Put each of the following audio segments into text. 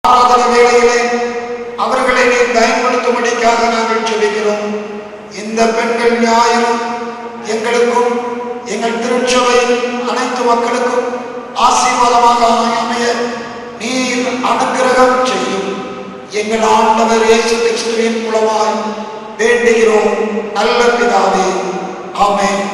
ஆராதனை வேளையிலே அவர்களை நீ பயன்படுத்தும்படிக்காக நாங்கள் ஜெபிக்கிறோம். இந்த பெண்கள் ஞாயிறும் எங்களுக்கும் எங்கள் திருச்சபையின் அனைத்து மக்களுக்கும் ஆசீர்வாதமாக அமைய நீர் அனுக்கிரகம் செய்யும். எங்கள் ஆண்டவர் இயேசு கிறிஸ்துவின் மூலமாய் வேண்டுகிறோம் நல்ல பிதாவே, ஆமென்.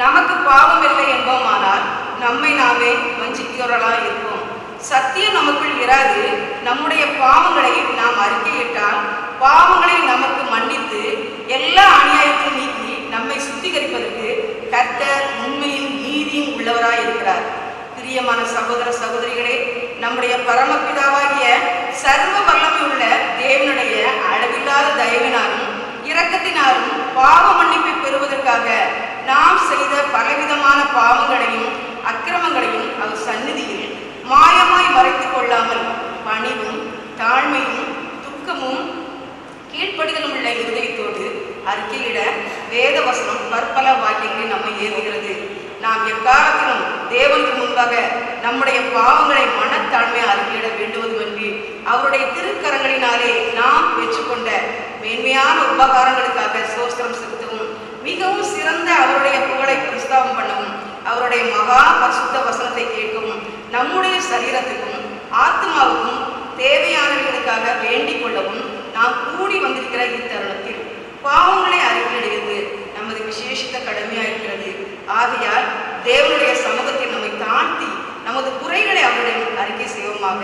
நமக்கு பாவம் இல்லை என்போமானால் நம்மை நாமே வஞ்சிக்கிறவர்களாய் இருப்போம். சத்தியம் நமக்குள் இராது. நம்முடைய பாவங்களை நாம் அறிக்கையிட்டால் பாவங்களை நமக்கு மன்னித்து எல்லா அநியாயத்தையும் நீக்கி நம்மை சுத்திகரிப்பதற்கு கர்த்தர் உண்மையும் நீதியும் உள்ளவராய் இருக்கிறார். பிரியமான சகோதர சகோதரிகளே, நம்முடைய பரமபிதாவாகிய சர்வ வல்லமை உள்ள தேவனுடைய அளவில்லாத தயவினாலும் இரக்கத்தினாலும் பாவ மன்னிப்பை பெறுவதற்காக நாம் செய்த பலவிதமான பாவங்களையும் அக்கிரமங்களையும் அவர் சந்நிதியில் மாயமாய் மறைத்துக் கொள்ளாமல் பணிவும் தாழ்மையும் துக்கமும் கீழ்ப்படிதலும் உள்ள இருதயத்தோடு அறிக்கையிட வேத வசனம் பற்பல வாக்கியங்களை நம்மை ஏவுகிறது. நாம் எக்காலத்திலும் தேவனுக்கு முன்பாக நம்முடைய பாவங்களை மனத்தாழ்மையை அறிக்கையிட வேண்டுவதுமென்று அவருடைய திருக்கரங்களினாலே நாம் பெற்றுக்கொண்ட மேன்மையான உபகாரங்களுக்காக சோஸ்திரம் செலுத்தவும், மிகவும் சிறந்த அவருடைய புகழை பிரஸ்தாபம் பண்ணவும், அவருடைய மகா பரிசுத்த வசனத்தை கேட்கவும், நம்முடைய சரீரத்துக்கும் ஆத்மாவுக்கும் தேவையானவர்களுக்காக வேண்டிக் கொள்ளவும் நாம் கூடி வந்திருக்கிற இத்தருணத்தில் பாவங்களை அறிக்கையிடுவது நமது விசேஷித்த கடமையாக இருக்கிறது. ஆகையால் தேவனுடைய சமூகத்தில் நம்மை தாழ்த்தி நமது குறைகளை அவரிடம் அறிக்கை செய்வோமாக.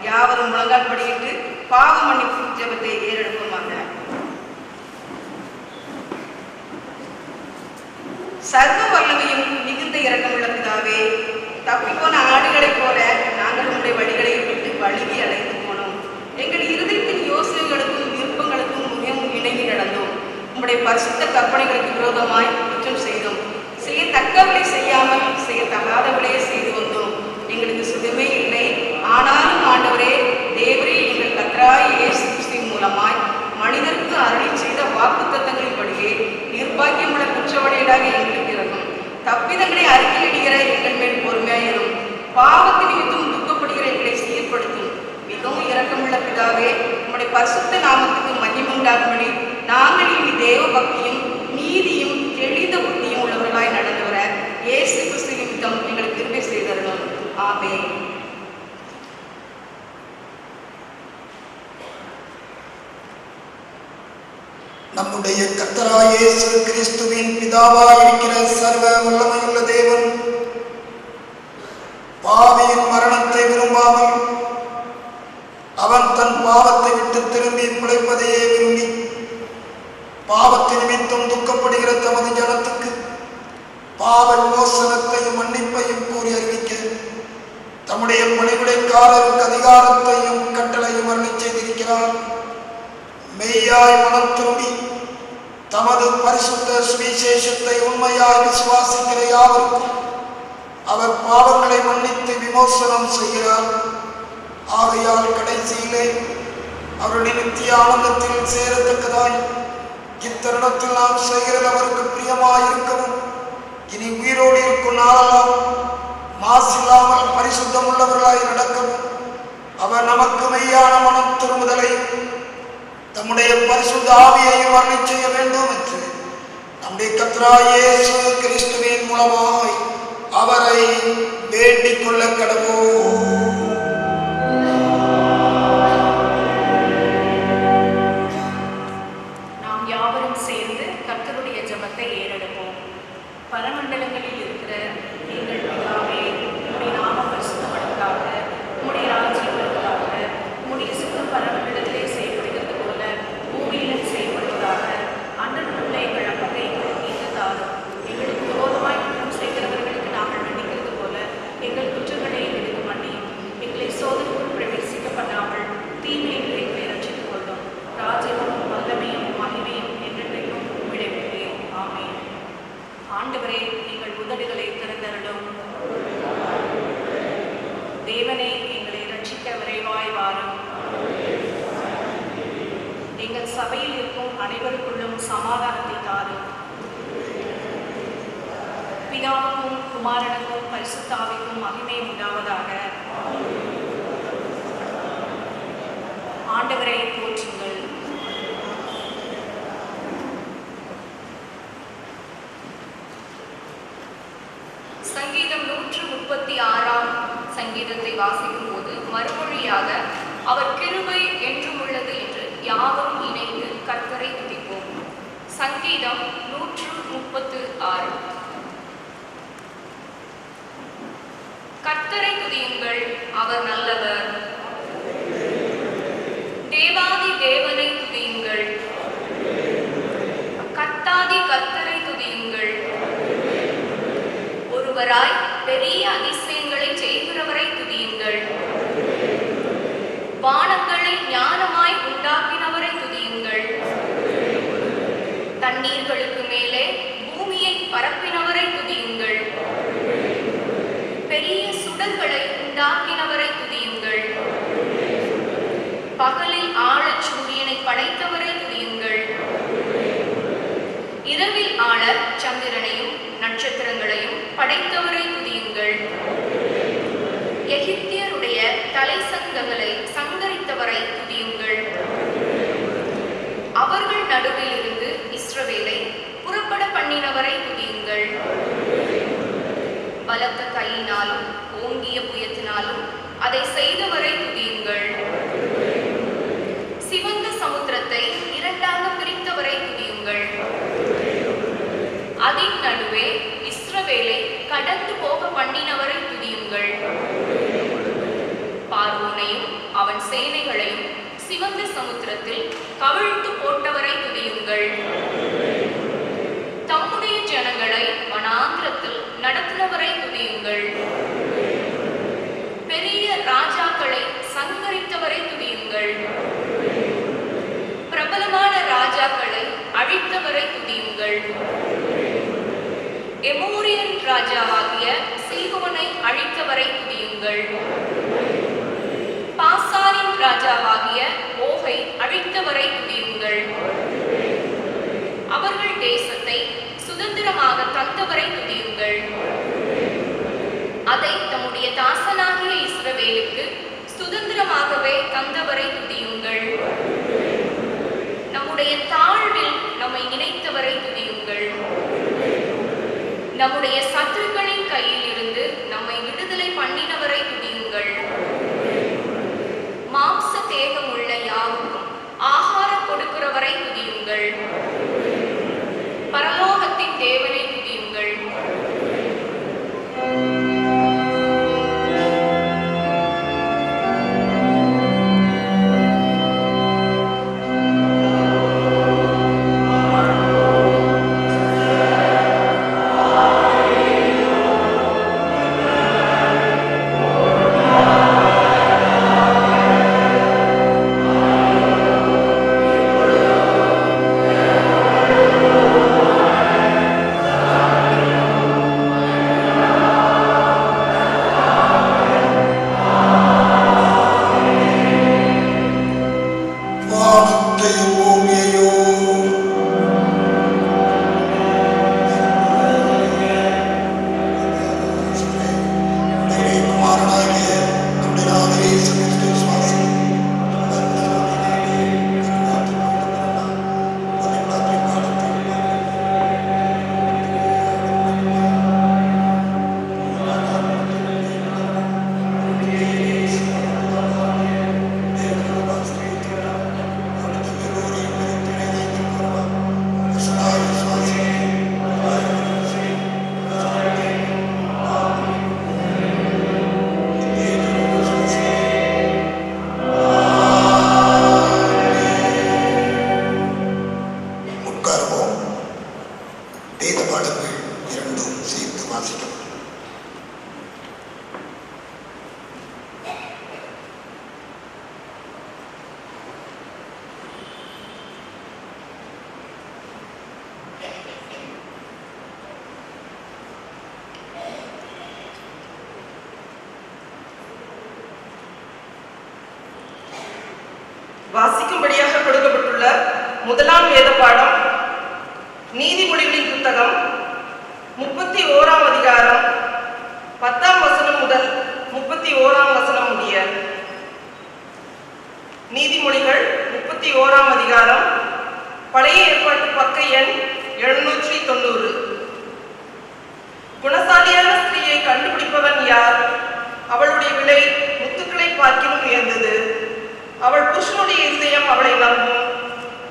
யாவரும் முழங்கால் படியிட்டு பாவ மன்னிப்பு ஜெபத்தை ஏறெடுப்போமாக. சர்வ வல்லமையும் மிகுந்த இரக்கமுள்ள பிதாவே, தப்பிப்போன ஆடுகளைப் போல நாங்கள் உங்களுடைய வழிகளை விட்டு வழுகி அடைந்து போனோம். எங்கள் இருதயத்தின் யோசனைகளுக்கும் விருப்பங்களுக்கும் மிகவும் இணங்கி நடந்தோம். உங்களுடைய பரிசுத்த கற்பனைகளுக்கு விரோதமாய் குற்றம் செய்தோம். செய்யத்தக்கவளை செய்யாமல் செய்யத்தகாதவளையே செய்து வந்தோம். எங்களுக்கு சுகமே இல்லை. ஆனாலும் ஆண்டவரே, தேவரே, எங்கள் கர்த்தராகிய இயேசு கிறிஸ்துவின் மூலமாய் மனிதருக்கு அருளி செய்த வாக்குத்தத்தங்களின்படியே நிர்பாக்கியமுள்ள குற்றவாளிகளாக எங்களுக்கு இருக்கும். தப்பிதங்களை அறிக்கையிடுகிற எங்கள் மேல் பொறுமையாயிரும். பாவத்தின் நிமித்தம் துக்கப்படுகிற எங்களை சீர்படுத்தும். மிகவும் இரக்கமுள்ள பிதாவே, உம்முடைய பரிசுத்த நாமத்துக்கு மகிமை உண்டாகும்படி நாங்கள் இனி தேவ பக்தியும் நீதியும் தெளிந்த புத்தியும் உள்ளவர்களாய் நடந்து வர இயேசு கிறிஸ்து நிமித்தம் எங்களுக்கு கிருபை செய்தருளும். ஆமென். நம்முடைய கர்த்தராகிய இயேசு கிறிஸ்துவின் பிதாவாய் இருக்கிற சர்வ வல்லமையுள்ள தேவன் பாவியின் மரணத்தை விரும்பாமல் அவன் தன் பாவத்தை விட்டு திரும்பி பிழைப்பதையே விரும்பி பாவத்தின் நிமித்தம் துக்கப்படுகிற தமது ஜனத்துக்கு பாவ மோசனத்தையும் மன்னிப்பையும் கூறி அறிவிக்க தம்முடைய பணிவிடைக்காரருக்கு அதிகாரத்தையும் கட்டளையும் அருளி செய்திருக்கிறார். மெய்யாய் மனம் திரும்பி தமது பரிசுத்த சுவிசேஷத்தை உண்மையாய் விசுவாசிக்கிற யாவருக்கும் அவர் பாவங்களை மன்னித்து விமோசனம் செய்கிறார். ஆகையால் கடைசியிலே அவருடைய நித்திய ஆனந்தத்தில் சேரத்தக்கதாய் இத்தருணத்தில் நாம் செய்கிறது அவருக்கு பிரியமாயிருக்கவும், இனி உயிரோடு இருக்கும் நாளெல்லாம் மாசில்லாமல் பரிசுத்தம் உள்ளவர்களாய் நடக்கவும் அவர் நமக்கு மெய்யான மனம் திரும்புதலை தம்முடைய பரிசுத்த ஆவியையும் அருளி செய்ய வேண்டும் என்று நம்முடைய கர்த்தராகிய இயேசு கிறிஸ்துவின் மூலமாய் அவரை வேண்டிக் கொள்ள கடவோம். நாம் யாவரும் சேர்ந்து கர்த்தருடைய ஜெபத்தை ஏறெடுப்போம். பரமண்டலங்களில் இருக்கிற எங்கள் பிதாவே, உம்முடைய நாமம் பரிசுத்தப்படுவதாக, உம்முடைய ராஜ்யம் வருவதாக, உம்முடைய சித்தம் பரமண்டலத்திலே செய்யப்படுகிறது போல பூமியிலும் செய்யப்படுவதாக. அன்றுள்ள எங்கள் அப்பத்தை எங்களுக்கு இன்று தாரும். எங்களுக்கு விரோதமாய் குற்றம் செய்கிறவர்களுக்கு நாங்கள் மன்னிக்கிறது போல எங்கள் குற்றங்களை எங்களுக்கு மன்னியும். எங்களை சோதனைக்குள் பிரவேசிக்க பண்ணாமல் தீமையை எங்களை ரட்சித்துக் கொள்ளும். ராஜ்யமும் வல்லமையும் மகிமையும் என்றென்றைக்கும் உம்மிடையே. ஆமென். ஆண்டவரே, எங்கள் உதடுகளை திறந்தருளும். தேவனே, எங்களை ரட்சிக்க விரைவாய் வாரும். எங்கள் சபையில் இருக்கும் அனைவருக்குள்ளும் சமாதானத்தை தாரும். பிதாவுக்கும் குமாரனுக்கும் பரிசுத்த ஆவிக்கும் மகிமை உண்டாவதாக. ஆண்டவரை போற்றுங்கள். சங்கீதம் 136 சங்கீதத்தை வாசிக்கும் போது மறுமொழியாக அவர் கிருபை என்றும் உள்ளது என்று யாவரும் இணைந்து கர்த்தரை துதிப்போம். சங்கீதம் 136. கர்த்தரை துதியுங்கள், அவர் நல்லவர். தேவாதி தேவனை துதியுங்கள், கர்த்தாதி கர்த்தரை துதியுங்கள். ஒருவராய் பெரிய அதிசயங்களை செய்கிறவரை துதியுங்கள். வானங்களை ஞானமாய் உண்டாக்கினவரை துதியுங்கள். தண்ணீர்களுக்கு மேலே பூமியை பரப்பினவரை துதியுங்கள். உண்டாக்கினவரை துதியுங்கள். பகலில் ஆழச் சூரியனை படைத்தவரை துதியுங்கள். இரவில் ஆழ சந்திரனையும் நட்சத்திரங்களையும் படைத்தவரை துதியுங்கள். எகிப்தியருடைய தலை சங்கங்களை சங்கரித்தவரை துதியுங்கள். அவர்கள் நடுவில் இருந்து இஸ்ரவேலை புறப்பட பண்ணினவரை துதியுங்கள். பலத்த கையினாலும் ஓங்கிய புயத்தினாலும் அதை செய்தவரை துதியுங்கள். சிவந்த சமுத்திரத்தை இரண்டாக பிரித்தவரை துதியுங்கள். அதின் நடுவே இஸ்ரவேலை கடந்து போக பண்ணினவரை துதியுங்கள். பார்வோனையும் அவன் சேனைகளையும் சிவந்த சமுத்திரத்தில் கவிழ்த்து போட்டவரை துதியுங்கள். தம்முடைய ஜனங்களை வனாந்திரத்தில் நடத்தினவரை துதியுங்கள். பெரிய ராஜாக்களை சங்கரித்தவரை துதியுங்கள். பிரபலமான ராஜாக்களை அழித்தவரை துதியுங்கள். எமோரியன் ராஜாவாகிய சீகோனை அழித்தவரை துதியுங்கள். பாசானின் ராஜாவாகிய ஓகை அழித்தவரை துதியுங்கள். அவர்கள் தேசத்தை சுதந்திரமாக தந்தவரை துதியுங்கள். அதை தம்முடைய தாசனாகிய இஸ்ரவேலுக்கு சுதந்திரமாகவே தந்தவரை துதியுங்கள். நம்முடைய தாழ்வில் நம்மை இணைத்தவரை துதியுங்கள். நம்முடைய சத்துருக்களின் கையில் இருந்து நம்மை விடுதலை பண்ணினவரை துதியுங்கள். மாம்ச தேகம் உள்ள யாவுக்கும் ஆகாரம் கொடுக்கிறவரை துதியுங்கள். பரலோகத்தின் தேவனை துதியுங்கள். வாசிக்கும்படியாக கொடுக்கப்பட்டுள்ள முதலாம் வேத பாடம் நீதிமொழிகளின் புத்தகம் 31ஆம் அதிகாரம் 10ஆம் வசனம் முதல் 31ஆம் வசனம் முடிய. நீதிமொழிகள் 31ஆம் அதிகாரம், பழைய ஏற்பாட்டு பக்க எண் 790. குணசாலியான ஸ்திரீயை கண்டுபிடிப்பவன் யார்? அவளுடைய விலை முத்துக்களை பார்க்கிலும் உயர்ந்தது. அவள் புருஷனுடைய இருதயம் அவளை நம்பும்,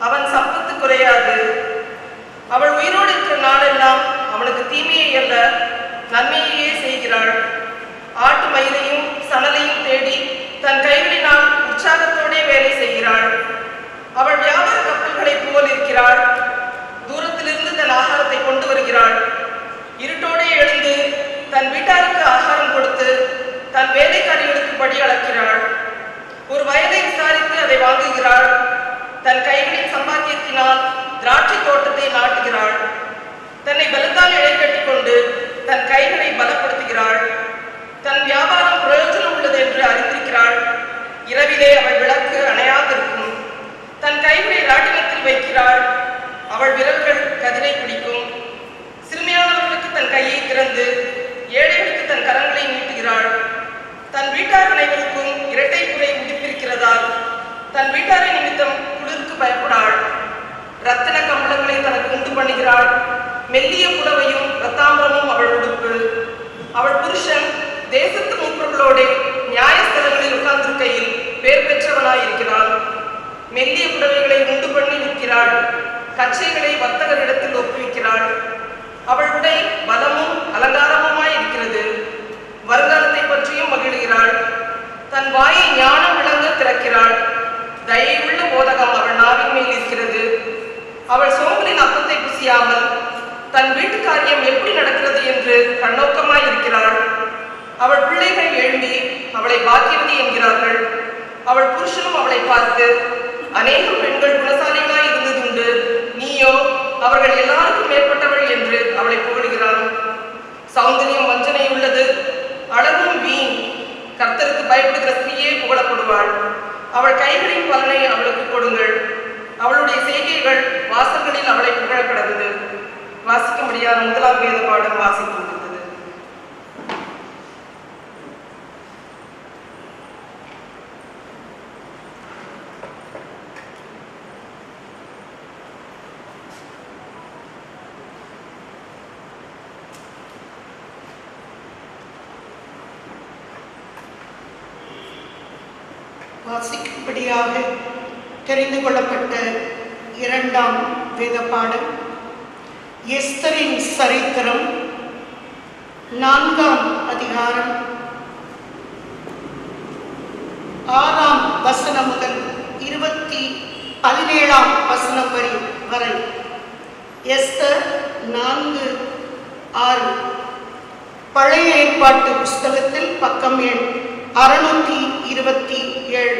அவன் சம்பத்து குறையாது. அவள் உயிரோடு இருக்கிற நாளெல்லாம் அவனுக்கு தீமையை அல்ல நன்மையையே செய்கிறாள். ஆட்டு மயிரையும் சணலையும் தேடி தன் கைகளினால் உற்சாகத்தோடே வேலை செய்கிறாள். அவள் வியாபார கப்பல்களைப் போல் இருக்கிறாள். தூரத்திலிருந்து தன் ஆகாரத்தை கொண்டு வருகிறாள். இருட்டோடே எழுந்து தன் வீட்டாருக்கு ஆகாரம் கொடுத்து தன் வேலைக்காரிகளுக்கு படி அளக்கிறாள். ஒரு வயதை விசாரித்து அதை வாங்குகிறாள். தன் கைகளின் சம்பாத்தியத்தினால் திராட்சை தோட்டத்தை நாட்டுகிறாள். தன்னை பலத்தால் இழை கட்டிக் கொண்டு தன் கைகளை பலப்படுத்துகிறாள். தன் வியாபாரம் பிரயோஜனம் உள்ள அறிந்திருக்கிறாள். இரவிலே அவள் விளக்கு அணையாதிருக்கும். தன் கைகளை ராட்டினத்தில் வைக்கிறாள். அவள் விரல்கள் கதிரை பிடிக்கும். சிறுமியானவர்களுக்கு தன் கையை திறந்து ஏழைகளுக்கு தன் கரங்களை நீட்டுகிறாள். தன் வீட்டார் அனைவருக்கும் இரட்டை குறை உடுப்பிருக்கிறதால் தன் வீட்டாரை நிமித்தம் குளிருக்கு பயப்படாள். ரத்தின கம்பளங்களை தனக்கு உண்டு பண்ணுகிறாள். மெல்லிய புடவையும் ரத்தாம்பரமும் அவள் உடுப்பு. அவள் புருஷன் தேசத்து மூப்பர்களோட நியாயஸ்தலங்களில் உட்கார்ந்திருக்கையில் பேர் பெற்றவனாயிருக்கிறாள். மெல்லிய புடவைகளை உண்டு பண்ணி விற்கிறாள். கச்சைகளை வர்த்தகரிடத்தில் ஒப்புவிக்கிறாள். அவள் உடை பலமும் அலங்காரமுமாய் இருக்கிறது. வருங்காலத்தை பற்றியும் மகிழ்கிறாள். தன் வாயை ஞானம் விளங்க திறக்கிறாள். தயவுள்ள போதகம் அவள் நாவின் மேல் இருக்கிறது. அவள் சோம்பலின் அப்பத்தை புசியாமல் தன் வீட்டு காரியம் எப்படி நடக்கிறது என்று கண்ணோக்கமாய் இருக்கிறாள். அவள் பிள்ளைகள் எழும்பி அவளை பாக்கியவதி என்கிறார்கள். அவள் புருஷனும் அவளை பார்த்து, அநேகம் பெண்கள் குணசாலிகளாய் இருந்ததுண்டு, நீயோ அவர்கள் எல்லாருக்கும் மேற்பட்டவள் என்று அவளை புகழுகிறாள். சௌந்தரியம் வஞ்சனை உள்ளது, அழகும் வீண். கர்த்தருக்கு பயப்படுகிற ஸ்திரீயே புகழப்படுவாள். அவள் கைகளின் பலனை அவளுக்கு கொடுங்கள். அவளுடைய செய்கைகள் வாசல்களில் அவளை புகழ கிடந்தது. வாசிக்க முடியாத முதலாம் வேத பாடம் வாசிக்கின்றது. வாசிக்கும்படியாக தெரிந்து கொள்ளப்பட்ட இரண்டாம் வேத பாடம் எஸ்தரின் சரித்திரம் 4ஆம் அதிகாரம் 6ஆம் வசனம் முதல் 17ஆம் வசனம் வரை. எஸ்தர் 4:6. பழைய ஏற்பாட்டு புஸ்தகத்தில் பக்கம் எண் 627.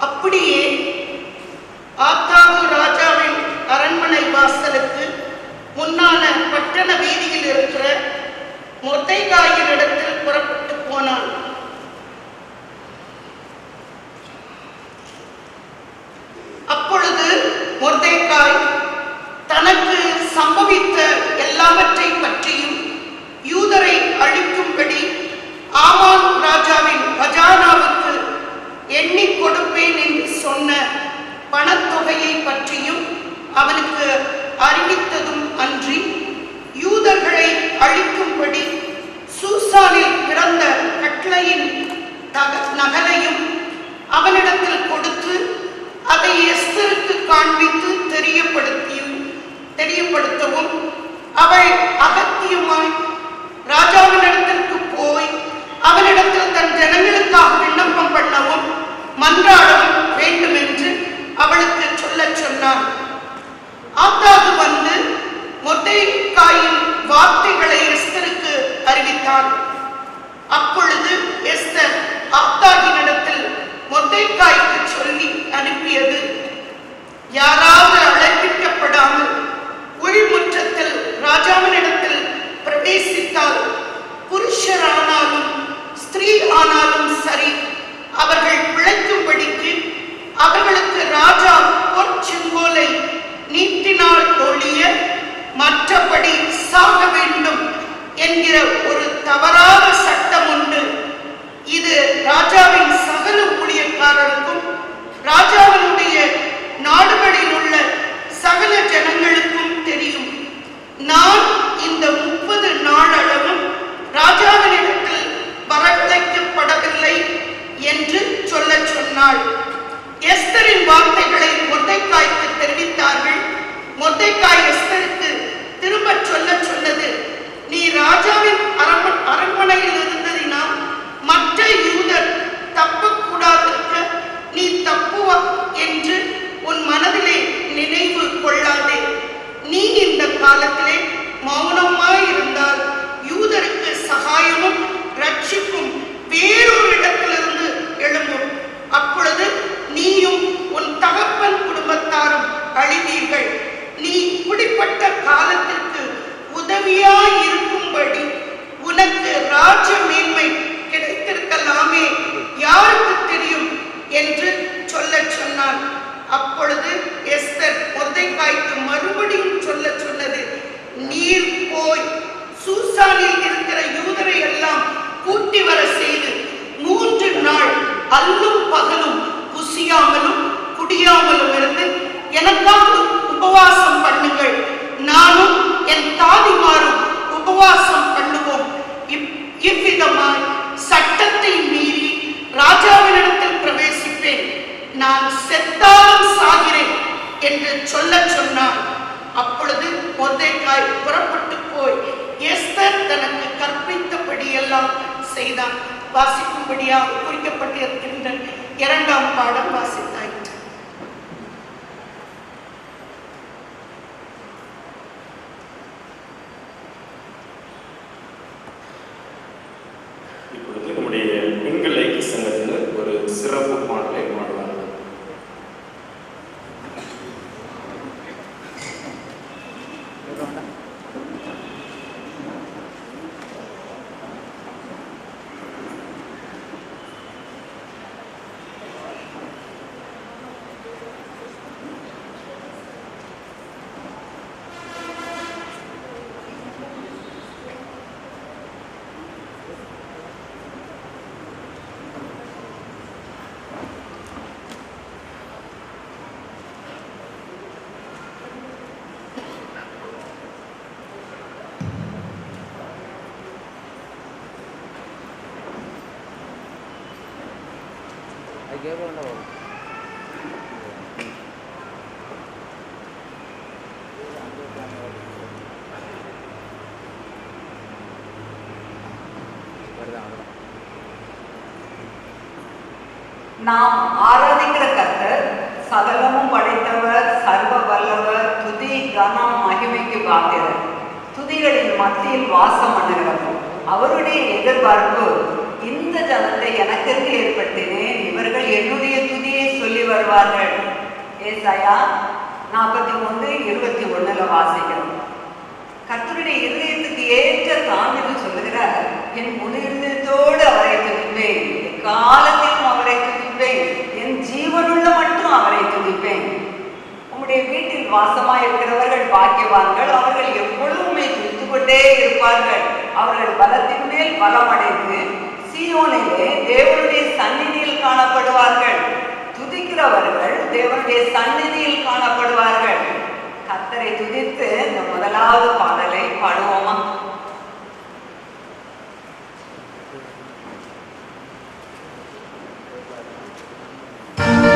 அப்படியே ஆத்தாகு ராஜாவின் அரண்மனை வாசலுக்கு முன்னான பட்டண வீதியில் இருக்கிற மொர்தெகாயின் இடத்தில் புறப்பட்டு போனான். அப்பொழுது மொர்தெகாய் தனக்கு சம்பவித்த எல்லாவற்றை பற்றியும் யூதரை அழிக்கும்படி ஆமான் ராஜாவின் கஜானாவுக்கு எண்ணி கொடுப்பேன் என்று சொன்ன பணத்தொகையை பற்றியும் அவனுக்கு அறிவித்ததும் அன்றி, யூதர்களை அழிக்கும்படி சூசானில் பிறந்த கட்லையின் நகலையும் அவனிடத்தில் கொடுத்து அதை எஸ்தருக்கு காண்பித்து தெரியப்படுத்தவும் அவள் அகத்தியமாய் ராஜாவினிடத்திற்கு போய் அவனிடத்தில் தன் ஜனங்களுக்காக விண்ணப்பம் பண்ணவும் மன்றாடவும் வேண்டும் என்று அவளுக்கு சொல்லச் சொன்னான். ஆத்தாகு வந்து மொர்தெகாயின் வார்த்தைகளை எஸ்தருக்கு அறிவித்தான். அப்பொழுது எஸ்தர் ஆத்தாகினிடத்தில் மொர்தெகாய்க்கு சொல்லி அனுப்பியது, யாராவது அழைக்கப்படாமல் உள்முற்றத்தில் ராஜாவினிடத்தில் பிரவேசித்தால் புருஷரானாலும் ஸ்திரீ ஆனாலும் சரி, அவர்கள் பிழைக்கும்படிக்கு அவர்களுக்கு ராஜா பொற்செங்கோலை நீட்டினால் ஒழிய மற்றபடி சாக வேண்டும் என்கிற ஒரு தவறான சட்டம் உண்டு. இது ராஜாவின் சகல ஊழியக்காரருக்கும் ராஜாவினுடைய நாடுகளில் உள்ள சகல ஜனங்களுக்கும் தெரியும். நான் இந்த 30 நாளளவும் ராஜாவினிடத்தில் வரவழைக்கப்படவில்லை என்று சொல்லச் சொன்னாள். எஸ்தரின் வார்த்தைகளை மொர்தெகாய்க்கு தெரிவித்தார்கள். மொர்தெகாய் எஸ்தருக்கு திரும்பச் சொன்னது, நீ ராஜாவின் அரண்மனையில் இருந்ததினால் மற்ற யூதர் தப்பக்கூடாதிருக்க நீ தப்புவா என்று உன் மனதிலே நினைவு கொள்ளாதே. நீ இந்த காலத்திலே மௌனமாயிருந்தால் யூதருக்கு சகாயமும் ரட்சிப்பும் வேறொரு இடத்திலிருந்து எழும்பும். அப்பொழுது நீயும் உன் தகப்பன் குடும்பத்தாரும் அழிவீர்கள். நீ இப்படிப்பட்ட காலத்திற்கு உதவியாயிருக்கும்படி உனக்கு ராஜ மேன்மை கிடைத்திருக்கலாம் எஸ்தர் தனக்கு கற்பித்தபடியெல்லாம் செய்தான். வாசிக்கும்படியாக குறிக்கப்பட்டிருக்கின்ற 2ஆம் பாடம் வாசித்தாயிற்று. இப்பொழுது நம்முடைய பெண்கள் ஐக்கிய சங்கத்தினர் ஒரு சிறப்பு பாடலை பாடுவார்கள். நாம் ஆராதிக்கிற கர்த்தர் சகலமும் படைத்தவர், சர்வ வல்லவர், துதி கனம் மகிமைக்கு பாத்திரர், துதிகளின் மத்தியில் வாசம் பண்ணுகிறவர். அவருடைய எதிர்பார்ப்பு, இந்த ஜனத்தை எனக்கென்று ஏற்படுத்தினேன், இவர்கள் என்னுடைய துதியை சொல்லி வருவார்கள். ஏசாயா 43:21 வாசிக்கிறோம். கர்த்தருடைய இருதயத்துக்கு ஏற்ற தான் என்று சொல்லுகிறார். என் முழு இருதயத்தோடு அவரை துதிப்பேன், காலத்திலும் அவரை துதிப்பேன், என் ஜீவனுள்ள மட்டும் அவரை துதிப்பேன். உம்முடைய வீட்டில் வாசமாய் இருக்கிறவர்கள் பாக்கியவான்கள், அவர்கள் எப்பொழுதுமே துதித்து கொண்டே இருப்பார்கள். அவர்கள் பலத்தின் மேல் பலமடைந்து சீயோனிலே தேவனுடைய சந்நிதியில் காணப்படுவார்கள். துதிக்கிறவர்கள் தேவனுடைய சந்நிதியில் காணப்படுவார்கள். கர்த்தரை துதித்து இந்த முதலாவது பாடலை பாடுவோமா? Thank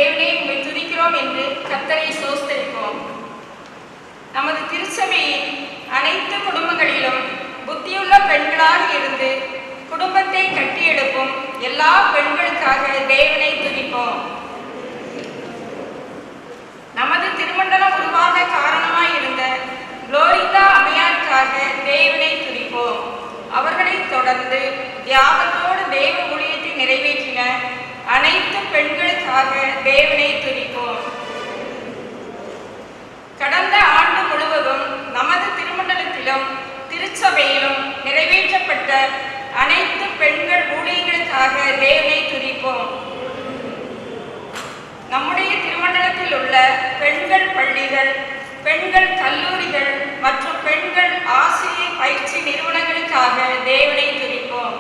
தேவனே உம்மை துதிக்கிறோம் என்று கர்த்தரை சோஸ்தரிப்போம். நமது திருச்சபையின் அனைத்து குடும்பங்களிலும் புத்தியுள்ள பெண்களாக இருந்து குடும்பத்தை கட்டியெடுப்பும் எல்லா பெண்களுக்காக தேவனை துதிப்போம். நமது திருமண்டலம் உருவாக காரணமாய் இருந்த குளோரிதா அம்மையாருக்காக தேவனை துதிப்போம். அவர்களை தொடர்ந்து தியாகத்தோடு தேவ ஊழியத்தை நிறைவேற்றின அனைத்து பெண்களுக்காக தேவனை துதிப்போம். கடந்த ஆண்டு முழுவதும் நமது திருமண்டலத்திலும் திருச்சபையிலும் நிறைவேற்றப்பட்ட அனைத்து பெண்கள் ஊழியர்களுக்காக தேவனை துதிப்போம். நம்முடைய திருமண்டலத்தில் உள்ள பெண்கள் பள்ளிகள், பெண்கள் கல்லூரிகள் மற்றும் பெண்கள் ஆசிரியர் பயிற்சி நிறுவனங்களுக்காக தேவனை துதிப்போம்.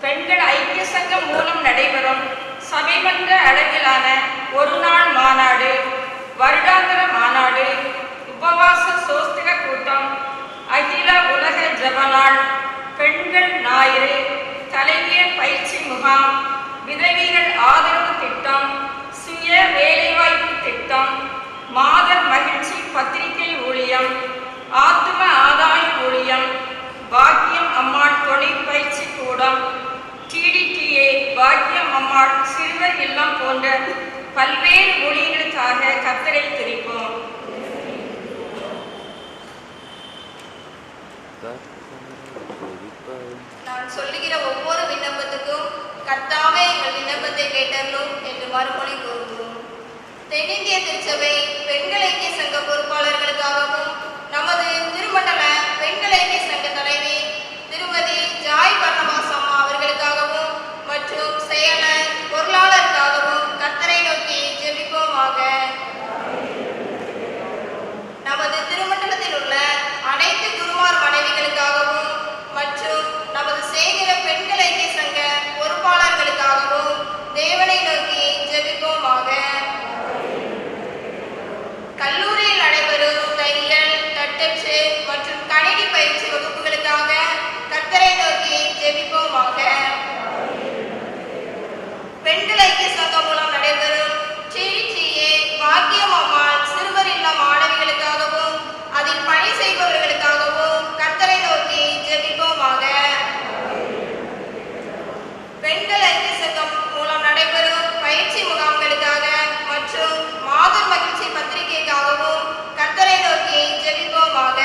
பெண்கள் ஐக்கிய சங்கம் மூலம் நடைபெறும் சபைமன்ற அளவிலான ஒரு நாள் மாநாடு, வருடாந்திர மாநாடு, உபவாச சோஸ்திர கூட்டம், அகில உலக ஜபநாள், பெண்கள் ஞாயிறு, கலைஞர் பயிற்சி முகாம், விதவிகள் ஆதரவு திட்டம், சுய வேலைவாய்ப்பு திட்டம், மாதர் மகிழ்ச்சி பத்திரிகை ஊழியம், ஆத்தும ஆதாய ஊழியம், பாக்கியம் அம்மாள் தொழில் பயிற்சி கூடம், TDTA பாக்கியம் அம்மாள் சிறுவர் இல்லம் போன்ற பல்வேறு ஊழியர்களுக்காக கர்த்தரை துதிப்போம். நான் சொல்லுகிற ஒவ்வொரு விண்ணப்பத்துக்கும் கர்த்தாவே எங்கள் விண்ணப்பத்தை கேட்டருளும் என்று மறுமொழி கூறுவோம். தென்னிந்திய திருச்சபை பெண்கள் ஐக்கிய சங்க பொறுப்பாளர்களுக்காகவும் நமது திருமண்டல பெண்கள் ஐக்கிய சங்க தலைவி திருமதி ஜாய் பர்ணபாஸ் அம்மா அவர்களுக்காகவும் மற்றும் செயலர் பொருளாளருக்காகவும் கர்த்தரை நோக்கி ஜெபிப்போமாக. நமது திருமண்டலத்தில் உள்ள அனைத்து குருமார் மனைவிகளுக்காகவும் மற்றும் நமது சேகர பெண்கள் ஐக்கிய சங்க பொறுப்பாளர்களுக்காகவும் தேவனை நோக்கி ஜெபிப்போமாக. கல்லூரியில் நடைபெறும் தையல், தட்டச்சு மற்றும் கணினி பயிற்சி வகுப்புகளுக்காக கர்த்தரை நோக்கி ஜெபிப்போமாக. பெண்கள் ஐக்கிய சங்கம் மூலம் நடைபெறும் TDTA பாக்கியம் அம்மாள் சிறுவர் இல்ல மாணவிகளுக்காகவும் அதில் பணி செய்பவர்களுக்காகவும் கர்த்தரை நோக்கி ஜெபிப்போமாக. பெண்கள் ஐக்கிய சங்கம் மூலம் நடைபெறும் பயிற்சி முகாம்களுக்காக மற்றும் மாதர் மகிழ்ச்சி பத்திரிகைக்காகவும் கர்த்தரை நோக்கி ஜெபிப்போமாக.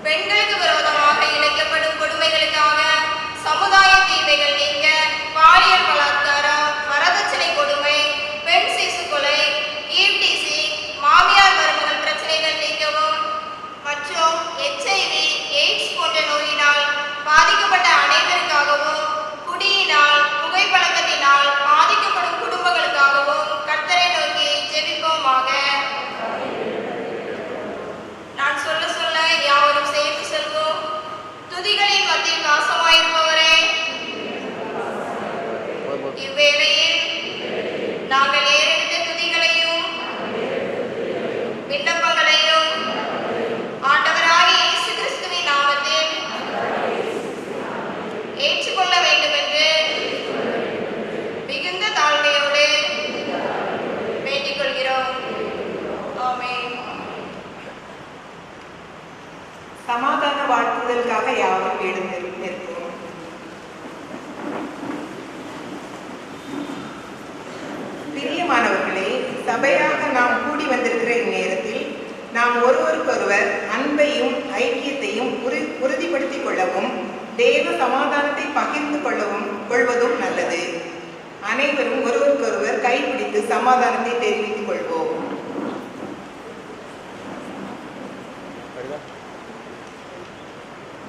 பெண்களுக்கு விரோதமாக இழைக்கப்படும் கொடுமைகளுக்காக, சமுதாய தீமைகள் நீங்க, பாலியல் பலாத்காரம், வரதட்சணை கொடுமை, பெண் சிசு கொலை, ETC, மாமியார் மருமகள் பிரச்சனைகள் நீக்கவும் மற்றும் HIV, எய்ட்ஸ் போன்ற நோயினால் பாதிக்கப்பட்ட அனைவருக்காகவும், குடியினால், புகைப்பழக்கத்தினால் பாதிக்கப்படும் குடும்பங்களுக்காகவும் கர்த்தரை நோக்கி ஜெபிப்போமாக. நான் சொல்ல சொல்ல யாவரும் சேர்த்து செல்வோம். துதிகளின் மத்தியில் வாசமாயிருப்பவரே, இவ்வேளையில் நாங்கள் ஏறெடுத்த துதிகளையும் விண்ணப்பங்களையும் ஆண்டவராகிய இயேசு கிறிஸ்துவின் நாமத்தில் ஏற்றுக்கொள்ள வேண்டும் என்று மிகுந்த தாழ்மையோடு வேண்டிக் கொள்கிறோம். ஆமென். சமாதான வாழ்த்துதலுக்காக யாரும் எழுந்து நிற்கும். பிரியமானவர்களே, சபையாக நாம் கூடி வந்திருக்கிற இந்நேரத்தில் நாம் ஒருவருக்கொருவர் அன்பையும் ஐக்கியத்தையும் உறுதிப்படுத்திக் கொள்ளவும் தேவ சமாதானத்தை பகிர்ந்து கொள்வதும் நல்லது. அனைவரும் ஒருவருக்கொருவர் கைப்பிடித்து சமாதானத்தை தெரிவித்துக் கொள்வோம்.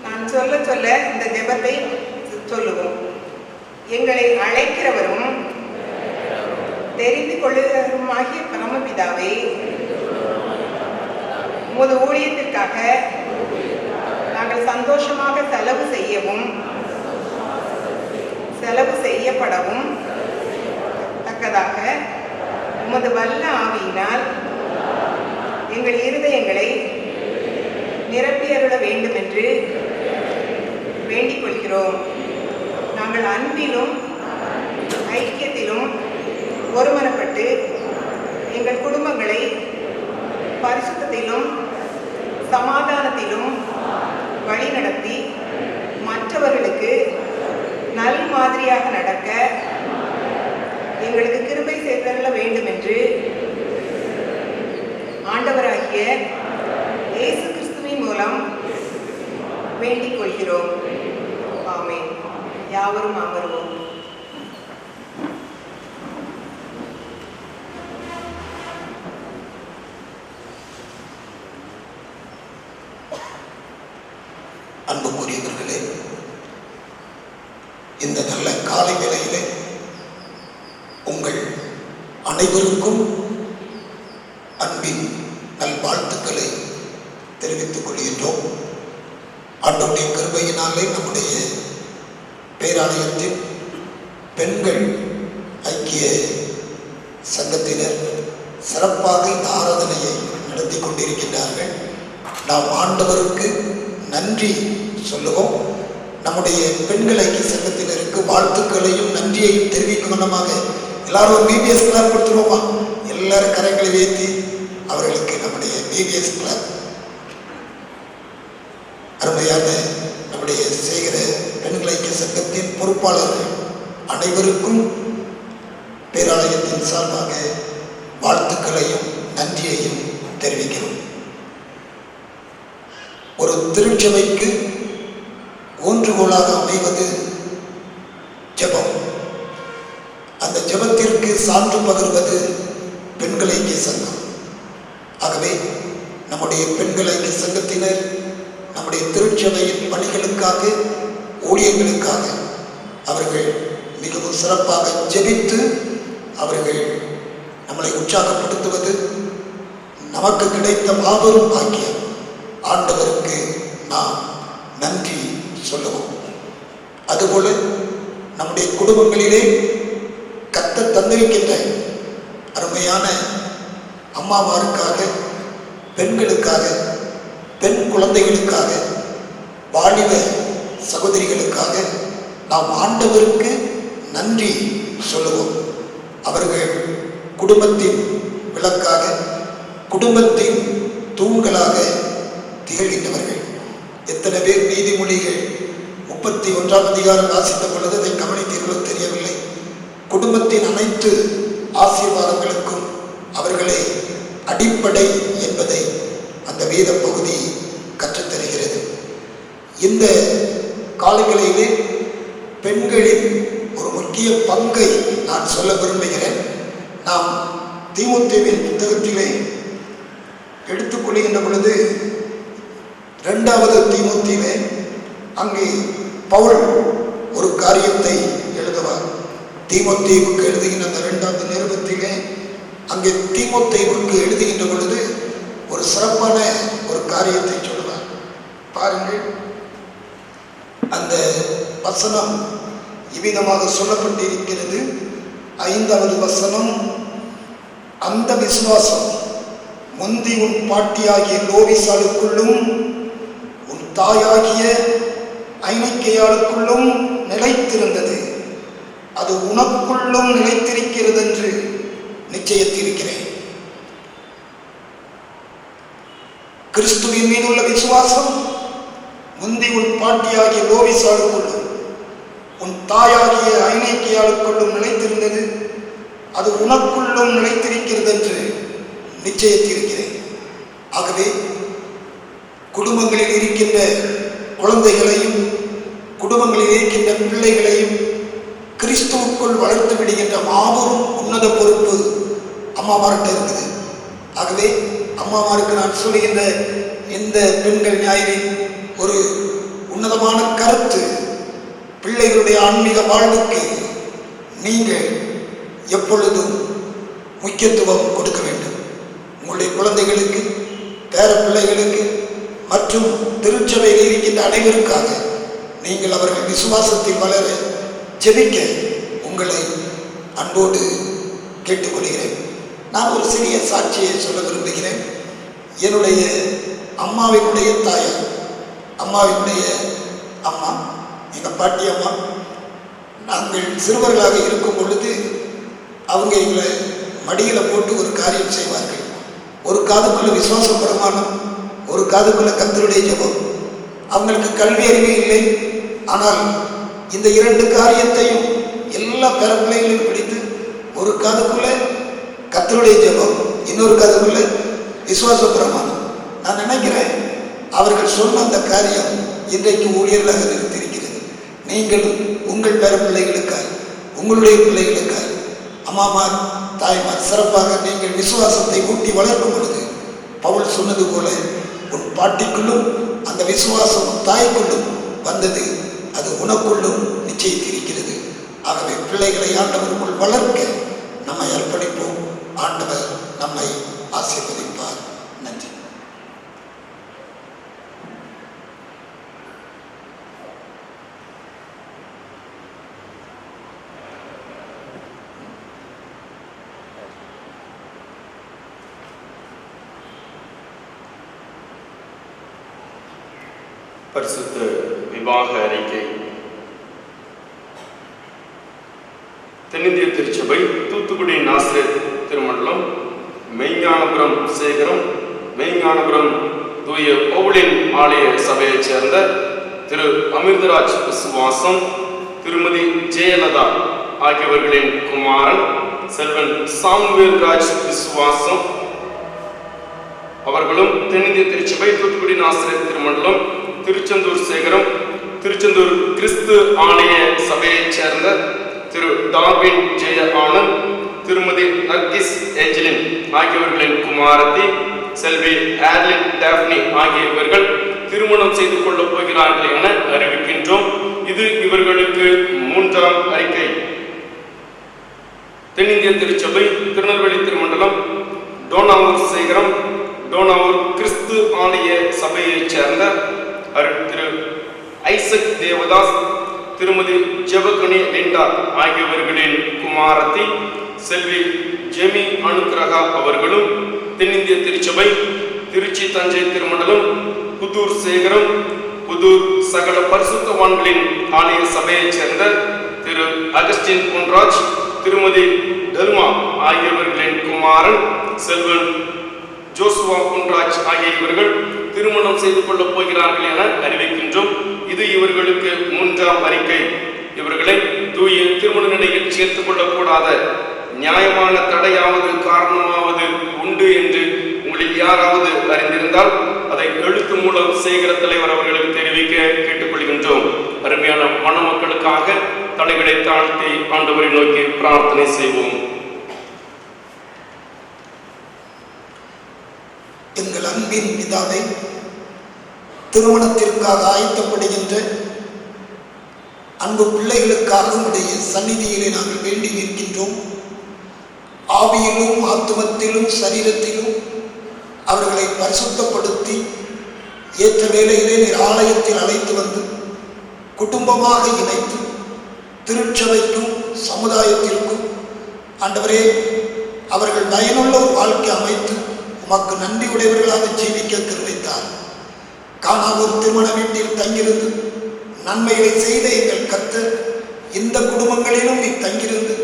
நான் சொல்ல சொல்ல இந்த ஜெபத்தை சொல்லுவோம். எங்களை அழைக்கிறவரும் தெரிந்து கொள்ளுவருமாகிய பரமபிதாவே, உமது ஊழியத்திற்காக நாங்கள் சந்தோஷமாக செலவு செய்யவும் செலவு செய்யப்படவும் தக்கதாக உமது வல்ல ஆவியினால் எங்கள் இருதயங்களை நிரப்பியருள வேண்டும் என்று வேண்டிக் கொள்கிறோம். நாங்கள் அன்பிலும் ஐக்கியத்திலும் ஒருமனப்பட்டு எங்கள் குடும்பங்களை பரிசுத்தத்திலும் சமாதானத்திலும் வழிநடத்தி மற்றவர்களுக்கு நல் மாதிரியாக நடக்க எங்களுக்கு கிருபை செய்தருள வேண்டும் என்று ஆண்டவராகிய இயேசு கிறிஸ்துவின் மூலம் வேண்டிக் கொள்கிறோம். ஆமென். யாவரும் அமர்வோம். அன்புக்குரியவர்களே, இந்த நல்ல காலை வேளையிலே உங்கள் அனைவருக்கும் அன்பின் நல்வாழ்த்துக்களை தெரிவித்துக் கொள்கின்றோம். ஆண்டவருடைய கிருபையினாலே நம்முடைய பேராலயத்தின் பெண்கள் ஐக்கிய சங்கத்தினர் சிறப்பாக இந்த ஆராதனையை நடத்தி கொண்டிருக்கின்றார்கள். நாம் ஆண்டவருக்கு நன்றி சொல்லுவோம். நம்முடைய பெண்கள் ஐக்கிய சங்கத்தினருக்கு வாழ்த்துக்களையும் நன்றியையும் தெரிவிக்கும் விதமாக எல்லாரும் பிபிஎஸ் கிளாப் கொடுத்துருவோமா? எல்லாரும் கரைகளை வைத்து அவர்களுக்கு நம்முடைய பிபிஎஸ் கிளாப். அருமையான நம்முடைய செய்கிற பெண்கள் ஐக்கிய சங்கத்தின் பொறுப்பாளர்கள் அனைவருக்கும் பேராலயத்தின் சார்பாக வாழ்த்துக்களையும் நன்றியையும் தெரிவிக்கிறோம். ஒரு திருச்சபைக்கு ஊன்றுகோலாக அமைவது ஜெபம். அந்த ஜெபத்திற்கு சான்று பகர்வது பெண்கள் ஐக்கிய சங்கம். ஆகவே நம்முடைய பெண்கள் ஐக்கிய சங்கத்தினர் நம்முடைய திருச்சபையின் பணிகளுக்காக ஊழியர்களுக்காக அவர்கள் மிகவும் சிறப்பாக ஜெபித்து அவர்கள் நம்மளை உற்சாகப்படுத்துவது நமக்கு கிடைத்த மாபெரும் பாக்கியம். ஆண்டவருக்கு நாம் நன்றி சொல்லுவோம். அதுபோல நம்முடைய குடும்பங்களிலே கர்த்தர் தந்திருக்கின்ற அருமையான அம்மாமாருக்காக, பெண்களுக்காக, பெண் குழந்தைகளுக்காக, வாலிப சகோதரிகளுக்காக நாம் ஆண்டவருக்கு நன்றி சொல்லுவோம். அவர்கள் குடும்பத்தின் விளக்காக, குடும்பத்தின் தூண்களாக திகழ்கின்றவர்கள். எத்தனை பேர் நீதிமொழிகள் 31ஆம் அதிகாரம் வாசித்த பொழுது அதை கவனித்தீர்களோ தெரியவில்லை. குடும்பத்தின் அனைத்து ஆசீர்வாதங்களுக்கும் அவர்களே அடிப்படை என்பதை அந்த வேத பகுதி கற்றுத்தருகிறது. இந்த காலங்களிலே பெண்களின் ஒரு முக்கிய பங்கை நான் சொல்ல விரும்புகிறேன். நாம் தீமோத்தேயுவின் புத்தகத்திலே எடுத்துக்கொள்கின்ற பொழுது 2வது தீமோத்தேயுவிலே அங்கே பவுல் ஒரு காரியத்தை எழுதுவார். தீமோத்தேயுவுக்கு எழுதுகின்ற அந்த 2வது நிருபத்திலே அங்கே தீமோத்தேயுவுக்கு எழுதுகின்ற பொழுது ஒரு சிறப்பான ஒரு காரியத்தை சொல்லுவார். பாருங்கள், அந்த வசனம் இவ்விதமாக சொல்லப்பட்டிருக்கிறது. 5வது வசனம், அந்த விசுவாசம் முந்தி உன் பாட்டியாகிய லோவிசாளுக்குள்ளும் உன் தாயாகிய ஐனிக்கையாளுக்குள்ளும் நிலைத்திருந்தது, அது உனக்குள்ளும் நிலைத்திருக்கிறது என்று நிச்சயத்திருக்கிறேன். கிறிஸ்துவின் மீது உள்ள விசுவாசம் முந்தி உன் பாட்டியாகிய லோவிசாளுக்குள்ளும் உன் தாயாகிய ஐனிக்கையாளுக்குள்ளும் நிலைத்திருந்தது, அது உனக்குள்ளும் நிலைத்திருக்கிறது என்று நிச்சயத்திருக்கிறேன். ஆகவே குடும்பங்களில் இருக்கின்ற குழந்தைகளையும் குடும்பங்களில் இருக்கின்ற பிள்ளைகளையும் கிறிஸ்துவுக்குள் வளர்த்து விடுகின்ற மாபெரும் உன்னத பொறுப்பு அம்மாமார்கிட்ட இருக்குது. ஆகவே அம்மாமாருக்கு நான் சொல்லுகின்ற இந்த பெண்கள் ஞாயிறின் ஒரு உன்னதமான கருத்து, பிள்ளைகளுடைய ஆன்மீக வாழ்வுக்கு நீங்கள் எப்பொழுதும் முக்கியத்துவம் கொடுக்க வேண்டும். உங்களுடைய குழந்தைகளுக்கு, பேர பிள்ளைகளுக்கு மற்றும் திருச்சபையில் இருக்கின்ற அனைவருக்காக நீங்கள் அவர்கள் விசுவாசத்தில் வளர ஜெபிக்க உங்களை அன்போடு கேட்டுக்கொள்கிறேன். நான் ஒரு சிறிய சாட்சியை சொல்ல விரும்புகிறேன். என்னுடைய அம்மாவினுடைய தாயார், அம்மாவினுடைய அம்மா, எங்கள் பாட்டி அம்மா, நாங்கள் சிறுவர்களாக இருக்கும் பொழுது அவங்க எங்களை மடியில் போட்டு ஒரு காரியம் செய்வார்கள். ஒரு காதுக்குள்ள விசுவாச பிரமாணம், ஒரு காதுக்குள்ள கர்த்தருடைய ஜெபம். அவங்களுக்கு கல்வி அறிவு இல்லை, ஆனால் இந்த 2 காரியத்தையும் எல்லா பிள்ளைகளையும் பிடித்து ஒரு காதுக்குள்ள கர்த்தருடைய ஜெபம், இன்னொரு காதுக்குள்ள விசுவாச பிரமாணம். நான் நினைக்கிறேன் அவர்கள் சொன்ன அந்த காரியம் இன்றைக்கு ஊழியர்களாக நிறுத்தியிருக்கிறது. நீங்களும் உங்கள் பிள்ளைகளுக்காக, உங்களுடைய பிள்ளைகளுக்காக, அம்மாமார், தாய்மார், சிறப்பாக நீங்கள் விசுவாசத்தை ஊட்டி வளர்க்கும் பொழுது பவுல் சொன்னது போல உன் பாட்டிக்குள்ளும் அந்த விசுவாசம் தாய்க்குள்ளும் வந்தது, அது உனக்குள்ளும் நிச்சயித்திருக்கிறது. ஆகவே பிள்ளைகளை ஆண்டவருக்குள் வளர்க்க நம்மை அர்ப்பணிப்போம். ஆண்டவர் நம்மை ஆசீர்வதிப்பார். நன்றி. பரிசுத்த விவாக அறிக்கை. தென்னிந்திய திருச்சபை, தூத்துக்குடி நாசரேத் திருமண்டலம், மெய்ஞானபுரம் சேகரம், மெய்ஞானபுரம் தூய பவுலின் ஆலய சபையைச் சேர்ந்த திரு அமிர்தராஜ் விசுவாசம், திருமதி ஜெயலதா ஆகியவர்களின் குமாரன் செல்வன் சாமுவேல்ராஜ் விசுவாசம் அவர்களும் தென்னிந்திய திருச்சபை, தூத்துக்குடி நாசரேத் திருமண்டலம், திருச்செந்தூர் சேகரம், திருச்செந்தூர் கிறிஸ்து ஆலய சபையைச் சேர்ந்த திரு டார்வின் ஜெய ஆனந்த், திருமதி நர்கிஸ் ஏஞ்சலின் ஆகியவர்களின் குமாரத்தி செல்வி ஆர்லின் டாப்னி ஆகியவர்கள் திருமணம் செய்து கொள்ளப் போகிறார்கள் என அறிவிக்கின்றோம். இது இவர்களுக்கு 3ஆம் அறிக்கை. தென்னிந்திய திருச்சபை, திருநெல்வேலி திருமண்டலம், டோனாவூர் சேகரம், டோனாவூர் கிறிஸ்து ஆலய சபையைச் சேர்ந்த திரு ஐசக் தேவதாஸ், திருமதி ஜெபகனி லிண்டா ஆகியவர்களின் குமாரத்தி செல்வி ஜெமி அனுக்கிரகா அவர்களும் தென்னிந்திய திருச்சபை, திருச்சி தஞ்சை திருமண்டலம், புதூர் சேகரம், புதூர் சகல பரிசுத்தவான்களின் ஆலய சபையைச் சேர்ந்த திரு அகஸ்டின் பொன்ராஜ், திருமதி தர்மா ஆகியவர்களின் குமாரன் செல்வன் ஜோசுவா பொன்ராஜ் ஆகியவர்கள் திருமணம் செய்து கொள்ளப் போகிறார்கள் என அறிவிக்கின்றோம். இது இவர்களுக்கு 3ஆம் அறிக்கை. இவர்களை தூய திருமண நிலையில் சேர்த்துக் கொள்ளக்கூடாத நியாயமான தடையாவது காரணமாவது உண்டு என்று உங்களில் யாராவது அறிந்திருந்தால் அதை எழுத்து மூலம் சேகர தலைவர் அவர்களுக்கு தெரிவிக்க கேட்டுக்கொள்கின்றோம். அருமையான மணமக்களுக்காக தலைகளை தாழ்த்தி ஆண்டவரை நோக்கி பிரார்த்தனை செய்வோம். எங்கள் அன்பின் பிதாவை, திருமணத்திற்காக ஆயத்தப்படுகின்ற அன்பு பிள்ளைகளுக்காக உடைய சந்நிதியிலே நாங்கள் வேண்டி நிற்கின்றோம். ஆவியிலும் ஆத்துமத்திலும் சரீரத்திலும் அவர்களை பரிசுத்தப்படுத்தி ஏற்ற வேளையிலே நீர் ஆலயத்தில் அழைத்து வந்து குடும்பமாக இணைத்து திருச்சபைக்கும் சமுதாயத்திற்கும் ஆண்டவரே அவர்கள் பயனுள்ள ஒரு வாழ்க்கை அமைத்து உமக்கு நன்றி உடையவர்களாக ஜீவிக்க கிருபைத்தார். கானாவூர் திருமண வீட்டில் தங்கியிருந்து நன்மைகளை செய்த எங்கள் கர்த்தர் இந்த குடும்பங்களிலும் நீ தங்கியிருந்து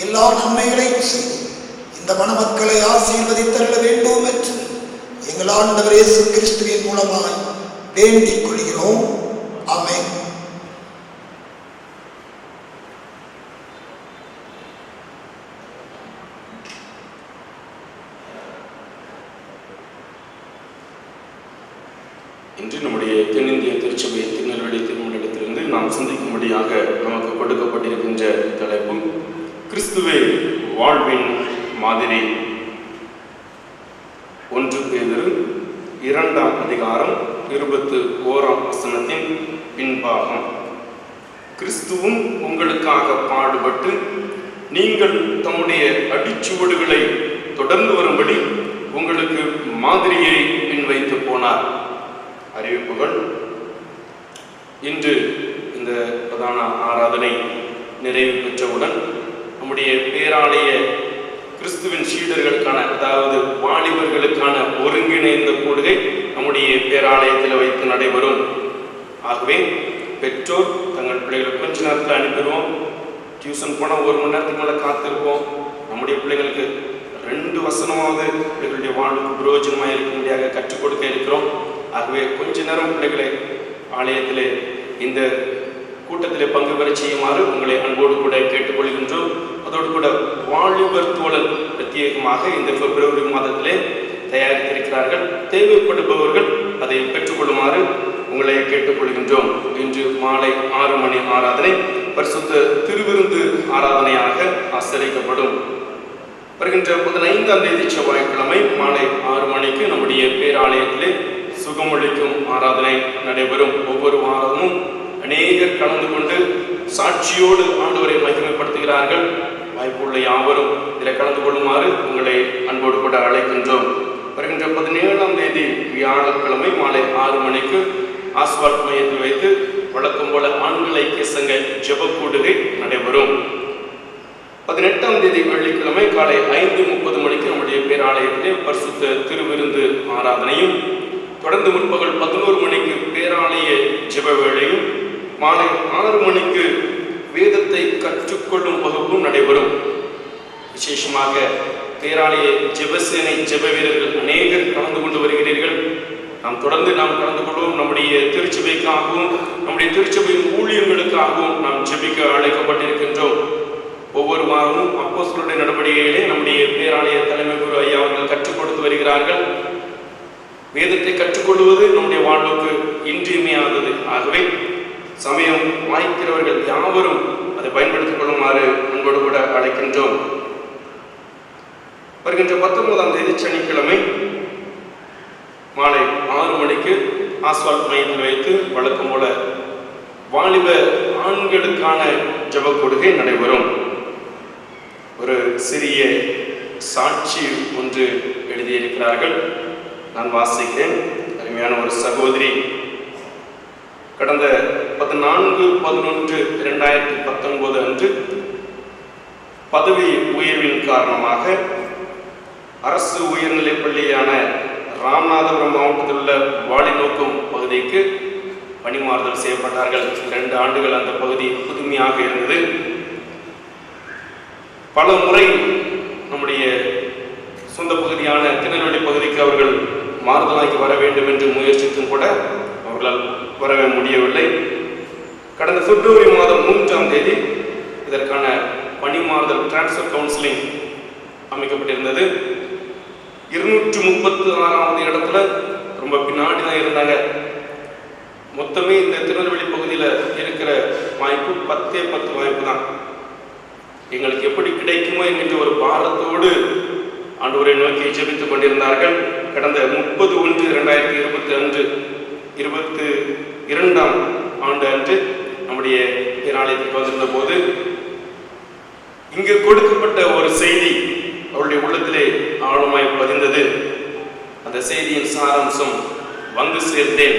எல்லா நன்மைகளையும் செய்து இந்த மணமக்களை ஆசீர்வதித்தருள வேண்டும் என்று எங்கள் ஆண்டவர் இயேசு கிறிஸ்துவின் மூலமாய் வேண்டிக் கொள்கிறோம். ஆமென். இன்று நம்முடைய தென்னிந்திய திருச்சபை திருநெல்வேலி திருமண்டலத்திலிருந்து நாம் சிந்திக்கும்படியாக நமக்கு கொடுக்கப்பட்டிருக்கின்ற தலைப்பு கிறிஸ்துவே வாழ்வின் மாதிரி. 1 பேதுரு 2ஆம் அதிகாரம் 21ஆம் வசனத்தின் பின்பாகம். கிறிஸ்துவும் உங்களுக்காக பாடுபட்டு நீங்கள் தம்முடைய அடிச்சுவடுகளை தொடர்ந்து வரும்படி உங்களுக்கு மாதிரியை பின்வைத்து போனார். அறிவிப்புகள். இன்று இந்த பிரதான ஆராதனை நிறைவு பெற்றவுடன் நம்முடைய பேராலய கிறிஸ்துவின் சீடர்களுக்கான, அதாவது வாலிபர்களுக்கான ஒருங்கிணைந்த கூடுகை நம்முடைய பேராலயத்தில் வைத்து நடைபெறும். ஆகவே பெற்றோர் தங்கள் பிள்ளைகளை கொஞ்ச நேரத்தில் அனுப்பிடுவோம். டியூஷன் போனால் 1 மணி நேரத்துக்கு மேலே காத்திருப்போம். நம்முடைய பிள்ளைகளுக்கு 2 வசனமாவது பிள்ளைகளுடைய வாழ்வுக்கு பிரயோஜனமாக இருக்கும்படியாக கற்றுக் கொடுக்க இருக்கிறோம். ஆகவே கொஞ்ச நேரம் பிள்ளைகளை ஆலயத்திலே இந்த கூட்டத்திலே பங்கு பெற செய்யுமாறு உங்களை அன்போடு கூட கேட்டுக்கொள்கின்றோம். அதோடு கூட வாலிபர் தோழல் பிரத்யேகமாக இந்த பிப்ரவரி மாதத்திலே தயாரித்திருக்கிறார்கள். தேவைப்படுபவர்கள் அதை பெற்றுக்கொள்ளுமாறு உங்களை கேட்டுக்கொள்கின்றோம். இன்று மாலை 6 மணி ஆராதனை பரிசுத்த திருவிருந்து ஆராதனையாக ஆசரிக்கப்படும். வருகின்ற 15ஆம் தேதி செவ்வாய்க்கிழமை மாலை 6 மணிக்கு நம்முடைய பேராலயத்திலே சுகமளிக்கும் ஆராதனை நடைபெறும். ஒவ்வொரு வாரமும் அநேகர் கலந்து கொண்டு சாட்சியோடு ஆண்டவரை மகிமைப்படுத்துகிறார்கள். வாய்ப்புள்ள யாவரும் இதில் கலந்து கொள்ளுமாறு உங்களை அன்போடு கூட அழைக்கின்றோம். வருகின்ற 17ஆம் தேதி வியாழக்கிழமை மாலை 6 மணிக்கு ஆஸ்வால்ட் மையத்தில் வைத்து வழக்கம் போல ஆண்கள் ஐக்கிய சங்க ஜெப கூடுகை நடைபெறும். 18ஆம் தேதி வெள்ளிக்கிழமை காலை 5:30 மணிக்கு நம்முடைய பேராலயத்திலே பரிசுத்த திருவிருந்து ஆராதனையும், தொடர்ந்து முற்பகல் 11 மணிக்கு பேராலய ஜெப வேளையும், மாலை 6 மணிக்கு வேதத்தை கற்றுக்கொள்ளும் வகுப்பும் நடைபெறும். விசேஷமாக பேராலய ஜெபசேனை ஜெப வீரர்கள் அநேகர் கலந்து கொண்டு வருகிறீர்கள். நாம் தொடர்ந்து கலந்து கொள்வோம். நம்முடைய திருச்சபைக்காகவும் நம்முடைய திருச்சபையின் ஊழியர்களுக்காகவும் நாம் ஜெபிக்க அழைக்கப்பட்டிருக்கின்றோம். ஒவ்வொரு வாரமும் அப்போஸ்தலருடைய நடவடிக்கைகளை நம்முடைய பேராலய தலைமை குரு ஐயா அவர்கள் கற்றுக் கொடுத்து வருகிறார்கள். வேதத்தை கற்றுக்கொள்வது நம்முடைய வாழ்வுக்கு இன்றியமையாதது. ஆகவே சமயம் வாய்க்கிறவர்கள் யாவரும் அதை பயன்படுத்திக் கொள்ளுமாறு அன்போடு கூட அழைக்கின்றோம். வருகின்ற 19ஆம் தேதி சனிக்கிழமை மாலை 6 மணிக்கு ஆஸ்வால்ட் மையத்தில் வைத்து வழக்கம் போல வாலிப ஆண்களுக்கான ஜெப கொடுகை நடைபெறும். ஒரு சிறிய சாட்சி ஒன்று எழுதியிருக்கிறார்கள், நான் வாசிக்கிறேன். அருமையான ஒரு சகோதரி கடந்த 14/11/2019 அன்று பதவி உயர்வின் காரணமாக அரசு உயர்நிலைப் பள்ளியான ராமநாதபுரம் மாவட்டத்தில் உள்ள வாலிநோக்கம் பகுதிக்கு பணிமாறுதல் செய்யப்பட்டார்கள். 2 ஆண்டுகள் அந்த பகுதி புதுமையாக இருந்தது. பல முறை நம்முடைய சொந்த பகுதியான திருநெல்வேலி பகுதிக்கு அவர்கள் மாறுதலாகி வர வேண்டும் என்று முயற்சித்தும் கூட அவர்களால் வரவே முடியவில்லை. கடந்த பிப்ரவரி மாதம் 3ஆம் தேதி இதற்கான பணிமாறுதல் டிரான்ஸ்ஃபர் கவுன்சிலிங் அமைக்கப்பட்டிருந்தது. 236வது இடத்துல ரொம்ப பின்னாடி தான் இருந்தாங்க. மொத்தமே இந்த திருநெல்வேலி பகுதியில் இருக்கிற வாய்ப்பு 10 வாய்ப்பு தான். எங்களுக்கு எப்படி கிடைக்குமோ என்கின்ற ஒரு பாரத்தோடு ஆண்டவரை நோக்கி ஜெபித்துக் கொண்டிருந்தார்கள். கடந்த 30/1/2022 ஆண்டு அன்று நம்முடைய பேராலயத்திற்கு வந்திருந்த போது இங்கு கொடுக்கப்பட்ட ஒரு செய்தி அவருடைய உள்ளத்திலே ஆழமாய் பதிந்தது. அந்த செய்தியின் சாராம்சம், வந்து சேர்ந்தேன்.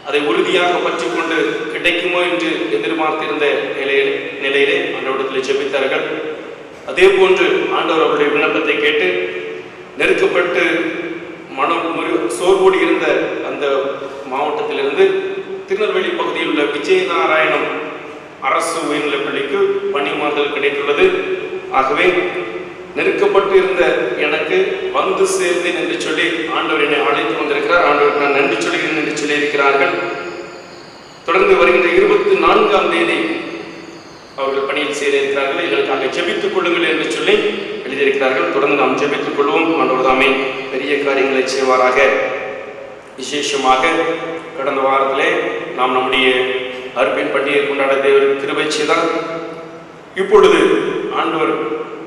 அதை உறுதியாக பற்றி கொண்டு கிடைக்குமோ என்று எதிர்பார்த்திருந்த நிலையிலே ஆண்டவரிடத்தில் ஜெபித்தார்கள். அதே போன்று ஆண்டவர் அவருடைய விண்ணப்பத்தை கேட்டு நெருக்கப்பட்டு மனம் சோர்வோடு இருந்த அந்த மாவட்டத்திலிருந்து திருநெல்வேலி பகுதியில் உள்ள விஜயநாராயணம் அரசு உயர்நிலைப் பள்ளிக்கு பணிமாறுதல் கிடைத்துள்ளது. ஆகவே நெருக்கப்பட்டு இருந்த எனக்கு வந்து சேர்ந்தேன் என்று சொல்லி ஆண்டவர் என்னை அழைத்து வந்திருக்கிறார். ஆண்டவருக்கு நான் நன்றி சொல்கிறேன் என்று சொல்லியிருக்கிறார்கள். தொடர்ந்து வருகின்ற 24ஆம் தேதி அவர்கள் பணியில் சேர இருக்கிறார்கள். எங்களுக்காக ஜெபித்துக் கொள்ளுங்கள் என்று சொல்லி எழுதியிருக்கிறார்கள். தொடர்ந்து நாம் ஜெபித்துக் கொள்வோம். ஆண்டவர் தாமே பெரிய காரியங்களை செய்வாராக. விசேஷமாக கடந்த வாரத்திலே நாம் நம்முடைய அர்ப்பண பண்டிகை கொண்டாட தேவன் கிருபை செய்தார். இப்பொழுது ஆண்டவர்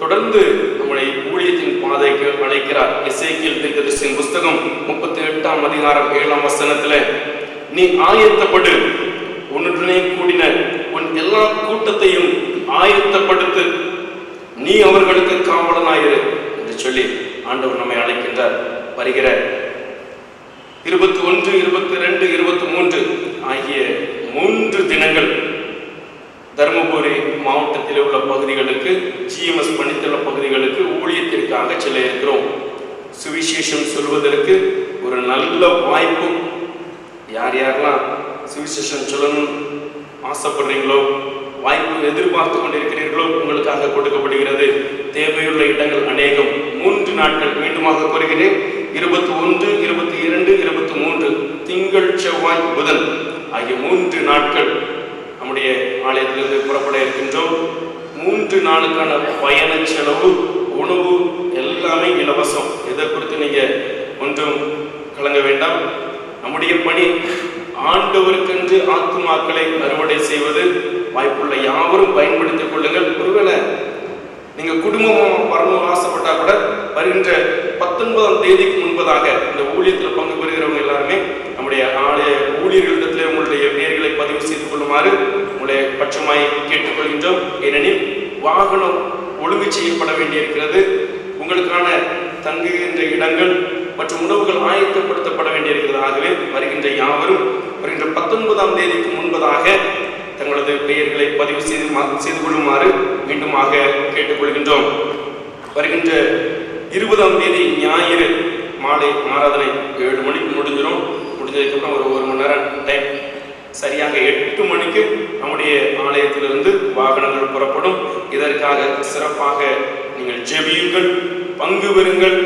தொடர்ந்து நம்முடைய ஊழியத்தின் பாதைக்கு அழைக்கிறார். எசேக்கியேல் தீர்க்கதரிசியின் புஸ்தகம் 38ஆம் அதிகாரம் 7ஆம் வசனத்தில், நீ ஆயத்தப்படு, உன்னுடனே கூடின உன் எல்லா கூட்டத்தையும் ஆயத்தப்படுத்து, நீ அவர்களுக்கு காவலனாயிரு என்று சொல்லி ஆண்டவர் நம்மை அழைக்கின்றார். வருகிற 21, 22, 23 ஆகிய 3 தினங்கள் தருமபுரி மாவட்டத்தில் உள்ள பகுதிகளுக்கு, GMS பணித்தள பகுதிகளுக்கு ஊழியத்திற்காக செல்ல இருக்கிறோம். சுவிசேஷம் சொல்வதற்கு ஒரு நல்ல வாய்ப்பு. யார் யாரெல்லாம் சுவிசேஷம் சொல்லணும் ஆசைப்படுறீங்களோ வாய்ப்பு எதிர்பார்த்து கொண்டிருக்கிறீர்களோ உங்களுக்காக கொடுக்கப்படுகிறது. தேவையுள்ள இடங்கள் அநேகம். 3 நாட்கள், மீண்டுமாக கூறுகிறேன், 21, 22, 23 திங்கள், செவ்வாய், புதன் ஆகிய 3 நாட்கள் நம்முடைய ஆலயத்திலிருந்து புறப்பட இருக்கின்றோம். 3 நாளுக்கான பயண செலவு, உணவு எல்லாமே இலவசம். இதை குறித்து நீங்க ஒன்றும் கலங்க வேண்டாம். நம்முடைய பணி ஆண்டவருக்கென்று ஆத்துமாக்களை அறுவடை செய்வது. வாய்ப்புள்ள யாவரும் பயன்படுத்திக் கொள்ளுங்கள். ஒருவேளை நீங்க குடும்பமாக வரணும்னு ஆசைப்பட்டா கூட வருகின்ற 19ஆம் தேதிக்கு முன்பதாக இந்த ஊழியத்தில் பங்கு பெறுகிறவங்க எல்லாருமே நம்முடைய ஆலய ஊழியர்களிடத்திலே உங்களுடைய பெயர்களை பதிவு செய்து கொள்ளுமாறு உங்களுடைய பட்சமாய் கேட்டுக்கொள்கின்றோம். ஏனெனில் வாகனம் ஒழுங்கு செய்யப்பட வேண்டியிருக்கிறது. உங்களுக்கான தங்குகின்ற இடங்கள் மற்றும் உணவுகள் ஆயத்தப்படுத்தப்பட வேண்டியிருக்கிறது. ஆகவே வருகின்ற யாவரும் வருகின்ற 19ஆம் தேதிக்கு முன்பதாக தங்களது பெயர்களை பதிவு செய்து கொள்ளுமாறு மீண்டுமாக கேட்டுக்கொள்கின்றோம். வருகின்ற 20ஆம் தேதி ஞாயிறு மாலை ஆராதனை 7 மணிக்கு முடிஞ்சிடும். முடிஞ்சதுக்கப்புறம் ஒரு 1 மணி நேரம் டைம், சரியாக 8 மணிக்கு நம்முடைய ஆலயத்திலிருந்து வாகனங்கள் புறப்படும். இதற்காக சிறப்பாக நீங்கள் ஜெபியுங்கள், பங்கு பெறுங்கள்.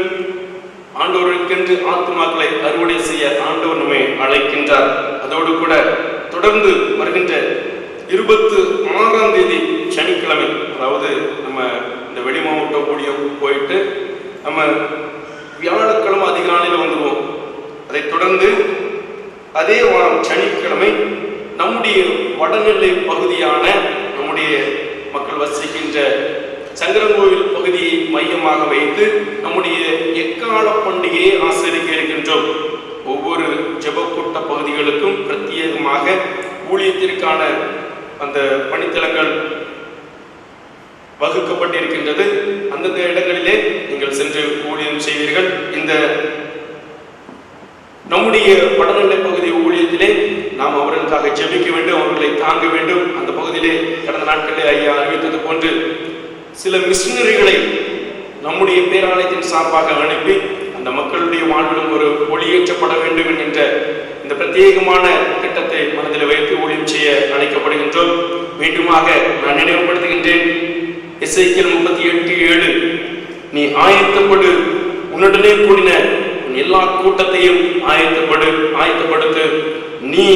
ஆண்டவருக்கென்று ஆத்துமாக்களை அறுவடை செய்ய ஆண்டவர் நம்மை அழைக்கின்றார். அதோடு கூட தொடர்ந்து வருகின்ற 26ஆம் தேதி சனிக்கிழமை, அதாவது நம்ம இந்த வெளி மாவட்ட ஊழியம் போயிட்டு நம்ம வியாழக்கிழமை அதிகாலையில் வந்துடுவோம். அதை தொடர்ந்து அதே வாரம் சனிக்கிழமை நம்முடைய வடநெல்லை பகுதியான நம்முடைய மக்கள் வசிக்கின்ற சங்கரங்கோவில் பகுதியை மையமாக வைத்து நம்முடைய எக்கால பண்டிகையை ஆசரிக்க இருக்கின்றோம். ஒவ்வொரு ஜெபக்கூட்ட பகுதிகளுக்கும் பிரத்யேகமாக ஊழியத்திற்கான அந்த பணித்தளங்கள் வகுக்கப்பட்டிருக்கின்றது. அந்தந்த இடங்களிலே நீங்கள் சென்று ஊழியம் செய்வீர்கள். இந்த நம்முடைய வடநெல்லை பகுதி ஊழியத்திலே நாம் அவர்களுக்காக ஜெபிக்க வேண்டும், அவர்களை தாங்க வேண்டும். அந்த பகுதியிலே கடந்த நாட்களிலே ஐயா அறிவித்தது போன்று சில மிஷினரிகளை நம்முடைய பேராலயத்தின் சார்பாக அனுப்பி அந்த மக்களுடைய வாழ்விலும் ஒரு ஒளியேற்றப்பட வேண்டும் என்கின்ற இந்த பிரத்யேகமான திட்டத்தை மனதில் வைத்து ஊழியம் செய்ய அழைக்கப்படுகின்றோம். மீண்டுமாக நான் நினைவுபடுத்துகின்றேன், எசேக்கியேல் 38:7 நீ ஆயத்தப்படு, உன்னுடனே கூடின எல்லா கூட்டத்தையும் ஆயத்தப்படுத்து, நீ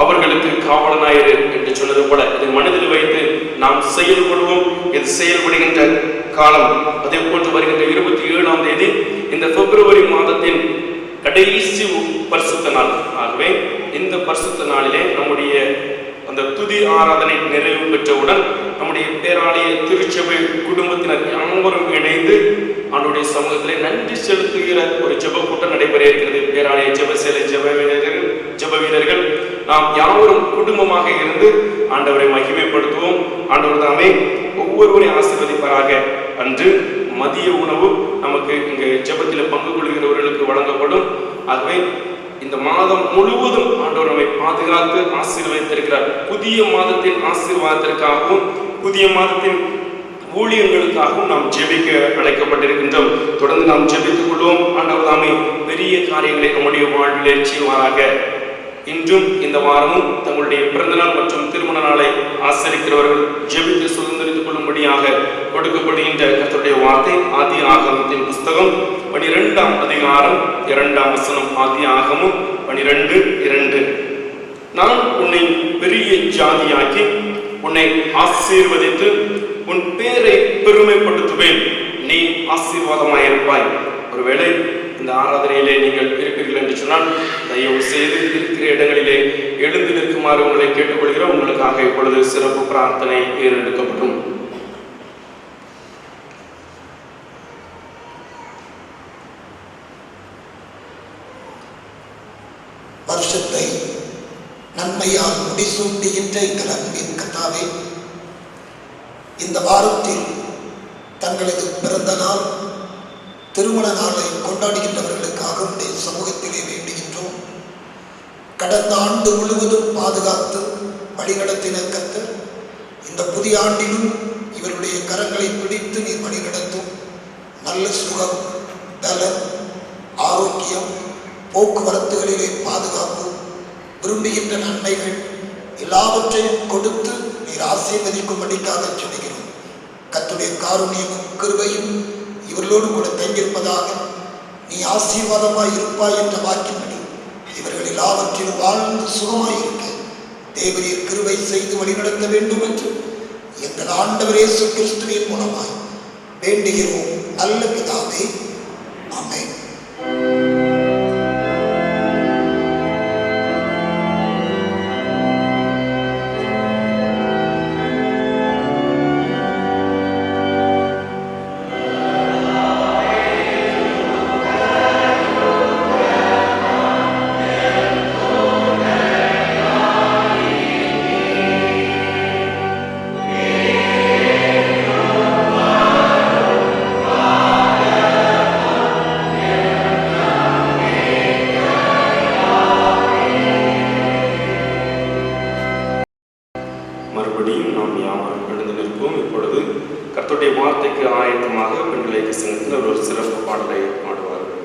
அவர்களுக்கு காவலனாயிரு என்று சொன்னது போல இதை மனதில் வைத்து நாம் செயல்படுவோம். இது செயல்படுகின்ற காலம். அதே போன்று வருகின்ற 27ஆம் தேதி இந்த பிப்ரவரி மாதத்தின் கடைசி பரிசுத்த நாள். ஆகவே இந்த பரிசுத்த நாளிலே நம்முடைய அந்த துதி ஆராதனை நிறைவு பெற்றவுடன் நம்முடைய பேராலய திருச்சபை குடும்பத்தினர் அனைவரும் இணைந்து அவனுடைய சமூகத்திலே நன்றி செலுத்துகிற ஒரு ஜெப கூட்டம் நடைபெற இருக்கிறது. பேராலய ஜெபசேலை ஜெப வீரர்கள் நாம் யாவரும் குடும்பமாக இருந்து ஆண்டவரை மகிமைப்படுத்துவோம். ஆண்டவர் தாமே ஒவ்வொருவரையும் ஆசீர்வதிப்பாராக. அன்று மதிய உணவு நமக்கு இங்கு ஜெபத்தில் பங்கு கொள்கிறவர்களுக்கு வழங்கப்படும். ஆகவே இந்த மாதம் முழுவதும் ஆண்டவர் நம்மை பாதுகாத்து ஆசீர்வதித்திருக்கிறார். புதிய மாதத்தின் ஆசீர்வாதத்திற்காகவும் புதிய மாதத்தின் ஊழியங்களுக்காகவும் நாம் ஜெபிக்க அழைக்கப்பட்டிருக்கின்றோம். தொடர்ந்து நாம் ஜெபித்துக் கொள்வோம். ஆண்டவர் தாமே பெரிய காரியங்களை நம்முடைய வாழ்விலே செய்வாராக. இன்றும் இந்த வாரமும் தங்களுடைய பிறந்தநாள் மற்றும் திருமண நாளை ஆசரிக்கிறவர்கள் ஜெபித்து சுதந்திரித்துக் கொள்ளும்படியாக கொடுக்கப்படுகின்ற கர்த்தருடைய வார்த்தை ஆதி ஆகமத்தின் புஸ்தகம் 12ஆம் அதிகாரம் 2ஆம் வசனம். ஆதி ஆகமம் 12:2 நான் உன்னை பெரிய ஜாதியாக்கி உன்னை ஆசீர்வதித்து உன் பேரை பெருமைப்படுத்துவேன், நீ ஆசீர்வாதமாயிருப்பாய். ஒருவேளை இந்த ஆராதனையிலே நீங்கள் இருக்கிறீர்கள் என்று சொன்னால் தயவு செய்து இருக்கிற இடங்களிலே எழுந்து நிற்குமாறு உங்களை கேட்டுக்கொள்கிறோம். உங்களுக்காக இப்பொழுது சிறப்பு பிரார்த்தனை ஏறெடுக்கப்படும். வருஷத்தை நன்மையால் முடிசூட்டுகின்ற எங்கள் அன்பின் கர்த்தாவே, இந்த வாரத்தில் தங்களது பிறந்த நாள் திருமண நாளை கொண்டாடுகின்றவர்களுக்காக உடைய சமூகத்திலே வேண்டுகின்றோம். கடந்த ஆண்டு முழுவதும் பாதுகாத்து வழிநடத்தின கர்த்தர் இந்த புதிய ஆண்டிலும் இவருடைய கரங்களை பிடித்து நீர் வழிநடத்தும். நல்ல சுகம், பலம், ஆரோக்கியம், போக்குவரத்துகளிலே பாதுகாப்பு, விரும்புகின்ற நன்மைகள் எல்லாவற்றையும் கொடுத்து நீர் ஆசீர்வதிக்கும்படிக்காக சொல்கிறோம். கர்த்தருடைய காருண்யமும் கிருபையும் இவர்களோடு கூட தங்கியிருப்பதாக. நீ ஆசீர்வாதமாய் இருப்பாய் என்ற வாக்கின்படி இவர்கள் எல்லாவற்றிலும் வாழ்ந்து சுகமாயிருக்க தேவரீர் கிருபை செய்து வழிநடத்த வேண்டும் என்று எங்கள் ஆண்டவர் இயேசு கிறிஸ்துவின் மூலமாய் வேண்டுகிறோம் நல்ல பிதாவே. ஆமென். மறுபடியும் நாம் யாவரும் எழுந்து நிற்போம். இப்பொழுது கர்த்தருடைய வார்த்தைக்கு ஆயத்தமாக பெண்கள் ஐக்கிய சங்கத்தில் ஒரு சிறப்பு பாடலை பாடுவார்கள்.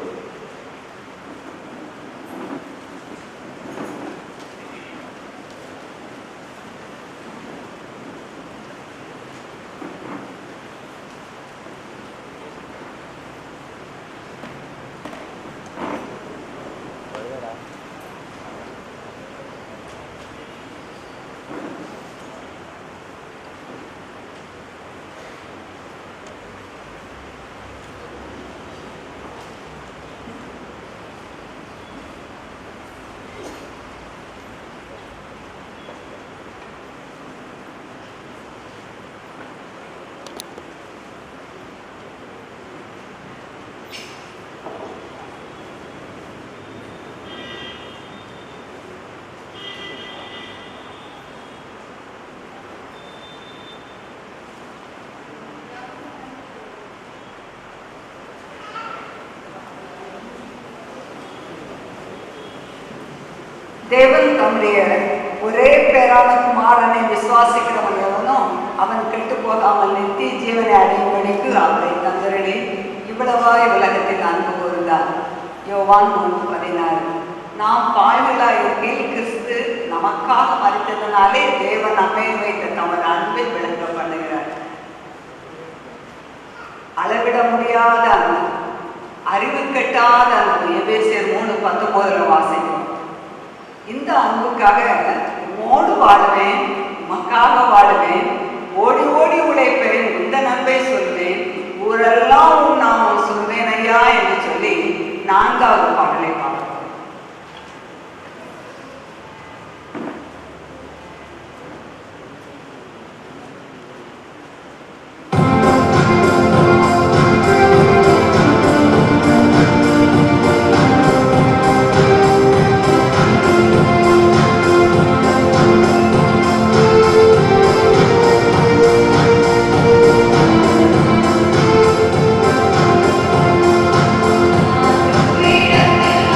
தேவன் தம்முடைய ஒரே பேரான குமாரனை விசுவாசிக்கிறவன் எவனும் அவன் கெட்டு போகாமல் நித்திய ஜீவனை அடையும்படிக்கு அவரை தந்தரடி இவ்வளவாய் உலகத்தில் அன்பு கூர்ந்தார். யோவான் 3:16. நாம் பாவிகளாய் இருக்கையில் கிறிஸ்து நமக்காக மரித்ததனாலே தேவன் நம்மை வைத்த தமது அன்பை விளங்க பண்ணுகிறார். அளவிட முடியாத அன்பு, அறிவு கெட்டாத அன்பு. எபேசியர் 3:19 வாசிக்கும். இந்த அன்புக்காக உம்மோடு வாழுவேன், உமக்காக வாழுவேன், ஓடி ஓடி உழைப்பேன், இந்த நன்மை சொல்வேன், ஊரெல்லாம் உன் நாமம் சொல்வேன் ஐயா என்று சொல்லி 4வது பாடலை பாடுவோம். ஆ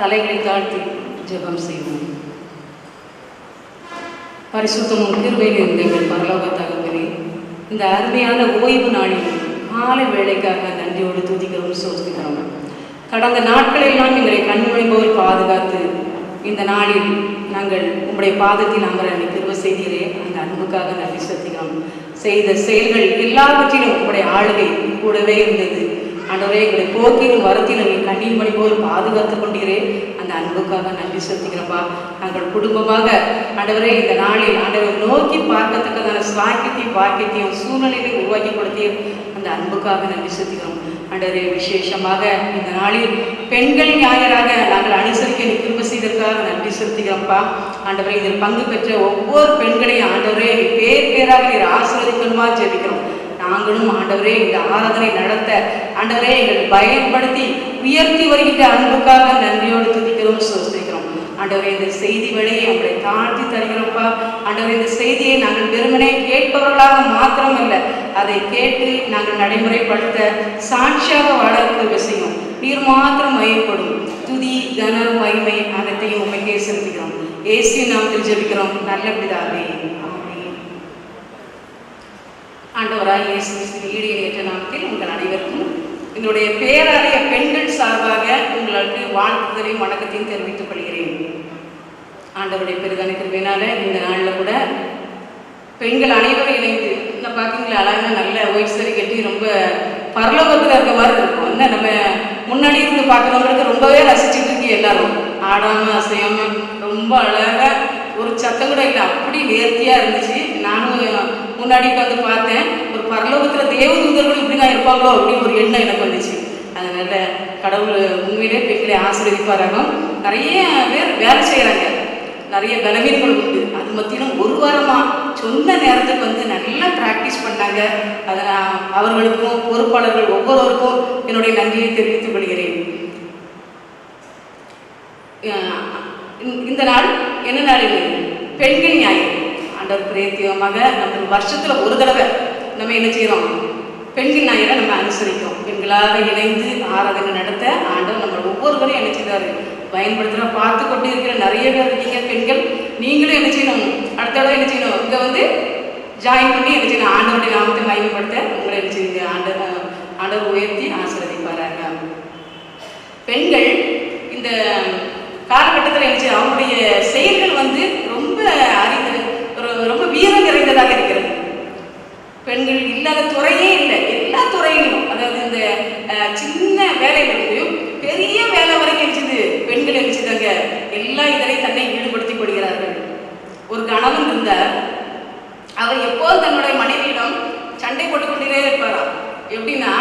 தலைகளை தாழ்த்தி ஜெபம் செய்வோம். பரிசுத்தமும் கிருபையில் இருந்த எங்கள் பரலோக தகப்பனே, இந்த அருமையான ஓய்வு நாளில் மாலை வேலைக்காக நன்றியோடு துதிக்கிறோம், சோதிக்கிறோம். கடந்த நாட்களெல்லாம் எங்களை கண்மணி போல் பாதுகாத்து இந்த நாளில் நாங்கள் உங்களுடைய பாதத்தில் அமர கிருபை செய்தீரே, அந்த அன்புக்காக நன்றி செலுத்துகிறோம். செய்த செயல்கள் எல்லாவற்றிலும் உங்களுடைய ஆளுகை கூடவே இருந்தது. ஆண்டவரே, எங்களுடைய போக்கிலும் வரத்திலும் எங்கள் கண்ணீர் மணி போல் பாதுகாத்து கொண்டீரே, அந்த அன்புக்காக நன்றி செலுத்துகிறோம்ப்பா. நாங்கள் குடும்பமாக ஆண்டவரே இந்த நாளில் ஆண்டவர் நோக்கி பார்க்கத்தக்கதான சாக்கியத்தையும் பாக்கியத்தையும் சூழ்நிலையை உருவாக்கி கொடுத்தீர், அந்த அன்புக்காக நன்றி செலுத்துகிறோம். ஆண்டவரே, விசேஷமாக இந்த நாளில் பெண்கள் ஞாயிறாக நாங்கள் அனுசரிக்க கிருபை செய்ததற்காக நன்றி செலுத்துகிறோம்ப்பா. ஆண்டவரே, இதில் பங்கு பெற்ற ஒவ்வொரு பெண்களையும் ஆண்டவரே பேர் பேராக நீர் ஆசீர்வதிக்கணுமா ஜெபிக்கிறோம். நாங்களும் ஆண்டவரே இந்த ஆராதனை நடத்த ஆண்டவரே எங்களை பயன்படுத்தி உயர்த்தி வருகின்ற அன்புக்காக நன்றியோடு துதிக்கிறோம், சோதிக்கிறோம். ஆண்டவரே, இந்த செய்தி வேளையை அவங்களை தாழ்த்தி தருகிறோம்ப்பா. ஆண்டவரே, இந்த செய்தியை நாங்கள் வெறுமனே கேட்பவர்களாக மாத்திரம் இல்லை, அதை கேட்டு நாங்கள் நடைமுறைப்படுத்த சாட்சியாக வளர்க்க செய்யும். நீர் மாத்திரம் மையப்படும் துதி கன மகிமை அனைத்தையும் உண்மைக்கே செலுத்துகிறோம். இயேசுவின் நாமத்தில் ஜெபிக்கிறோம் நல்ல பிதாவே, ஆமென். ஆண்டவராய் இயேசு கிறிஸ்துவின் ஈடு இணையற்ற நாமத்தில் உங்கள் அனைவருக்கும் எங்களுடைய பேராலய பெண்கள் சார்பாக உங்களுக்கு வாழ்த்துதலையும் வணக்கத்தையும் தெரிவித்துக் கொள்கிறேன். ஆண்டவருடைய பெரிதான கிருபையினால இந்த நாளில் கூட பெண்கள் அனைவரும் இணைந்து இந்த பார்க்கிங்களா அழகாக நல்ல ஒயிட் சரி கட்டி ரொம்ப பரலோகத்தில் இருக்க மாதிரி இருக்கும். என்ன நம்ம முன்னாடி இருந்து பார்க்குறவங்களுக்கு ரொம்பவே ரசிச்சுட்டு இருக்கீங்க. எல்லாரும் ஆடாமல் அசையாமல் ரொம்ப அழகாக ஒரு சத்தம் கூட இல்லை, அப்படி நேர்த்தியாக இருந்துச்சு. நானும் முன்னாடி உட்காந்து பார்த்தேன், ஒரு பரலோகத்தில் தேவதூதர்களும் இப்படி தான் இருப்பாங்களோ அப்படின்னு ஒரு எண்ணம் எனக்கு வந்துச்சு. அதனால் கடவுள் உண்மையிலே பெண்களை ஆசீர்வதிப்பாராக. நிறைய பேர் வேலை செய்கிறாங்க, நிறைய பலவீனங்கள் உண்டு. அது மத்தியிலும் ஒரு வாரமாக சொன்ன நேரத்துக்கு வந்து நல்லா ப்ராக்டிஸ் பண்ணாங்க. அதை அவர்களுக்கும் பொறுப்பாளர்கள் ஒவ்வொருவருக்கும் என்னுடைய நன்றியை தெரிவித்துக் கொள்கிறேன். இந்த நாள் என்ன நாள்? பெண்கள் ஞாயிறு. ஆண்டவர் பிரேத்தியமாக நம்ம வருஷத்தில் ஒரு தடவை நம்ம என்ன செய்கிறோம்? பெண்கள் ஞாயிறை நம்ம அனுசரிக்கிறோம். பெண்களாக இணைந்து ஆராதனை நடத்த ஆண்டவர் நம்ம ஒவ்வொருவரையும் என்ன செய்தார்? பயன்படுத்துகிற பார்த்து கொண்டு இருக்கிற நிறைய பேர் இருக்கீங்க பெண்கள். நீங்களும் என்ன செய்யணும்? அடுத்த தடவை என்ன செய்யணும்? இங்கே வந்து ஜாயின் பண்ணி என்ன செய்யணும்? ஆண்டவருடைய நாமத்தை மகிமைப்படுத்த உங்களை என்ன செய்யுங்க? ஆண்டவர் உயர்த்தி ஆசீர்வதிப்பாராங்க. பெண்கள் இந்த காலகட்டத்தில் என்ன செய்ய அவங்களுடைய செயல்கள் வந்து ரொம்ப ரொம்ப வீரம் நிறைந்ததாக இருக்கிறது. பெண்கள் இல்லாத துறையே இல்லை, எல்லா துறையிலும். அதாவது இந்த சின்ன வேலைகளையும் பெரிய வேலை வரைக்கும் இருந்துச்சு பெண்கள் இருந்துச்சுதாங்க. எல்லா இதரையும் தன்னை ஈடுபடுத்தி கொள்கிறார்கள். ஒரு கணவன் இருந்தார், அவர் எப்போதும் தன்னுடைய மனைவியிடம் சண்டை போட்டு கொண்டே இருப்பாராம். எப்படின்னா,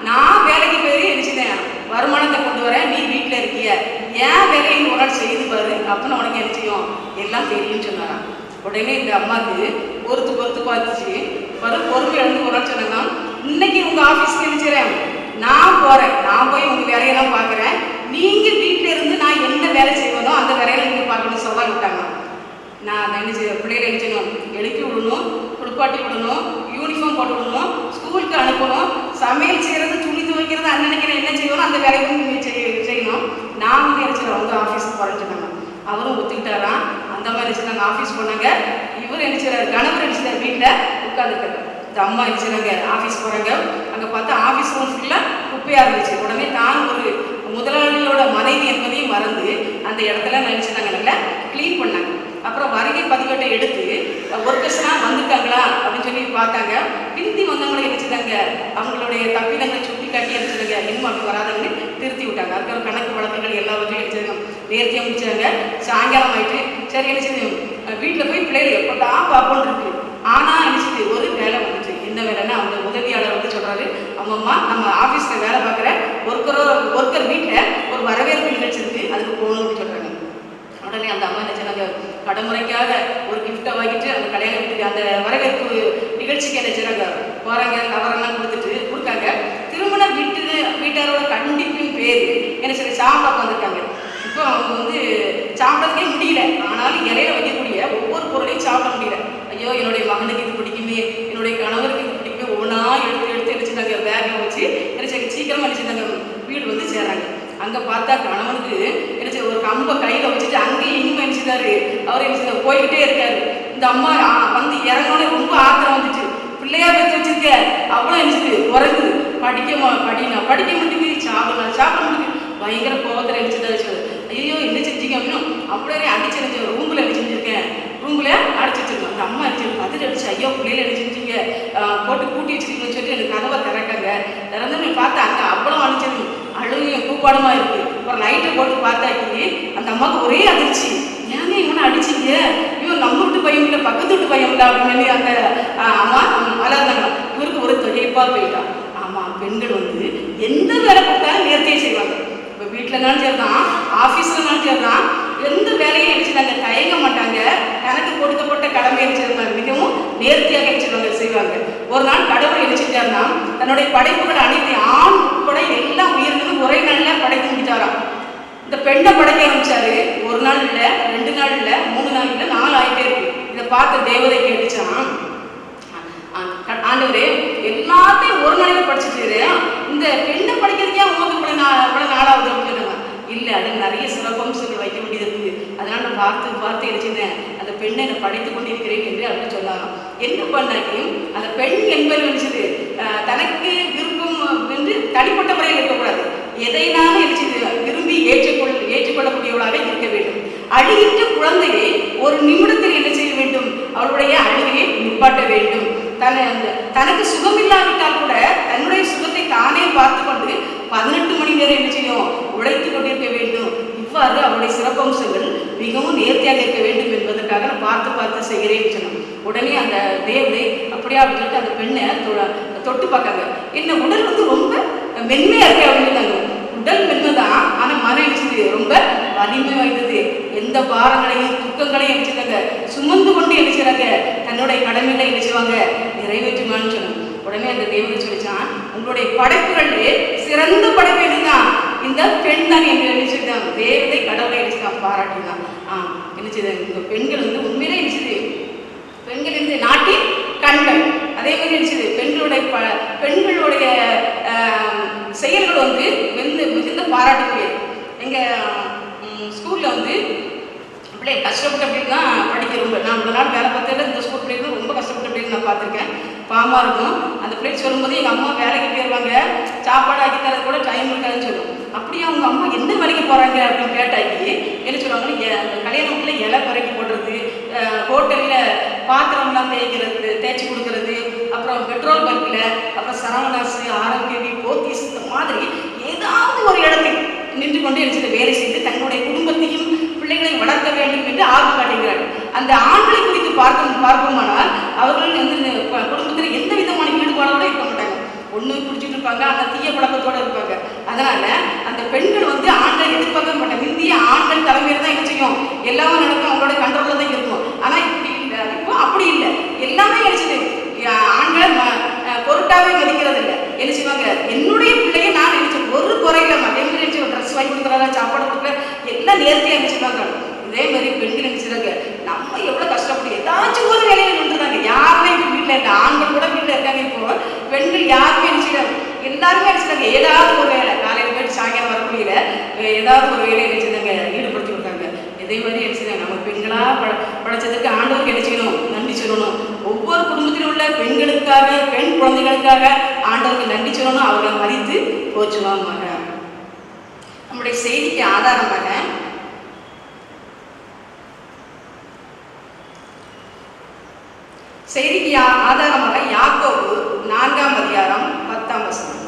நான் வேலைக்கு போய் நினைச்சுட்டேன், வருமானத்தை கொண்டு வரேன், நீ வீட்டில் இருக்கிய, ஏன் வேலையை ஒரு நாள் செய்து பாரு, அப்பன்னு உனக்கு என்ன செய்யும், எல்லாம் தெரியும்னு சொன்னாராம். உடனே இந்த அம்மாவுக்கு பொறுத்து பார்த்துச்சு. பொறுமை இழந்து ஒரு நாள் சொன்னாங்க, இன்னைக்கு உங்கள் ஆஃபீஸ்க்கு நினைச்சிடறேன், நான் போகிறேன், நான் போய் உங்கள் வேலையெல்லாம் பார்க்குறேன், நீங்கள் வீட்டில் இருந்து நான் என்ன வேலை செய்வனோ அந்த வேலையில நீங்கள் பார்க்கணும் சவால் விட்டாங்க. நான் என்ன செய்ய பிள்ளைகளை என்ன செய்யணும்? எழுப்பி விடணும், குளிப்பாட்டி விடணும், யூனிஃபார்ம் போட்டு விடணும், ஸ்கூலுக்கு அனுப்பணும், சமையல் செய்கிறது, துணி துவைக்கிறது, அன்னன்னைக்கு என்ன செய்யணும் அந்த வேலைக்கு நீங்கள் செய்யணும். நான் வந்து என்ன செய்யறேன்? அவங்க ஆஃபீஸுக்கு போகிறேன்னு சொன்னாங்க. அவரும் ஒத்துக்கிட்டாராம். அந்த மாதிரி செய்யறாங்க, ஆஃபீஸ் போனாங்க. இவர் என்ன செய்யறாரு? கணவர் என்ன செய்யறாரு? வீட்டில் உட்காந்துருக்காரு. இந்த அம்மா என்ன செய்யறாங்க? ஆஃபீஸ் போகிறாங்க. அங்கே பார்த்தா ஆஃபீஸ் ரூம் ஃபுல்லாக குப்பையாக இருந்துச்சு. உடனே தான் ஒரு முதலாளியோட மனைவி என்பதையும் மறந்து அந்த இடத்துல நினைச்சிட்டாங்க, நல்லா க்ளீன் பண்ணாங்க. அப்புறம் வருகை பதிவேட்டை எடுத்து ஒர்க்கர்ஸ்லாம் வந்துட்டாங்களா அப்படின்னு சொல்லி பார்த்தாங்க. பிந்தி வந்தவங்களை நினைச்சிட்டாங்க, அவங்களுடைய தப்பிதங்களை சுட்டி காட்டி நினைச்சிட்டாங்க, இன்னும் அப்படி வராதவங்க திருத்தி விட்டாங்க. அதுக்கப்புறம் கணக்கு வழக்குகள் எல்லாவற்றையும் நினைச்சாங்க, நேர்த்தியாக முடிச்சாங்க. சாயங்காலம் ஆயிட்டு சரி என்ன செய்யும், வீட்டில் போய் பிள்ளைகள் எப்படா பார்ப்போன்னு இருக்கு. ஆனால் நினைச்சிட்டு ஒரு வேலை வந்துச்சு. என்ன வேலைன்னா, அவங்க உதவியாளர் வந்து சொல்றாரு, அம்மம்மா நம்ம ஆஃபீஸில் வேலை பார்க்குற ஒருத்தர் வீட்டில் ஒரு வரவேற்பு நிகழ்ச்சி இருக்கு, அதுக்கு போகணும்னு சொல்றாங்க. உடனே அந்த அம்மா என்ன சொன்னாங்க? கடைமுறைக்காக ஒரு கிஃப்டை வாங்கிட்டு அந்த கல்யாண வீட்டுக்கு அந்த வரவேற்பு நிகழ்ச்சிக்கு என்ன செய்றாங்க? போகிறாங்க, கவரெல்லாம் கொடுக்காங்க. திருமண வீட்டாரோட கண்டிப்பின் பேர் என்ன சொல்லி சாப்பிட வந்திருக்காங்க. இப்போ அவங்க வந்து சாப்பிட்றதுக்கே முடியல, ஆனாலும் இலையில வைக்கக்கூடிய ஒவ்வொரு பொருளையும் சாப்பிட முடியல. ஐயோ, என்னுடைய மகனுக்கு இது பிடிக்குமே, என்னுடைய கணவருக்கு இது பிடிக்குமே, ஒவ்வொன்றா எடுத்து நினைச்சிட்டாங்க. பேக்கை வச்சு நினைச்சாங்க. சீக்கிரமாக நினைச்சிட்டாங்க வீடு வந்து சேர்றாங்க. அங்கே பார்த்தா கணவனுக்கு நினைச்ச ஒரு கம்ப கையில் வச்சுட்டு அங்கேயும் இனிமே நினைச்சிட்டாரு. அவர் என்ன போய்கிட்டே இருக்காரு. இந்த அம்மா வந்து இறங்கோட ரொம்ப ஆத்திரம் வந்துச்சு. பிள்ளையா பற்றி வச்சிருக்க அவ்வளோ நினைச்சிது குறைக்குது. படிக்க மாட்டேங்குது, சாப்பிட மாட்டேங்குது. பயங்கர கோபத்தில் நினைச்சதா. ஐயோ என்ன செஞ்சீங்க அப்படின்னா அப்படியே அடிச்சு நினைச்ச ரூமில் அடிச்சு செஞ்சிருக்கேன். ரூமில் அடிச்சு வச்சிருக்கோம். அந்த அம்மா அடிச்சு பதில் அடிச்சு ஐயோ பிள்ளையில அடிச்சு செஞ்சீங்க போட்டு கூட்டி வச்சிருக்கீங்கன்னு சொல்லிட்டு எனக்கு கதவை திறக்காங்க. திறந்து பார்த்தா அங்கே அவ்வளோ அடிச்சது அழுகையும் கூப்பாடுமா இருக்கு. அப்புறம் நைட்டை போட்டு பார்த்தாக்கி அந்த அம்மாவுக்கு ஒரே அதிர்ச்சி. ஏங்க இவனை அடிச்சிங்க, இவன் நம்ம வீட்டு பையன் இல்லை பக்கத்து வீட்டு பையன் இல்லை அப்படின்னு அந்த அம்மா வளர்ந்தாங்க. இவருக்கு ஒரு தொகைப்பாக போயிட்டான். ஆமாம், பெண்கள் வந்து எந்த வேலை கொடுத்தாலும் நேர்த்தியை செய்வாங்க. இப்போ வீட்டிலனாலும் சரிதான், ஆஃபீஸ்லனாலும் சரிதான், எந்த வேலையும் நினைச்சிட்டாங்க தயங்க மாட்டாங்க. தனக்கு கொடுக்கப்பட்ட கடமை நினைச்சிருந்தாங்க மிகவும் நேர்த்தியாக நினைச்சிருவாங்க செய்வாங்க. ஒரு நாள் கடவுள் நினைச்சிட்டாருன்னா தன்னுடைய படைப்புகள் அனைத்து ஆண் உட்பட எல்லா உயிர்களும் ஒரே நாளில் படைத்து முடிச்சாராம். இந்த பெண்ணை படைக்க ஆரம்பிச்சாரு. ஒரு நாள் இல்லை, 2 நாள் இல்லை, 3 நாள் இல்லை, 4 ஆகிட்டே இருக்கு. இதை பார்த்து தேவதை கேட்டுச்சான், ஆண்டவரே எல்லாத்தையும் ஒரு நாளைக்கு படிச்சுட்டு இந்த பெண்ணை படிக்கிறதுக்கே உங்களுக்கு இவ்வளோ நாளாகுது அப்படின்னு சொன்னாங்க. இல்லை, அது நிறைய சிறப்பம்சங்கள் வைக்க வேண்டியது இருக்குது. அதனால் நான் பார்த்து எடுத்துட்டேன். அந்த பெண்ணை நான் படித்து கொண்டிருக்கிறேன் என்று அப்படின்னு சொன்னாங்க. என்ன பண்ணாக்கையும் அந்த பெண் என்பது நினைச்சது தனக்கு விருப்பம் என்று தனிப்பட்ட முறையில் இருக்கக்கூடாது. எதைனாலும் நினைச்சது விரும்பி ஏற்றுக்கொள்ளக்கூடியவளாக இருக்க வேண்டும். அழுகிட்ட குழந்தையை ஒரு நிமிடத்தில் என்ன செய்ய வேண்டும்? அவளுடைய அழுகையை நிப்பாட்ட வேண்டும். தனக்கு சுகம் இல்லாவிட்டால் கூட தன்னுடைய சுகத்தை தானே பார்த்து கொண்டு 18 மணி நேரம் என்ன செய்யும்? உழைத்து கொண்டிருக்க வேண்டும். இவ்வாறு அவருடைய சிறப்பம்சங்கள் மிகவும் நேர்த்தியாக இருக்க வேண்டும் என்பதற்காக நான் பார்த்து செய்கிறேன்னு சொன்னோம். உடனே அந்த தேவதை அப்படியா அப்படின்னு சொல்லிட்டு அந்த பெண்ணை தொட்டு பார்க்காங்க. என்ன உடல் வந்து ரொம்ப மென்மையா இருக்கு அப்படின்னு. உடல் மென்மைதான், ஆனால் மன எழுச்சிது ரொம்ப வலிமை வாய்ந்தது. எந்த பாரங்களையும் துக்கங்களையும் எழுச்சிட்டாங்க சுமந்து கொண்டு எழுச்சிறாங்க. தன்னுடைய கடமைகளை எழுச்சுவாங்க நிறைவேற்றுமான்னு சொன்னோம். உடனே அந்த தேவதை சொல்லிச்சான், உங்களுடைய படைப்புகளிலே சிறந்த படைப்பு என்னதான் இந்த பெண் தான் என்று எழுச்சிருந்தாங்க. தேவதை கடவுளை எழுச்சிதான் பாராட்டினான். எழுச்சிது இந்த பெண்கள் வந்து உண்மையிலே எழுச்சிது. பெண்கள் இருந்து நாட்டின் கண்கள். அதே மாதிரி எழுச்சிது பெண்களுடைய செயல்கள் வந்து மிகுந்த பாராட்டுக்குரியது. எங்கள் ஸ்கூலில் வந்து அப்படியே கஷ்டப்பட்டு அப்படின்னா படிக்க ரொம்ப நான் இவ்வளோ நாள் வேலை பார்த்ததில் இந்த ஸ்கூல் பிள்ளைகளும் ரொம்ப கஷ்டப்பட்டு அப்படின்னு நான் பார்த்துருக்கேன். பாவமாக இருக்கும். அந்த பிள்ளைக்கு சொல்லும்போது எங்கள் அம்மா வேலைக்கு போயிடுவாங்க, சாப்பாடு ஆக்கி தரது கூட டைம் இருக்காதுன்னு சொல்லுவோம். அப்படியே அவங்க அம்மா எந்த வேலைக்கு போகிறாங்க அப்படின்னு கேட்டாக்கி என்ன சொல்லுவாங்கன்னு கல்யாண வீட்டில் இலை பறக்கி போடுறது, ஹோட்டலில் பாத்திரம்லாம் தேய்ச்சி கொடுக்கறது, அப்புறம் பெட்ரோல் பங்க்கில், அப்புறம் சரவணாசு, ஆரோக்கியவி, போத்தீஸ், இந்த மாதிரி ஏதாவது ஒரு இடத்தில் நின்று கொண்டு என்ன வேலை செய்து தன்னுடைய குடும்பத்தையும் பிள்ளைகளை வளர்க்க வேண்டும் என்று ஆர்வம் காட்டுகிறார்கள். அந்த ஆண்களை குறித்து பார்ப்போமானால் அவர்கள் வந்து குடும்பத்தில் எந்த விதமான ஈடுபாடோடு இருக்க மாட்டாங்க. ஒன்று குடிச்சிட்டு இருப்பாங்க, அந்த தீய பழக்கத்தோடு இருப்பாங்க. அதனால அந்த பெண்கள் வந்து ஆண்கள் எதிர்பார்க்க மாட்டாங்க. இந்திய ஆண்கள் தலைமையில் தான் என்ன செய்யும்? எல்லாமே நடக்கும், அவங்களோட கண்ட்ரோலில் தான் இருக்கும். ஆனால் இப்படி இல்லை, இப்போ அப்படி இல்லை. எல்லாமே நினைச்சது ஆண்களை பொருட்டாவே மதிக்கிறது இல்லை. என்ன செய்வாங்க? என்னுடைய பிள்ளைய நான் நினைச்சேன் ஒரு குறையில மதியம் நினைச்சு ட்ரெஸ் வாங்கி கொடுக்குறாங்க, சாப்பாடு கொடுக்குற எல்லாம் நேர்த்தியாக நினைச்சிருக்காங்க. இதே மாதிரி பெண்கள் நினைச்சிருக்காங்க நம்ம எவ்வளோ கஷ்டப்பட்டு ஏதாச்சும் ஒரு வேலையை நின்றுறாங்க. யாருமே இப்போ வீட்டில் இல்லை, ஆண்கள் கூட வீட்டில் இருக்காங்க. இப்போ பெண்கள் யாருமே நினைச்சிருக்காங்க, எல்லாருமே நினைச்சிருக்காங்க ஏதாவது ஒரு வேலை. காலையில் போயிட்டு சாயங்காலம் வரக்கூடியல ஏதாவது ஒரு வேலையை நினைச்சிருந்தாங்க, ஈடுபடுத்தி கொடுத்தாங்க. இதே மாதிரி நினைச்சிருக்காங்க நம்ம பெண்களாக படைச்சதுக்கு ஆண்டவருக்கு நினைச்சிக்கணும், நன்றி சொல்லணும். ஒவ்வொரு குடும்பத்திலும் உள்ள பெண்களுக்காக, பெண் குழந்தைகளுக்காக ஆண்டவருக்கு நன்றி சொல்லணும். அவர்களை மதித்து போச்சுவாங்க. நம்முடைய செய்திக்கு ஆதாரமாக யாக்கோபு 4ஆம் அதிகாரம் 10ஆம் வசனம்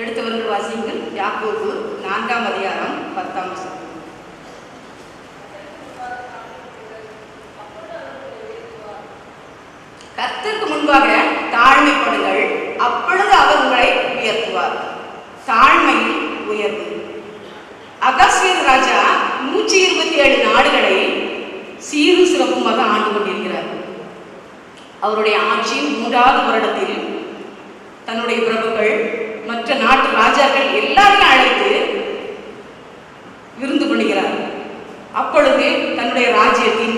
எடுத்தவர்கள் வாசியுங்கள். யாக்கோபு 4ஆம் அதிகாரம் 10ஆம் வசனம். கர்த்தருக்கு முன்பாக தாழ்மைப்படுங்கள், அப்பொழுது அவர் உங்களை உயர்த்துவார். தாழ்மையில் உயர்வு. அகஸ்வேர் ராஜா 127 நாடுகளை சீரும் சிறப்புமாக ஆண்டு கொண்டிருக்கிறார். அவருடைய ஆட்சியின் 3வது வருடத்தில் தன்னுடைய பிரபுக்கள், மற்ற நாட்டு ராஜாக்கள் எல்லாரையும் அழைத்து விருந்து பண்ணுகிறார். அப்பொழுது தன்னுடைய ராஜ்யத்தின்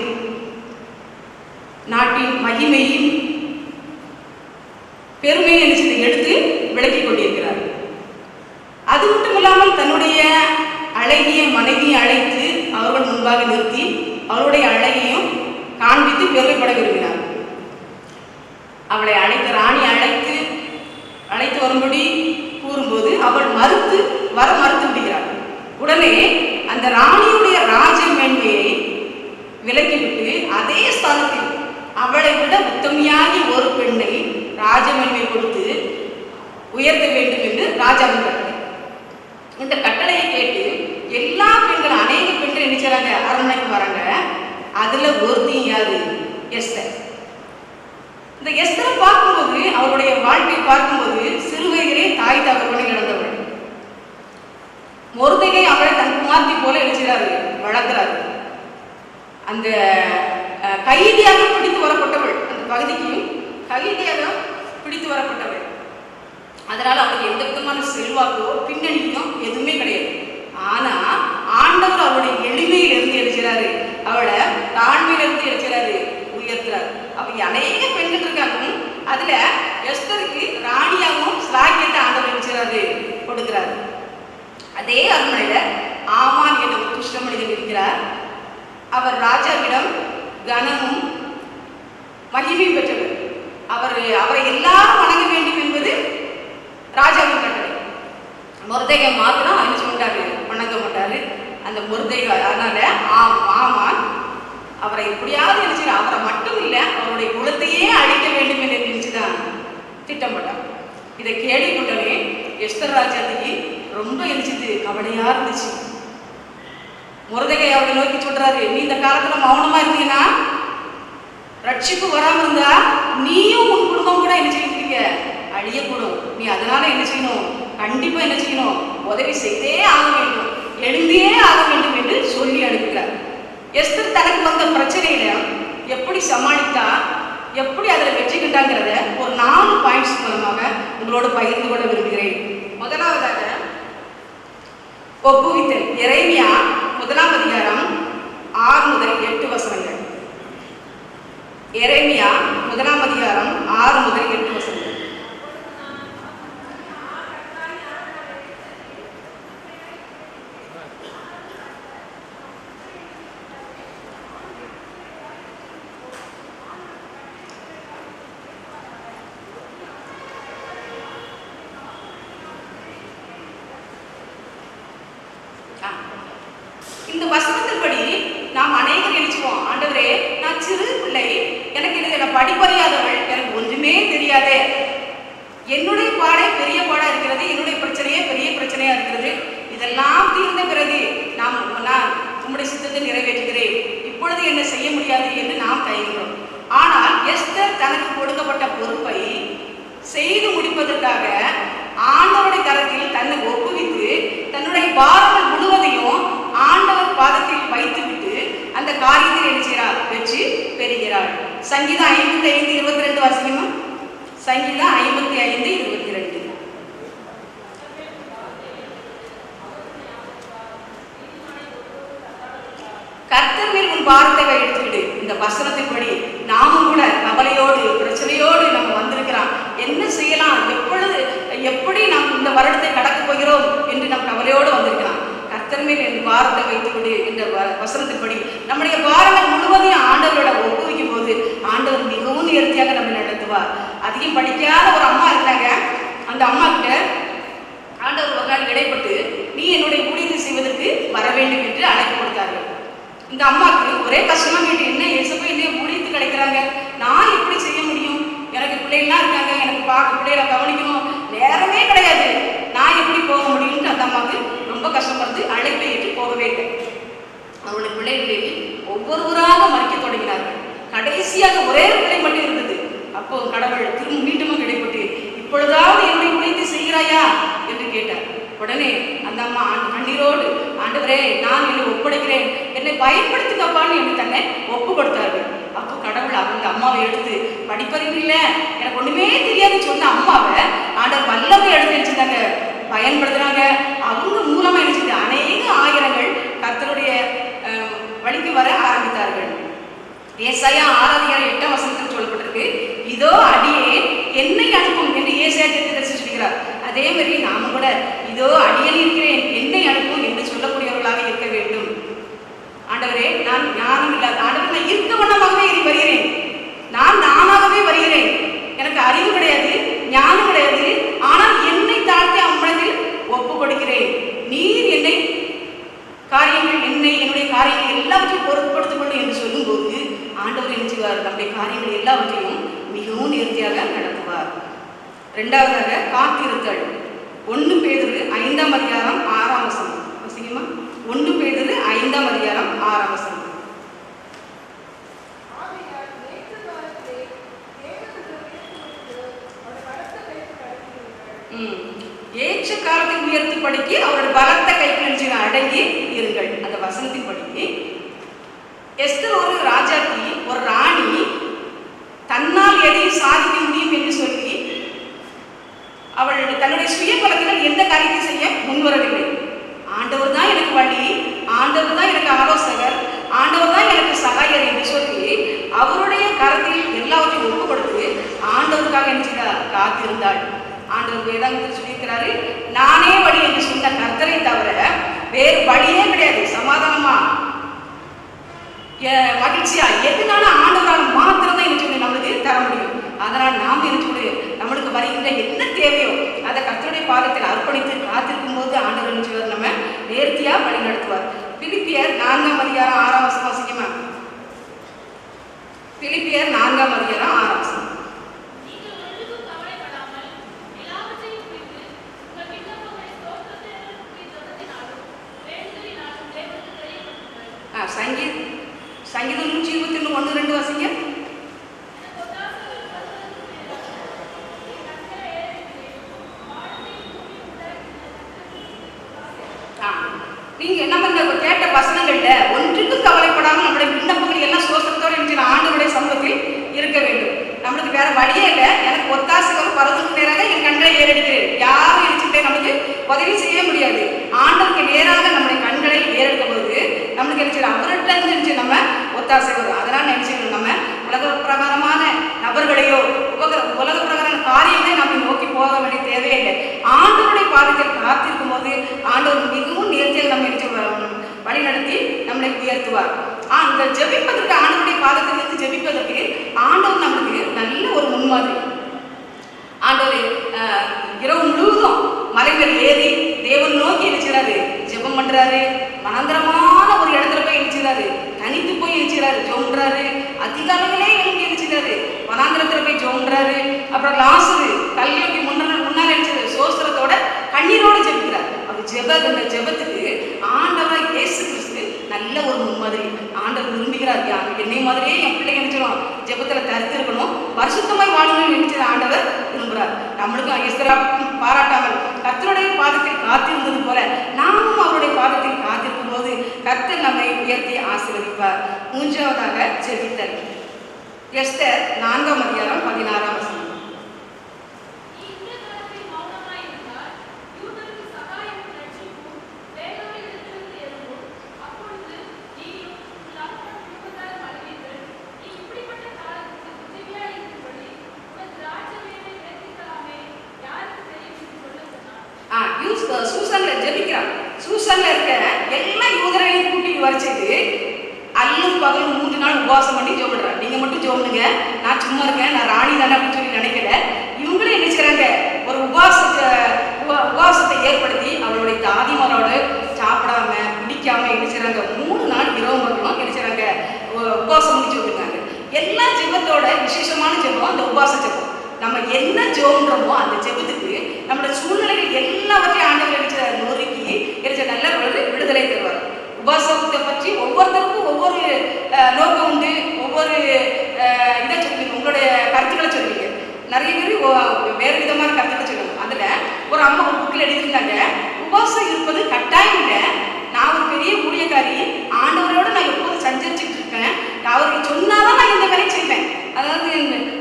நாட்டின் மகிமையும் பெருமையை எடுத்து விளக்கிக் கொண்டிருக்கிறார். அது மட்டும் இல்லாமல் தன்னுடைய அழகிய மனைவியை அழைத்து அவர்கள் முன்பாக நிறுத்தி அவளுடைய அழகையும் காண்பித்து பெருமைப்பட விரும்பினார். அவளை ராணி அழைத்து வரும்படி கூறும்போது அவள் மறுத்து விடுகிறாள். உடனே அந்த ராணியுடைய ராஜ மேன்மையை விலக்கிவிட்டு அதே ஸ்தானத்தில் அவளை விட உத்தமையாகி ஒரு பெண்ணை ராஜமேன்மை கொடுத்து உயர்த்த வேண்டும் என்று ராஜாவின் கட்டளை. இந்த கட்டளையை கேட்டு எல்லா பெண்களும் அநேக பெண்கள் என்ன செய்றாங்க, அரண்மனைக்கு வராங்க. அதுல ஒருத்தையும் யாரு, எஸ்தர். இந்த எஸ்தரை பார்க்கும்போது, அவருடைய வாழ்க்கையை பார்க்கும்போது சிறுவயதிலே தாய் தகப்பனை இழந்தவள். மொர்தெகை அவளை தன் குமார்த்தி போல எழுச்சாரு வளர்க்கிறாரு. அந்த கைதியாக பிடித்து வரப்பட்டவள், அந்த பகுதிக்கு கைதியாக பிடித்து வரப்பட்டவள். அதனால அவளுக்கு எந்த விதமான செல்வாக்கோ பின்னணியும் எதுவுமே கிடையாது. ஆனா ஆண்டவர் அவளுடைய எளிமையிலிருந்து எழுச்சாரு, அவளை தாழ்மையிலிருந்து எழுச்சாரு, உயர்த்துறாரு. அப்ப அநேக பெண்கள் இருக்காங்க. அதுல எஸ்தருக்கு ராணியாகவும் ஸ்லாக்கியத்தை ஆண்டவர் எழுச்சாரு கொடுக்கிறாரு. அதே அரண்மனையில ஆமான் என்ற ஒரு துஷ்ட மனிதன் இருக்கிறார். அவர் ராஜாவிடம் கனமும் மகிமையும் பெற்றவர். அவரை எல்லாரும் வணங்க வேண்டும் என்பது ராஜாவின் கட்டளை. மொர்தெகை மாத்திரம் என்ன சொல்றாரு, வணங்க மாட்டாரு. அந்த மொர்தெகை அதனால ஆமான் அவரை எப்படியாவது நினைச்சு அவரை மட்டும் இல்லை அவருடைய குலத்தையே அழிக்க வேண்டும் என்று நினைச்சுதான் திட்டமிட்டார். இதை கேள்விப்பட்டவே எஸ்தர் ராஜாத்துக்கு ரொம்ப நினைச்சது கவலையா இருந்துச்சு. மொர்தெகை அவரை நோக்கி சொல்றாரு, நீ இந்த காலத்துல மௌனமா இருந்தீங்கன்னா ரட்சிப்பு வராம இருந்தா நீயும் உன் குடும்பம் கூட என்ன செய்யறீங்க, அழியக்கூடும். நீ அதனால என்ன செய்யணும், கண்டிப்பா என்ன செய்யணும், உதவி செய்தே ஆக வேண்டும், எழுந்தே ஆக வேண்டும் என்று சொல்லி அனுப்புகிறார். எஸ்தர் தனக்கு வந்த பிரச்சனையில எப்படி சமாளித்தா, எப்படி அதில் வெற்றி கிட்டாங்கிறத ஒரு 4 பாயிண்ட்ஸ் மூலமாக உங்களோட பகிர்ந்து கொள்ள விரும்புகிறேன். முதலாவதாக ஒப்புவித்தல். எரேமியா 1ஆம் அதிகாரம் 6 முதல் 8 வசனங்கள். எரேமியா 1ஆம் அதிகாரம் 6 முதல் 8 வசனங்கள். இந்த வசனத்தின்படி நாம் அநேகர் நினைச்சுவோம், ஆண்டவரே நான் சிறு பிள்ளை, எனக்கு இதுல படிப்பறியாதவள், எனக்கு ஒன்றுமே தெரியாதே, என்னுடைய பாடே பெரிய பாடா இருக்கிறது, என்னுடைய பிரச்சனையே பெரிய பிரச்சனையா இருக்கிறது, இதெல்லாம் தீர்ந்த பிறகு நான் உம்முடைய சித்தத்தை நிறைவேற்றுகிறேன், இப்பொழுது என்ன செய்ய முடியாது என்று நாம் தயங்குகிறோம். ஆனால் எஸ்தர் தனக்கு கொடுக்கப்பட்ட பொறுப்பை செய்து முடிப்பதற்காக ஆண்டவருடைய கரத்தில் தன்னை ஒப்புவித்து தன்னுடைய பாரங்கள் முழுவதையும் ஆண்டவர் பாதத்தில் வைத்துவிட்டு அந்த காரியத்தில் என்ன செய்கிறார், வெற்றி பெறுகிறார். சங்கீதம் 55:22 வாசிக்குமா? சங்கீதம் 55:22. கர்த்தர் மேல் உன் பாரத்தை எடுத்துவிடு. இந்த வசனத்தின்படி நாமும் கூட கவலையோடு பிரச்சனையோடு நம்ம வந்திருக்கிறோம். என்ன செய்யலாம், எப்படி நாம் இந்த வருடத்தை கடக்க போகிறோம் என்று நாம் கவலையோடு வந்திருக்கிறோம். கர்த்தர் மேல் என் பாரத்தை வைத்துவிடு என்ற வசனத்தின்படி நம்முடைய பாரங்கள் முழுவதையும் ஆண்டவரோட ஒப்புவிக்கும் போது ஆண்டவர் மிகவும் நேர்த்தியாக நம்ம நடத்துவார். அதிகம் படிக்காத ஒரு அம்மா இருந்தாங்க. அந்த அம்மா கிட்ட ஆண்டவர் ஒரு நாள் இடைப்பட்டு நீ என்னுடைய ஊழியத்தை செய்வதற்கு வர வேண்டும் என்று அழைப்பு கொடுத்தார்கள். இந்த அம்மாவுக்கு ஒரே கஷ்டமா கேட்டு, என்ன ஏசப்பா என்னைய ஊழியத்து கிடைக்கிறாங்க, நான் எப்படி செய்ய முடியும், எனக்கு பிள்ளைகள்லாம் இருக்காங்க, எனக்கு பிள்ளைகளை கவனிக்கணும், நேரமே கிடையாது, நான் எப்படி போக முடியும்னு அந்த அம்மாவுக்கு ரொம்ப கஷ்டப்படுது. அழைப்பை ஏற்று போகவே இல்லை. அவருடைய பிள்ளைகளில் ஒவ்வொருவராக மறைக்க தொடங்கினார்கள். கடைசியாக ஒரே பிள்ளை மட்டும் இருந்தது. அப்போ கடவுள் திரும்ப மீண்டும் இடைப்பட்டு இப்பொழுதாவது என்னுடைய ஊழியத்தை செய்கிறாயா என்று கேட்டார். உடனே அந்த அம்மா கண்ணீரோடு, ஆண்டவரே நான் என்னை ஒப்படைக்கிறேன், என்னை பயன்படுத்துக்கப்பான்னு என்று தன்னை ஒப்பு கொடுத்தார்கள். அப்போ கடவுள் அந்த அம்மாவை எடுத்து, படிப்பறிவு இல்லை, எனக்கு ஒண்ணுமே தெரியாதுன்னு சொன்ன அம்மாவை ஆண்டவர் வல்லமை எடுத்து நினைச்சிருந்தாங்க, பயன்படுத்துறாங்க. அவங்க மூலமா நினைச்சது அநேக ஆயிரங்கள் கர்த்தருடைய வழிக்கு வர ஆரம்பித்தார்கள். ஏசாயா 6:8 சொல்லப்பட்டிருக்கு, இதோ அடியே என்னை அனுப்பும் என்று ஏசாயா தீர்க்கதரிசி சொல்கிறார். அதே மாதிரி நாம கூட இதோ அடியேன் இருக்கிறேன், என்னை அனுப்பும் என்று சொல்லக்கூடியவர்களாக இருக்க வேண்டும். ஆண்டவரே, நான் ஞானம் இல்லாத ஆண்டவர், நான் இருக்க வண்ணமாகவே வருகிறேன், நான் நானாகவே வருகிறேன், எனக்கு அறிவு கிடையாது, ஞானம் கிடையாது, ஆனால் என்னை தாழ்த்தி அம்மனத்தில் ஒப்பு கொடுக்கிறேன். நீர் என்னை என்னுடைய காரியங்கள் எல்லாவற்றையும் பொருட்படுத்திக் கொண்டு என்று சொல்லும்போது ஆண்டவர் என்ன செய்வார்? நம்முடைய காரியங்கள் எல்லாவற்றையும் மிகவும் நேர்த்தியாக நடத்துவார். இரண்டாவதாக காத்திருத்தல். 1 பேதுரு 5ஆம் அதிகாரம் 6ஆம் வசனம் வாசிக்குமா? 1 பேதுரு 5ஆம் அதிகாரம் 6ஆம் வசனம். ஏற்ற காலத்தை உயர்த்து படிக்க அவருடைய பலத்த கைப்பிடிச்சு அடங்கி இருங்கள். அந்த வசனத்தின் படி எஸ்தர் ஒரு ராஜாத்தி, ஒரு ராணி, தன்னால் எதையும் சாதிக்க முடியும் என்று சொல்லி அவள் தன்னுடைய சுய பலத்தினால் எந்த காரியத்தை செய்ய முன்வரவில்லை. ஆண்டவர் தான் எனக்கு வழி, ஆண்டவர் தான் எனக்கு ஆலோசகர், ஆண்டவர் தான் எனக்கு சகாயர் என்று சொல்லி அவருடைய கரத்தில் எல்லாவற்றையும் ஒப்பு கொடுத்து ஆண்டவருக்காக என்ன செய்தார்? காத்திருந்தாள். ஆண்டவர் வேதாங்கத்தில் சொல்லியிருக்கிறாரு, நானே வழி என்று சொன்ன கர்த்தரை தவிர வேறு வழியே கிடையாது. சமாதானமா மகிழ்ச்சியா எதுனாலும் ஆண்டவரால் மாத்திரம் தான் சொல்லி நம்மளுக்கு தர முடியும். அதனால் நாம் சொல்லி நம்மளுக்கு வருகின்ற என்ன தேவையோ அதை கர்த்தருடைய பாதத்தில் அர்ப்பணித்து காத்திருக்கும் போது ஆண்டவர் என்ன சொல்வார்? நம்ம நேர்த்தியா வழி நடத்துவார். பிலிப்பியர் 4ஆம் அதிகாரம் 6ஆம் வசனம் வாசிக்குமா? பிலிப்பியர் 4ஆம் அதிகாரம் 6ஆம் வசனம். சங்கீதம் 121 1-2 வாசிங்க. நீங்க நம்ம இந்த கேட்ட வசனங்கள்ல ஒன்றுக்கும் கவலைப்படாமல் நம்முடைய விண்ணப்பங்கள் எல்லாம் சோசனத்தோடு இருந்துச்சு ஆண்டவருடைய சமூகத்தில் இருக்க வேண்டும். நம்மளுக்கு வேற வழியே இல்லை. எனக்கு ஒத்தாசைகள் பரவதுக்கு நேராக என் கண்களை ஏறெடுக்கிறேன். யாரும் இடிச்சுட்டே நம்மளுக்கு உதவி செய்ய முடியாது. ஆண்டவருக்கு நேராக நம்முடைய கண்களை ஏறெடுக்கும் போது நம்மளுக்கு நினைச்சு அவர்கிட்ட இருந்துச்சு நம்ம ஒத்தாசை வரும். அதனால நினைச்சுக்கணும், நம்ம உலக பிரகாரமான நபர்களையோ உலக பிரகாரமான காரியங்களை நம்ம நோக்கி போக வேண்டிய தேவையில்லை. ஆண்டவருடைய பாதத்தில் காத்திருக்கும் போது ஆண்டவர் மிகவும் நேர்த்தியாக நம்ம நினைச்சு வழி நடத்தி நம்மளை உயர்த்துவார். அந்த ஜெபிப்பதற்கு, ஆண்டவருடைய பாதத்திலிருந்து ஜெபிப்பதற்கு ஆண்டவர் நம்மளுக்கு நல்ல ஒரு முன்மாதிரி. ஆண்டவர் இரவு முழுவதும் மலைகள் ஏறி தேவன் நோக்கி எழுச்சிறாரு, ஜெபம் பண்றாரு. மனந்தரமான ஒரு இடத்துல போய் எழுச்சிறாரு, தனித்து போய் எழுச்சிறாரு, ஜோன்றாரு. அதிகாலங்களே எழுப்பி எழுச்சிறாரு, வனாந்திரத்துல போய் ஜோன்றாரு. அப்புறம் லாசரு கல்லுக்கு முன்னால் எழுச்சிறாரு, சோஸ்திரத்தோட கண்ணீரோடு ஜெபிக்கிறார். அந்த ஜெபத்துக்கு ஆண்டவர் இயேசு கிறிஸ்து நல்ல ஒரு முன்மாதிரி. ஆண்டவர் விரும்புகிறார், என்னை மாதிரியே என் பிள்ளைங்க நினைச்சிடும் ஜெபத்துல தரித்திருக்கணும், பரிசுத்தமாய் வாழணும் நினைச்சது ஆண்டவர் விரும்புகிறார். நம்மளுக்கும் எஸ்தரா பாராட்டாமல் கர்த்தருடைய பாதத்தில் காத்திருந்தது போல நாமும் அவருடைய பாதத்தில் காத்திருக்கும் போது கர்த்தர் நம்மை உயர்த்தி ஆசீர்வதிப்பார். 3ஆவதாக ஜெபித்தல். எஸ்தர் 4ஆம் அதிகாரம் 16ஆம் வசனம். சூசான்ல ஜெபிக்கிறான். சூசான்ல இருக்க எல்லா யூதரையும் கூட்டிட்டு வரைச்சது அல்லும் பகலும் 3 நாள் உபவாசம் பண்ணி ஜெபிடுறான். நீங்க மட்டும் ஜெபனுங்க, நான் சும்மா இருக்கேன், நான் ராணி தானே அப்படின்னு சொல்லி நினைக்கல. இவங்களே என்ன செய்றாங்க? ஒரு உபவாசத்தை ஏற்படுத்தி அவளுடைய தாதிமாரோடு சாப்பிடாம குடிக்காம என்ன செய்றாங்க? 3 நாள் இரவு பகலும் என்ன செய்றாங்க? உபவாசம் முடிச்சு விட்டுருக்காங்க. எல்லா ஜெபத்தோட விசேஷமான ஜெபம் அந்த உபவாச ஜெபம். நம்ம என்ன ஜெபம்ன்றோமோ அந்த ஜெபத்துக்கு நம்மளோட சூழ்நிலைகள் எல்லாவற்றையும் ஆண்டவர் நொறுக்கி எரிச்ச நல்ல விடுதலை தருவார். உபவாசத்தை பற்றி ஒவ்வொருத்தருக்கும் ஒவ்வொரு நோக்கம் உண்டு, ஒவ்வொரு இதை சொல்லுவீங்க, உங்களுடைய கருத்துக்களை சொல்லுவீங்க. நிறைய பேர் வேறு விதமான கருத்துக்களை சொல்லுவாங்க. அதுல ஒரு அம்மா ஒரு புக்கில் எழுதியிருந்தாங்க, உபவாசம் இருப்பது கட்டாயம் இல்லை, நான் ஒரு பெரிய ஊழியக்காரி, ஆண்டவரோட நான் எப்போதும் சஞ்சரிச்சுட்டு இருக்கேன், அவருக்கு சொன்னாதான் நான் இந்த வேலையை செய்வேன். அதாவது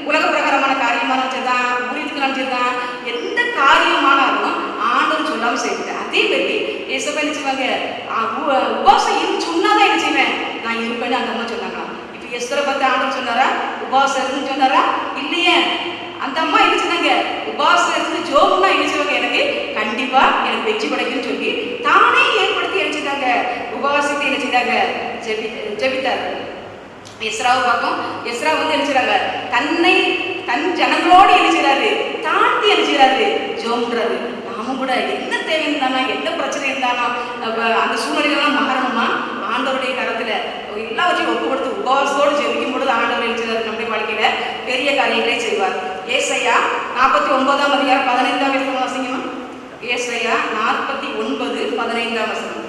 உலக பிரகாரமான காரியமா நினைச்சதுதான், ஊழியத்துக்கு நினைச்சதுதான், எந்த காரியமானாலும் ஆண்டவர் சொல்லாமல் செய்வேன். அதே மாதிரி ஏசப்பா என்ன செய்வாங்க? உபவாசம் இருந்து சொன்னாதான் என்ன செய்வேன், நான் இருப்பேன்னு அந்த அம்மா சொன்னாங்க. இப்போ எஸ்தரை பார்த்து ஆண்டவர் சொன்னாரா உபவாசம் இருக்குன்னு சொன்னாரா? இல்லையே. அந்த அம்மா என்ன சொன்னாங்க? உபவாசம் இருந்து ஜோம்னா என்ன செய்வாங்க? எனக்கு கண்டிப்பா கண்டிப்பா எனக்கு வெற்றி கிடைக்கும்னு சொல்லி தானே ஏற்படுத்தி எழுச்சிட்டாங்க, உபவாசத்தை எழுச்சிட்டாங்க, ஜெபித்தார். எஸ்ராவை பார்க்கும். எஸ்ரா வந்து எழுச்சுறாங்க, தன் ஜனங்களோடு எழுச்சுறாரு, தாண்டி எழுச்சுறாரு, ஜோம்ன்றாரு. நாமும் கூட என்ன தேவை இருந்தானா, என்ன பிரச்சனை இருந்தானா, அந்த சூழ்நிலைகள்லாம் மாறணுமா, ஆண்டவருடைய கரத்துல எல்லாவற்றையும் ஒப்பு கொடுத்து உபவாசத்தோடு ஜெபிக்கும் பொழுது ஆண்டவர் எழுச்சுறாரு நம்முடைய வாழ்க்கையில பெரிய காரியங்களை செய்வார். ஏசாயா 49ஆம் அதிகாரம் 15ஆம் வசனம் வாசிங்கம்மா. ஏசாயா 49:15 வசனம்.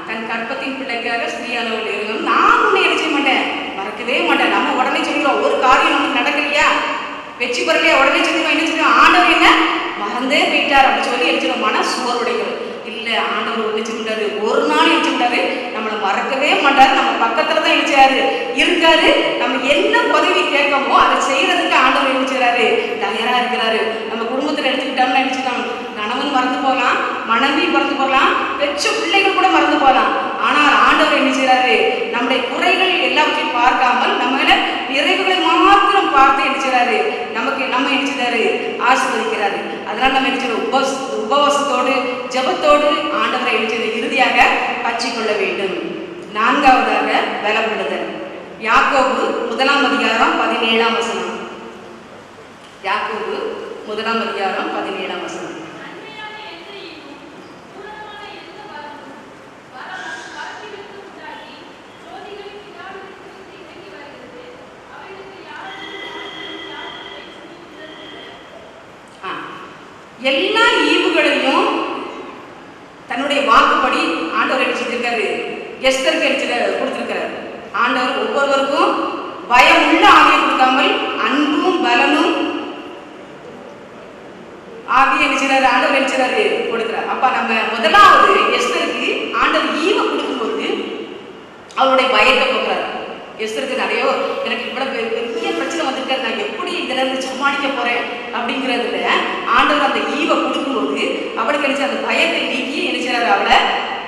தன் கற்பத்தின் பிள்ளைக்காக ஸ்திரீயானவள் இருக்கணும், நான் உன்னை என்ன செய்ய மாட்டேன், மறக்கவே மாட்டேன். நம்ம உடனே சொல்லிடுவோம், ஒரு காரியம் நமக்கு நடக்கலையா, வெற்றி பெறலையா, உடனே சொல்லிடுவோம் என்ன சொல்லுவோம், ஆண்டவர் என்ன மறந்தே போயிட்டார் அப்படின்னு சொல்லி எழுச்சிடும். மன சோர்வுடைகள் இல்லை, ஆண்டவர் எழுச்சிக்கிட்டாரு, ஒரு நாள் எழுச்சிக்கிட்டாரு, நம்மளை மறக்கவே மாட்டாரு, நம்ம பக்கத்துல தான் எழுச்சாரு இருக்காரு. நம்ம என்ன உதவி கேட்கமோ அதை செய்யறதுக்கு ஆண்டவர் எழுச்சுறாரு, தயாரா இருக்கிறாரு. நம்ம குடும்பத்துல எடுத்துக்கிட்டோம்னா எழுச்சிட்டோம், கணவன் மறந்து போகலாம், மனைவி மறந்து போகலாம், பெற்ற பிள்ளைகள் கூட மறந்து போகலாம். ஆனால் ஆண்டவர் என்ன செய்யறாரு, நம்முடைய குறைகள் எல்லாவற்றையும் பார்க்காமல் நம்ம நிறைவுகளை மாத்திரம் பார்த்து என்ன செய்யறாரு, நம்ம என்ன செய்யறாரு, ஆசீர்வதிக்கிறாரு. அதனால நம்ம என்ன செய்யறோம், உபவாசத்தோடு ஜெபத்தோடு ஆண்டவரை என்ன செய்ய இறுதியாக பற்றிக்கொள்ள வேண்டும். 4ஆவதாக பலப்படுதல். யாக்கோபு 1ஆம் அதிகாரம் 17ஆம் வசனம். யாக்கோபு 1ஆம் அதிகாரம் 17ஆம் வசனம். எல்லா ஈவுகளையும் தன்னுடைய வாக்குப்படி ஆண்டவர் எழுச்சிருக்காரு, எஸ்தருக்கு கொடுத்திருக்கிறார். ஆண்டவர் ஒவ்வொருவருக்கும் பயம் உள்ள ஆவியை கொடுக்காமல் அன்பும் பலனும் ஆவியை எழுச்சிறாரு, ஆண்டவர் எழுச்சிறாரு கொடுக்கிறார். அப்ப நம்ம முதலாவது எஸ்தருக்கு ஆண்டவர் ஈவை கொடுக்கும்போது அவருடைய பயத்தை கொடுக்குறாரு. எஸ்தருக்கு நிறைய எனக்கு இவ்வளவு பெரிய பிரச்சனை வந்துட்டு நான் எப்படி இதுல இருந்து சமாளிக்க போறேன் அப்படிங்கிறதுல ஆண்டவர் அந்த ஈவை கொடுக்கும்போது அவளுக்கு நினைச்ச அந்த பயத்தை நீக்கி நினைச்சாரு, அவளை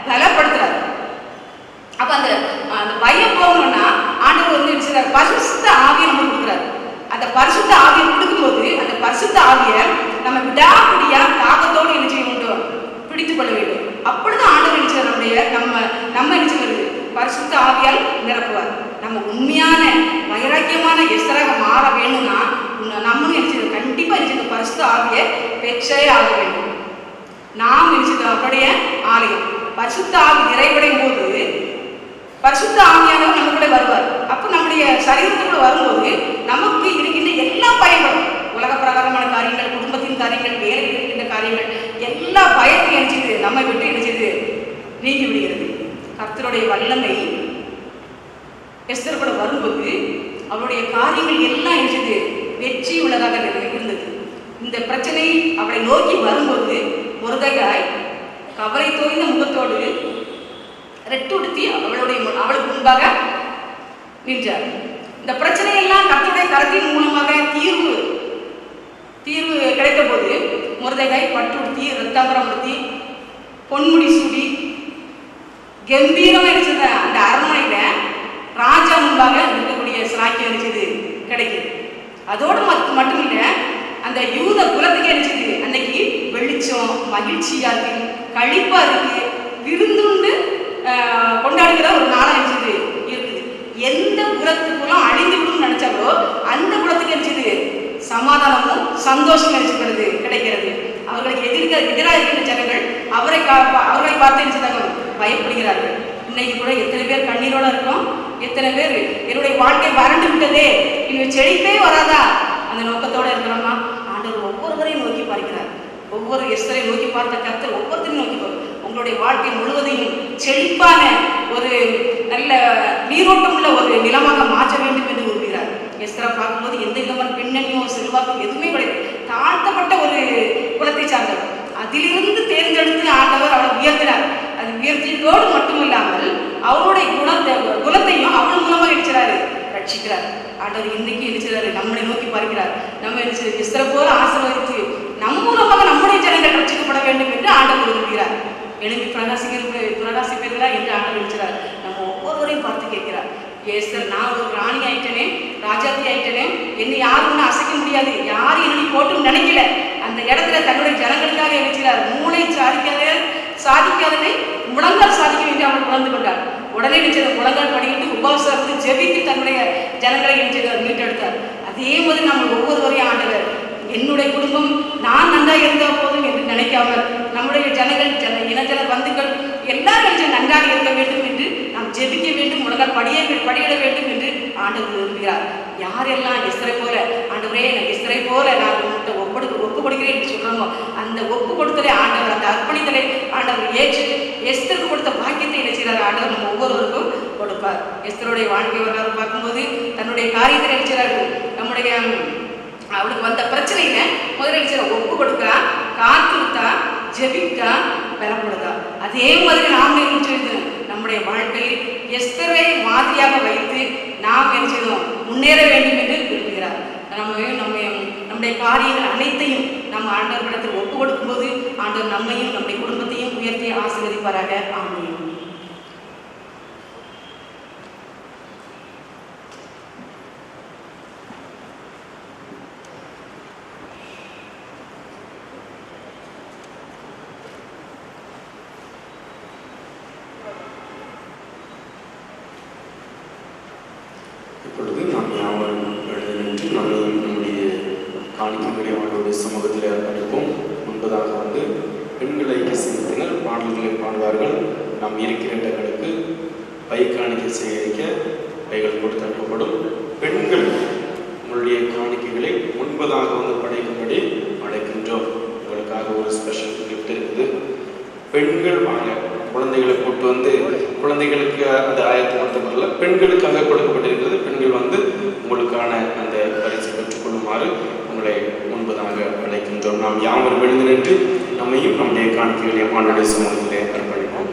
பலப்படுத்துறாரு. அப்ப அந்த பயம் போகணும்னா ஆண்டவர் வந்து நினைச்சாரு, பரிசுத்த ஆவியை நம்ம கொடுக்குறாரு. அந்த பரிசுத்த ஆவியை கொடுக்கும்போது அந்த பரிசுத்த ஆவியை நம்ம விடாப்பிடியா தாகத்தோடு என்ன செய்ய வேண்டும், பிடித்து கொள்ள வேண்டும். அப்பொழுது ஆண்டவர் நினைச்சார் நம்ம நினைச்சு வருது பரிசுத்த ஆவியால் நிரப்புவார். நம்ம உண்மையான வைராக்கியமான எஸ்தராக மாற வேணும்னா நம்மளும் நினைச்சது கண்டிப்பா நினைச்சது பரிசுத்த ஆவியை பெற்றே ஆக வேண்டும். நாம் நினைச்சது அப்படியே ஆலயம் பரிசுத்த ஆவி நிறைவடையும் போது பரிசுத்த ஆவியானவர் நம்ம கூட வருவார். அப்போ நம்முடைய சரீரத்துக்குள்ள வரும்போது நமக்கு இருக்கின்ற எல்லா பயங்களும், உலக பிரகாரமான காரியங்கள், குடும்பத்தின் காரியங்கள், வேலையில் இருக்கின்ற காரியங்கள், எல்லா பயத்தையும் நினைச்சது நம்மை விட்டு நினைச்சது நீங்கி விடுகிறது. கர்த்தருடைய வல்லமை எஸ்தர் கூட வரும்போது அவருடைய காரியங்கள் எல்லாம் நினைச்சது வெற்றி உள்ளதாக இருந்தது. இந்த பிரச்சனை அவளை நோக்கி வரும்போது மொர்தெகாய் கவலை தோய்ந்த முகத்தோடு ரெட்டுடுத்தி அவளுக்கு முன்பாக நின்றார். இந்த பிரச்சனையெல்லாம் கர்த்தருடைய கரத்தின் மூலமாக தீர்வு கிடைத்த போது மொர்தெகாய் பட்டுடுத்தி ரத்தாம்பரம் உடுத்தி பொன்முடி சூடி கம்பீரமா இருந்தது. அந்த அரண்மனையில ராஜா முன்பாக இருக்கக்கூடிய சாக்கியம் இருந்தது கிடைக்குது. அதோடு மட்டும் இல்லை, அந்த யூத குலத்துக்கு அடிச்சது அன்னைக்கு வெளிச்சம், மகிழ்ச்சியா இருக்கு, கழிப்பா இருக்கு, விருந்துண்டு கொண்டாடுகிற ஒரு நாளா இருந்தது இருக்குது. எந்த குலத்துக்குலாம் அழிந்து விடும் நினைச்சாலோ அந்த குலத்துக்கு அடிச்சது சமாதானமும் சந்தோஷம் நினைச்சுக்கிறது கிடைக்கிறது. அவர்களுக்கு எதிராக இருக்கின்ற ஜனங்கள் அவர்களை பார்த்து நினைச்சதாக பயப்படுகிறார்கள். இன்னைக்கு கூட எத்தனை பேர் கண்ணீரோட இருக்கோம், எத்தனை பேர் என்னுடைய வாழ்க்கை வறண்டு விட்டதே, இன்னும் செழிப்பே வராதா, அந்த நோக்கத்தோட இருக்கிறோமா? ஆண்டவர் ஒவ்வொருவரையும் நோக்கி பார்க்கிறார். ஒவ்வொரு எஸ்தரை நோக்கி பார்த்த கர்த்தர் ஒவ்வொருத்தரையும் நோக்கி உங்களுடைய வாழ்க்கை முழுவதையும் செழிப்பான ஒரு நல்ல நீரோட்டம் உள்ள ஒரு நிலமாக மாற்ற வேண்டும் என்று விரும்புகிறார். எஸ்தரை பார்க்கும்போது எந்த விதமான பின்னணியோ செல்வாக்கும் எதுவுமே கிடையாது. தாழ்த்தப்பட்ட ஒரு குலத்தை சார்ந்தவர், அதிலிருந்து தேர்ந்தெடுத்து ஆண்டவர் அவளை உயர்த்தினார். அது உயர்த்தியதோடு மட்டுமில்லாமல் அவருடைய குலத்தையும் அவள் மூலமாக நினைச்சாரு ரட்சிக்கிறார். ஆண்டவர் இன்னைக்கு நினைச்சாரு நம்மளை நோக்கி பார்க்கிறார். நம்ம நினைச்சது எஸ்தரை போல ஆசீர்வதித்து நம் மூலமாக நம்முடைய ஜனங்கள் ரட்சிக்கப்பட வேண்டும் என்று ஆண்டவர் விரும்புகிறார். எழுப்பி பிரகாசிப்பீர்களா என்று ஆண்டவர் நினைச்சார். நம்ம ஒவ்வொருவரையும் பார்த்து கேட்கிறார், எஸ்தர் நான் ஒரு ராணி ஆயிட்டனே, ராஜாத்தி ஆயிட்டனே, என்னை யாரும் ஒன்றும் அசைக்க முடியாது, யாரும் என்னை போட்டு நினைக்கல. அந்த இடத்துல தன்னுடைய ஜனங்களுக்காக நினைச்சார். மூளை சாதிக்காதனை முழங்கால் சாதிக்க வேண்டிய அவள் உணர்ந்து கொண்டார். உடனே நினைச்சது முழங்கால் படிக்கிட்டு உபவாசம் இருந்து ஜெபித்து தன்னுடைய ஜனங்களை நினைச்சது மீட்டெடுத்தார். அதே மாதிரி நம்ம ஒவ்வொருவரையும் ஆண்டவர் என்னுடைய குடும்பம் நான் நன்றாக இருந்தால் போதும் என்று நினைக்காமல் நம்முடைய ஜனங்கள் இனஜன பந்துக்கள் எல்லாரும் நன்றாக இருக்க வேண்டும் என்று நாம் ஜெபிக்க வேண்டும், முழங்கால் படியிட வேண்டும் என்று ஆண்டவர் விரும்புகிறார். யாரெல்லாம் எஸ்தரை போல ஆண்டவரே எனக்கு எஸ்தரை போல நான் உங்கள்கிட்ட ஒப்பு கொடுக்கிறேன் என்று சொல்கிறோமோ அந்த ஒப்பு கொடுத்தலை ஆண்டவர், அந்த அர்ப்பணித்தலை ஆண்டவர் ஏற்று எஸ்தருக்கு கொடுத்த பாக்கியத்தை என்ன செய்கிறார் ஆண்டவர் நம்ம ஒவ்வொருவருக்கும் கொடுப்பார். எஸ்தருடைய வாழ்க்கை வரலாறு பார்க்கும்போது தன்னுடைய காரியத்தை நினைச்சார்கள். நம்முடைய அவளுக்கு வந்த பிரச்சனையில முதலமைச்சரை ஒப்பு கொடுத்தா, காத்துத்தா, ஜெபித்தா, பலப்படுதா. அதே மாதிரி நாம் நினைச்சிருந்தோம் நம்முடைய வாழ்க்கையில் எஸ்தரை மாதிரியாக வைத்து நாம் என்ன செய்தோம் முன்னேற வேண்டும் என்று விரும்புகிறார். நம்முடைய காரியங்கள் அனைத்தையும் நம்ம ஆண்டவர்களிடத்தில் ஒப்பு கொடுக்கும்போது ஆண்டவர் நம்மையும் நம்முடைய குடும்பத்தையும் உயர்த்தி ஆசீர்வதிப்பாராக. ஆமென். இப்பொழுது நாம் யாவரும் எழுந்து நம்முடைய காணிக்கைகளை அவர்களுடைய சமூகத்தில் அனுப்போம். முன்பதாக பெண்கள் ஐக்கிய சங்கத்தினர் பாடல்களை பாடுவார்கள். நாம் இருக்கிற இடங்களுக்கு பை காணிக்கை சேகரிக்க பைகள் கொடுத்து அனுப்பப்படும். பெண்கள் உங்களுடைய காணிக்கைகளை முன்பதாக படைக்கும்படி அழைக்கின்றோம். உங்களுக்காக ஒரு ஸ்பெஷல் கிஃப்ட் இருக்குது. பெண்கள் வாங்க, குழந்தைகளை கூட்டு குழந்தைகளுக்கு அந்த ஆயத்தப்படுத்தப்படல, பெண்களுக்காக கொடுக்கப்பட்டிருக்கிறது. பெண்கள் உங்களுக்கான அந்த பரிசு பெற்றுக்கொள்ளுமாறு உங்களை முன்பதாக அழைக்கின்றோம். நாம் யாவரும் எழுந்து நின்று நம்மையும் நம்முடைய காணிக்கைகளையும் ஆண்டவருடைய சமூகத்திலே அர்ப்பணிப்போம்.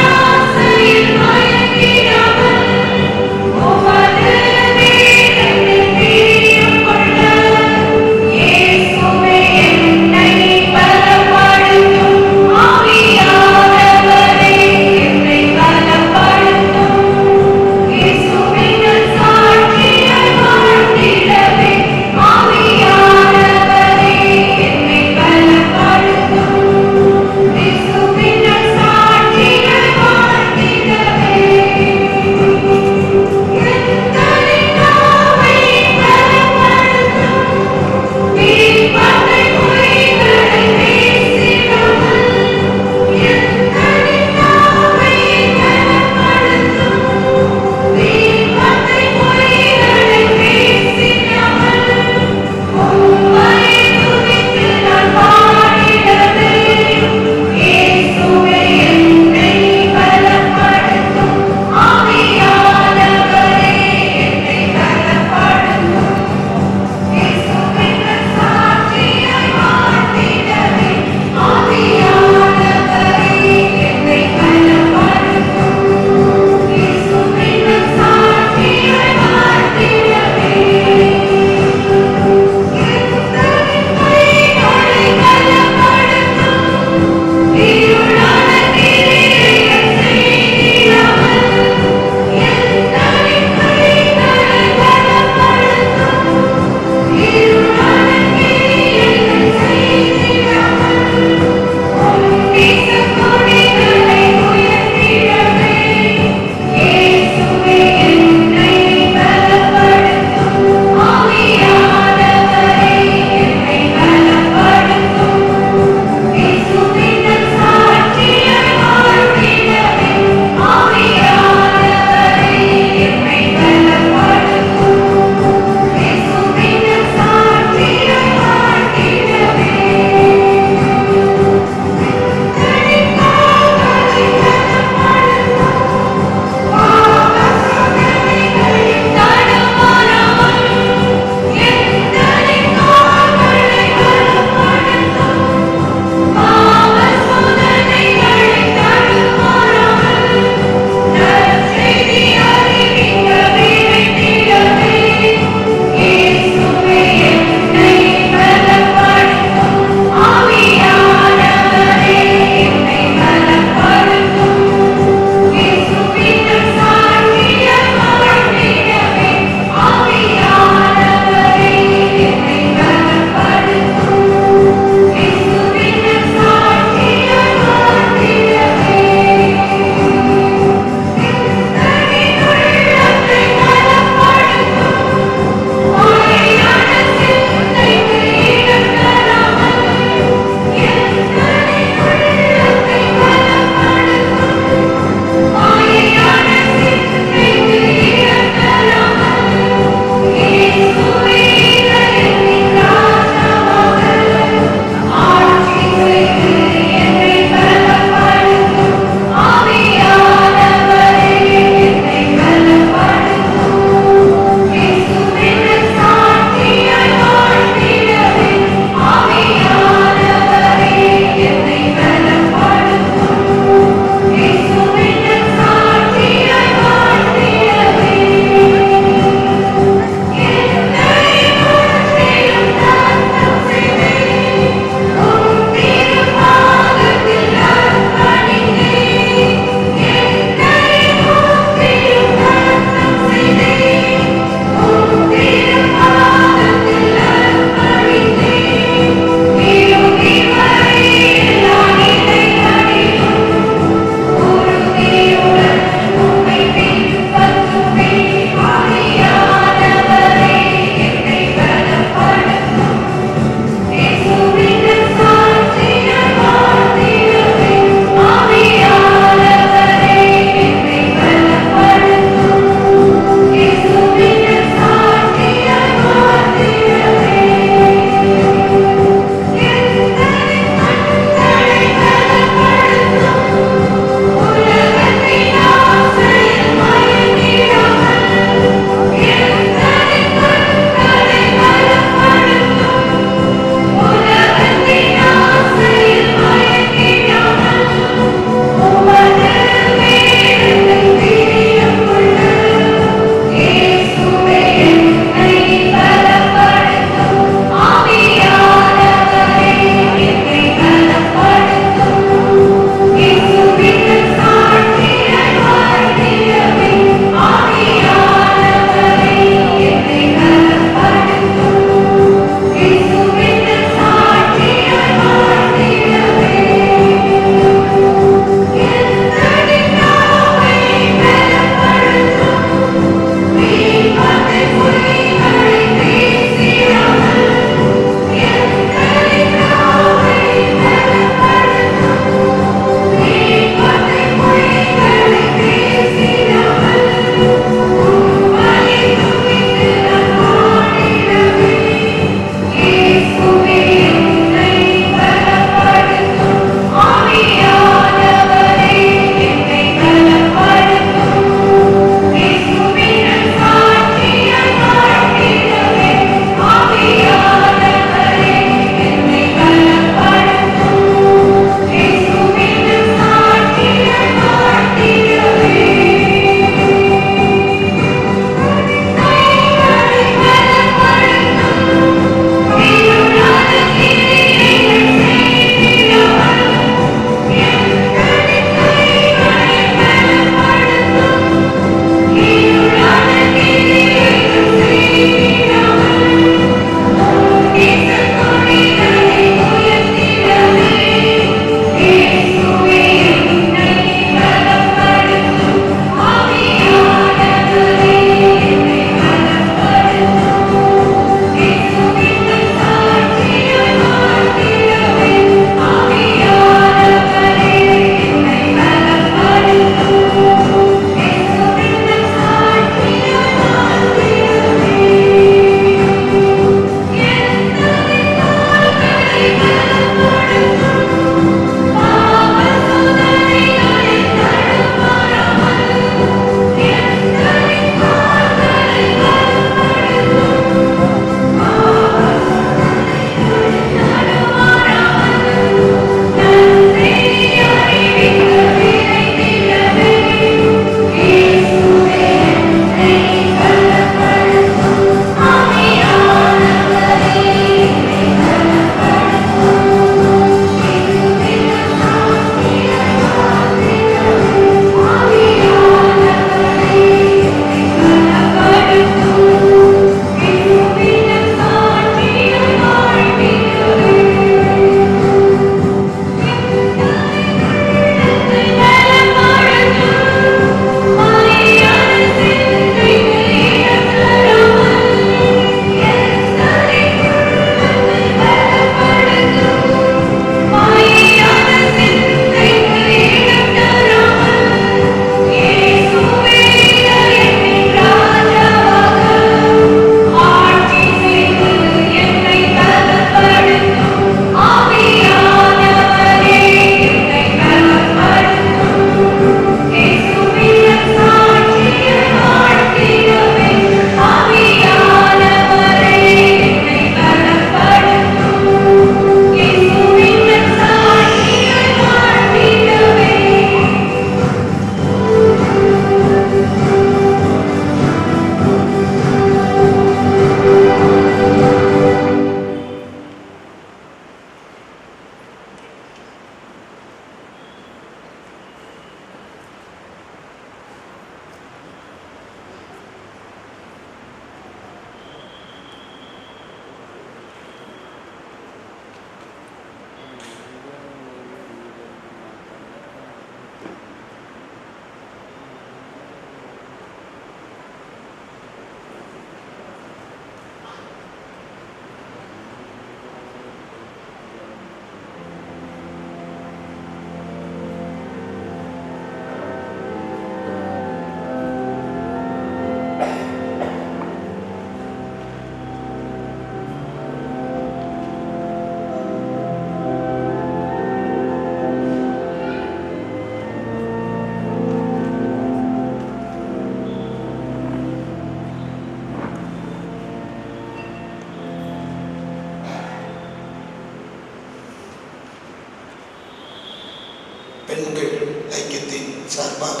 பெண்கள் ஐக்கியத்தின் சார்பாக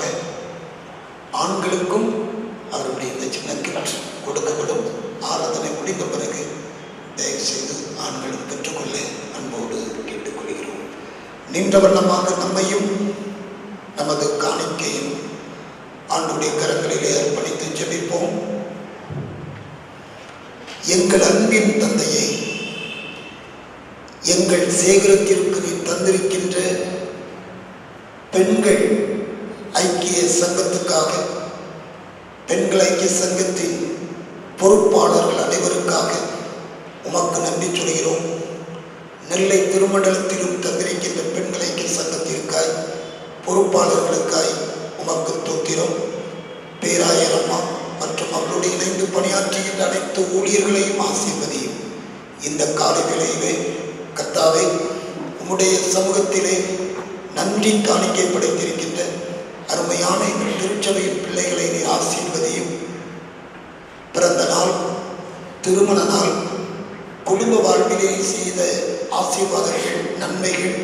ஆண்களுக்கும் அவருடைய இந்த சின்ன கிஃப்ட் கொடுக்கப்படும். ஆராதனை முடிந்த பிறகு தயவுசெய்து ஆண்களும் பெற்றுக்கொள்ள அன்போடு கேட்டுக்கொள்கிறோம். நின்ற வண்ணமாக நம்மையும் நமது காணிக்கையும் ஆண்டுடைய கரங்களிலே அர்ப்பணித்து ஜெபிப்போம். எங்கள் அன்பின் தந்தையை, எங்கள் சேகரத்திற்கு நீ தந்திருக்கின்ற பெண்கள் ஐக்கிய சங்கத்துக்காக, பெண்கள் ஐக்கிய சங்கத்தின் பொறுப்பாளர்கள் அனைவருக்காக உமக்கு நன்றி சொல்கிறோம். நெல்லை திருமண்டலத்திலும் தந்திருக்கின்ற பெண்கள் ஐக்கிய சங்கத்திற்காய், பொறுப்பாளர்களுக்காய் உமக்கு தோத்திரம். பேராயர் அம்மா மற்றும் அவர்களுடைய இணைந்து பணியாற்றுகின்ற அனைத்து ஊழியர்களையும் ஆசீர்வதியும். இந்த காலை வேளையிலே கர்த்தாவே, உம்முடைய சமூகத்திலே நன்றி காணிக்கை படைத்திருக்கின்ற அருமையான எங்கள் திருச்சபையின் பிள்ளைகளை நீ ஆசீர்வதியும். பிறந்த நாள், திருமண நாள், குடும்ப வாழ்விலே செய்த ஆசீர்வாதங்கள், நன்மைகள்,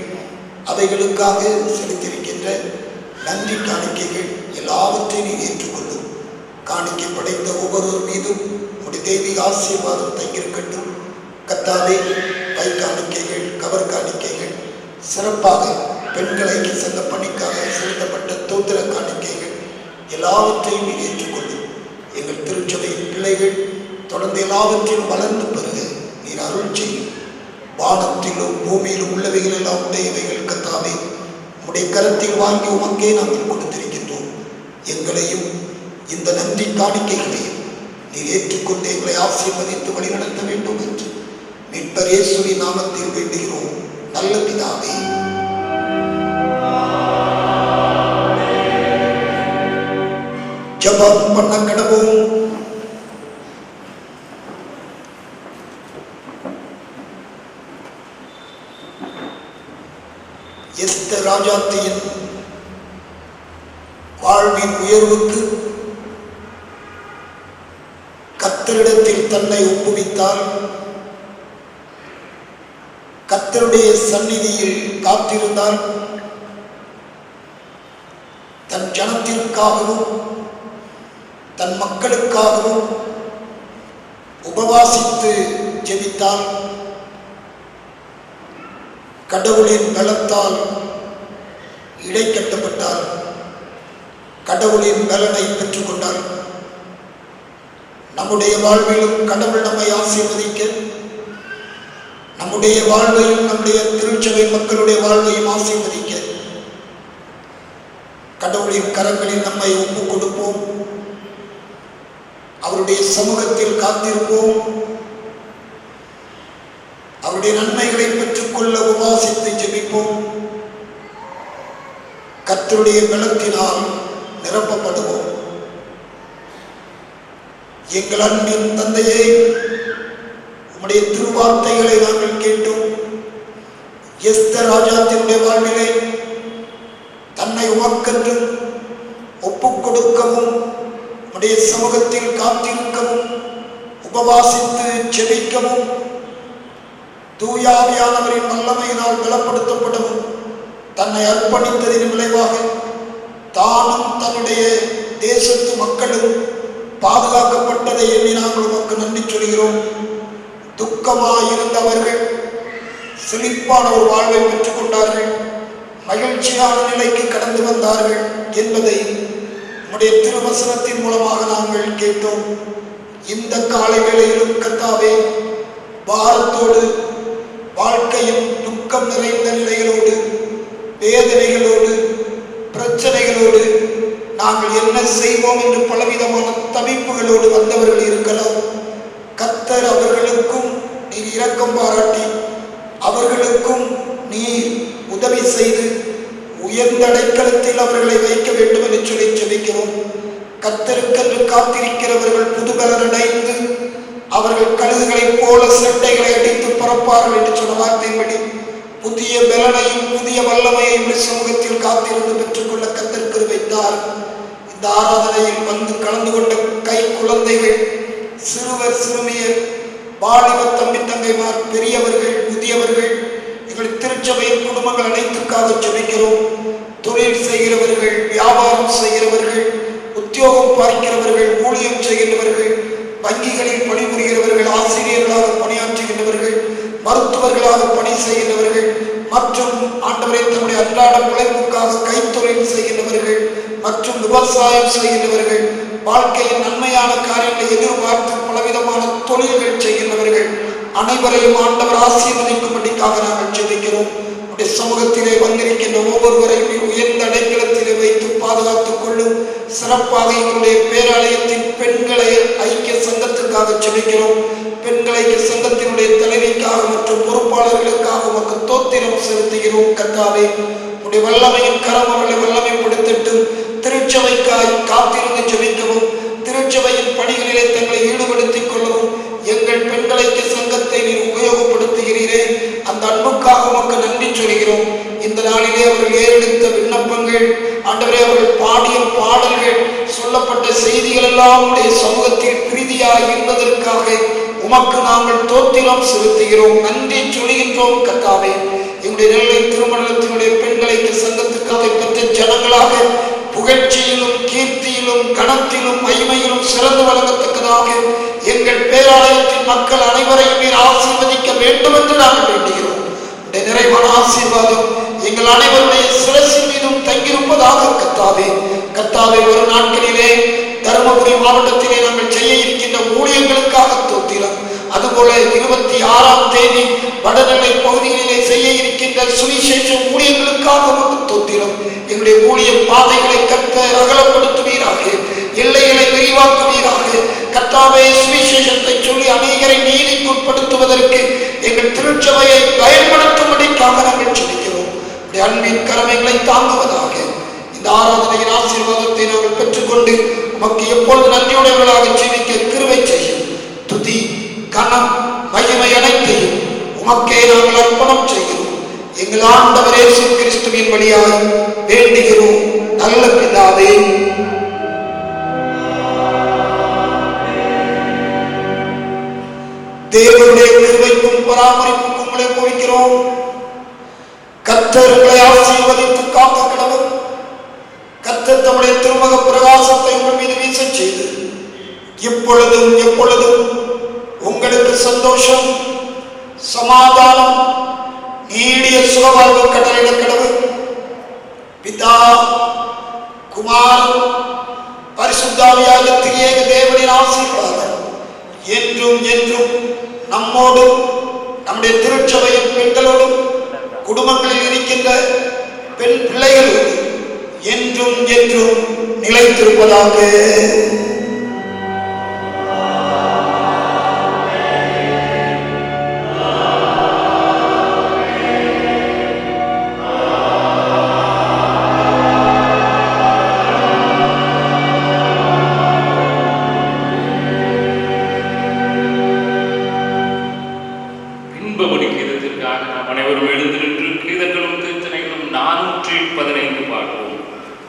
அவைகளுக்காக செலுத்தியிருக்கின்ற நன்றி காணிக்கைகள் எல்லாவற்றையும் நீ ஏற்றுக்கொள்ளும். காணிக்கை படைத்த ஒவ்வொரு மீதும் உடைய தெய்வீக ஆசீர்வாதம் தங்கியிருக்கட்டும். கர்த்தாவே, கை காணிக்கைகள், கவர் காணிக்கைகள், சிறப்பாக பெண்கள் ஐக்கிய சங்க பணிக்காக செலுத்தப்பட்ட தோத்திர காணிக்கைகள் எல்லாவற்றையும் நீ ஏற்றுக்கொள்ளும். எங்கள் திருச்சபையின் பிள்ளைகள் தொடர்ந்து எல்லாவற்றிலும் வளர்ந்து பெறுக நீர் அருள் செய்யும். வானத்திலும் பூமியிலும் உள்ளவைகள் எல்லாம் உடையவைகள் கர்த்தாவே, உம்முடைய கரத்தில் வாங்கி உமக்கே நாங்கள் கொடுத்திருக்கின்றோம். எங்களையும் இந்த நன்றி காணிக்கைகளையும் நீர் ஏற்றுக்கொண்டு எங்களை ஆசீர்வதித்து வழிநடத்த வேண்டும் என்று மீட்பர் இயேசுவின் நாமத்தில் வேண்டுகிறோம் நல்ல பிதாவே. ஜெபம் பண்ண கடவோம். எஸ்தர் ராஜாத்தியின் வாழ்வின் உயர்வுக்கு கர்த்தரிடத்தில் தன்னை ஒப்புவித்தால், கர்த்தருடைய சந்நிதியில் காத்திருந்தால், தன் ஜனத்திற்காகவும் தன் மக்களுக்காகவும் உபவாசித்து ஜெபித்தால், கடவுளின் பலத்தால் இடை கட்டப்பட்டால், கடவுளின் பலனை பெற்றுக்கொண்டால், நம்முடைய வாழ்விலும் கடவுள் நம்மை ஆசீர்வதிக்க, நம்முடைய வாழ்வையும் நம்முடைய திருச்சபை மக்களுடைய வாழ்வையும் ஆசீர்வதிக்க கடவுளின் கரங்களில் நம்மை ஒப்புக் கொடுப்போம். அவருடைய சமூகத்தில் காத்திருப்போம். அவருடைய நன்மைகளை பெற்றுக்கொள்ள உபாசித்து ஜெபிப்போம். கர்த்தருடைய பலத்தினால் நிரப்பப்படுவோம். எங்கள் அன்பின் தந்தையே, உம்முடைய திருவார்த்தைகளை நாங்கள் கேட்டோம். எஸ்தர் ராஜாத்தினுடைய வாழ்விலே தன்னை உமக்கென்று ஒப்புக் கொடுக்கவும், உம்முடைய சமூகத்தில் காத்திருக்கவும், உபவாசித்து ஜெபிக்கவும், தூயாவியானவரின் வல்லமையினால் பலப்படுத்தப்படவும் தன்னை அர்ப்பணித்ததின் விளைவாக தானும் தன்னுடைய தேசத்து மக்களும் பாதுகாக்கப்பட்டதை எண்ணி நாங்கள் உமக்கு நன்றி சொல்கிறோம். துக்கமாயிருந்தவர்கள் செழிப்பான ஒரு வாழ்வை பெற்றுக் கொண்டார்கள், மகிழ்ச்சியான நிலைக்கு கடந்து வந்தார்கள் என்பதை உம்முடைய திருவசனத்தின் மூலமாக நாங்கள் கேட்டோம். இந்த காலை வேளையிலும் கர்த்தாவே, பாரத்தோடு, வாழ்க்கையின் துக்கம் நிறைந்த நிலைகளோடு, வேதனைகளோடு, பிரச்சனைகளோடு நாங்கள் என்ன செய்வோம் என்று பலவிதமான தவிப்புகளோடு வந்தவர்கள் இருக்கலாம். கர்த்தர் அவர்களுக்கும் நீர் இரக்கம் பாராட்டி அவர்களுக்கும் நீர் உதவி செய்து உயர்ந்த அடைக்கலத்தில் அவர்களை வைக்க வேண்டும் என்று சொல்லி ஜெபிக்கிறோம். கர்த்தருக்கென்று காத்திருக்கிறவர்கள் புதுபலன் அடைந்து அவர்கள் கழுகுகளைப் போல சட்டைகளை அடித்து பறப்பார்கள் என்று சொன்ன வார்த்தையின்படி புதிய பலனையும் புதிய வல்லமையையும் சமூகத்தில் காத்திருந்து பெற்றுக்கொள்ள கர்த்தர் கிருபைத்தார். இந்த ஆராதனையில் வந்து கலந்து கொண்ட கை குழந்தைகள், சிறுவர், சிறுமியர், வாலிப தம்பி தங்கைமார், பெரியவர்கள், முதியவர்கள், எங்கள் திருச்சபையின் குடும்பங்கள் அனைத்துக்காக ஜெபிக்கிறோம். தொழில் செய்கிறவர்கள், வியாபாரம் செய்கிறவர்கள், உத்தியோகம் பார்க்கிறவர்கள், ஊழியம் செய்கின்றவர்கள், வங்கிகளில் பணிபுரிகிறவர்கள், ஆசிரியர்களாக பணியாற்றுகின்றவர்கள், மருத்துவர்களாக பணி செய்கின்றவர்கள் மற்றும் ஆண்டவரை தம்முடைய அன்றாட பிழைப்புக்காக கைத்தொழில் செய்கின்றவர்கள் மற்றும் விவசாயம் செய்கின்றவர்கள், வாழ்க்கையின் நன்மையான காரியங்களை எதிர்பார்த்து பலவிதமான தொழில்கள் செய்கின்றவர்கள் அனைவரையும் ஆண்டவர் ஆசீர்வதிக்கும்படிக்காக நாங்கள் ஜெபிக்கிறோம். சமூகத்திலே வந்திருக்கின்ற ஒவ்வொருவரையும் உயர்ந்த அடைக்கலத்திலே வைத்து பாதுகாத்துக் கொள்ளும். சிறப்பாக எங்களுடைய பேராலயத்தின் பெண்களை ஐக்கிய சங்கத்திற்காக ஜெபிக்கிறோம். பெண்கள் ஐக்கிய சங்கத்தினுடைய தலைவிக்காக மற்றும் பொறுப்பாளர்களுக்காக உமக்கு தோத்திரம் செலுத்துகிறோம். கர்த்தாவே, உடைய வல்லமையின் கரம் அவர்களை வல்லமைப்படுத்தட்டும். திருச்சபைக்காய் காத்திருந்து ஜெபிக்கவும், திருச்சபையின் பணிகளிலே தங்களை ஈடுபடுத்திக் கொள்ளவும் எங்கள் பெண்கள் ஐக்கிய சங்கத்தை நீர் உபயோகப்படுத்துகிறீரே, அந்த அன்புக்காக உமக்கு நன்றி சொல்கிறோம். இந்த நாளிலே அவர்கள் ஏறெடுத்த விண்ணப்பங்கள், ஆண்டவரே அவர்கள் பாடிய பாடல்கள், சொல்லப்பட்ட செய்திகள் எல்லாம் உடைய சமூகத்தில் பிரீதியாய் இருந்ததற்காக உமக்கு நாங்கள் தோத்திரம் செலுத்துகிறோம், நன்றி சொல்கின்றோம். கர்த்தாவே, எங்களுடைய நெல்லை திருமணத்தினுடைய பெண்கள் ஐக்கிய சங்கத்துக்காக பெற்ற ஜனங்களாக புகழ்ச்சியிலும் கீர்த்தியிலும் கணத்திலும் மகிமையிலும் சிறந்து வழங்கத்தக்கதாக எங்கள் பேராலயத்தின் மக்கள் அனைவரையும் நீர் ஆசீர்வதிக்க வேண்டும் என்று நாங்கள் வேண்டுகிறோம். நிறைவான ஆசீர்வாதம் எங்கள் அனைவருடைய சிரசின் மீதும் தங்கியிருப்பதாக. கர்த்தாவே, கர்த்தாவே, ஒரு நாட்களிலே தருமபுரி மாவட்டத்திலே நாங்கள் செய்ய இருக்கின்ற ஊழியர்களுக்காக தோத்திரம், அதுபோல 26ஆம் தேதி வடநெல்லை பகுதிகளிலே செய்ய இருக்கின்ற சுவிசேஷ ஊழியர்களுக்காக தோத்திரம். எங்களுடைய ஊழிய பாதைகளை கர்த்தர் அகலப்படுத்துவீராக, எல்லைகளை விரிவாக்குவீராக. கர்த்தாவே, சுவிசேஷத்தை சொல்லி அநேகரை நீதிக்குட்படுத்துவதற்கு எங்கள் திருச்சபையை பயன்படுத்தும்படிக்காக நாங்கள் சொல்லிக்கிறோம். அன்பின் கடமைகளை தாங்குவதாக இந்த ஆராதனையின் ஆசீர்வாதத்தை நாங்கள் பெற்றுக்கொண்டு உமக்கு எப்பொழுது நன்றியுடையவர்களாக ஜீவிக்க கிருபை செய்யும். துதி, கனம், மகிமை அனைத்தையும் உமக்கே நாங்கள் அர்ப்பணம் செய்கிறோம். எங்கள் ஆண்டவர் இயேசு கிறிஸ்துவின் வழியாக வேண்டுகிறோம் நல்ல பிதாவே. தேவனுடைய கிருபைக்கும் பராமரிப்புக்கும் உங்களை கோரிக்கிறோம். கர்த்தர் உங்களை ஆசீர்வதித்து காக்க கடவுள். கர்த்தர் தம்முடைய திருமுக பிரகாசத்தை உங்கள் மீது வீச செய்து எப்பொழுதும் எப்பொழுதும் உங்களுக்கு சந்தோஷம், சமாதானம், நீடிய சுகவாழ்வு கடலிட கடவுள். பிதா, குமார், பரிசுத்தாவியாக திரியேக தேவனின் ஆசீர்வாதம் என்றும் என்றும் நம்மோடும் நம்முடைய திருச்சபையின் பெண்களோடும் குடும்பங்களில் இருக்கின்ற பெண் பிள்ளைகளோடு என்றும் என்றும் நிலைத்திருப்பதாக.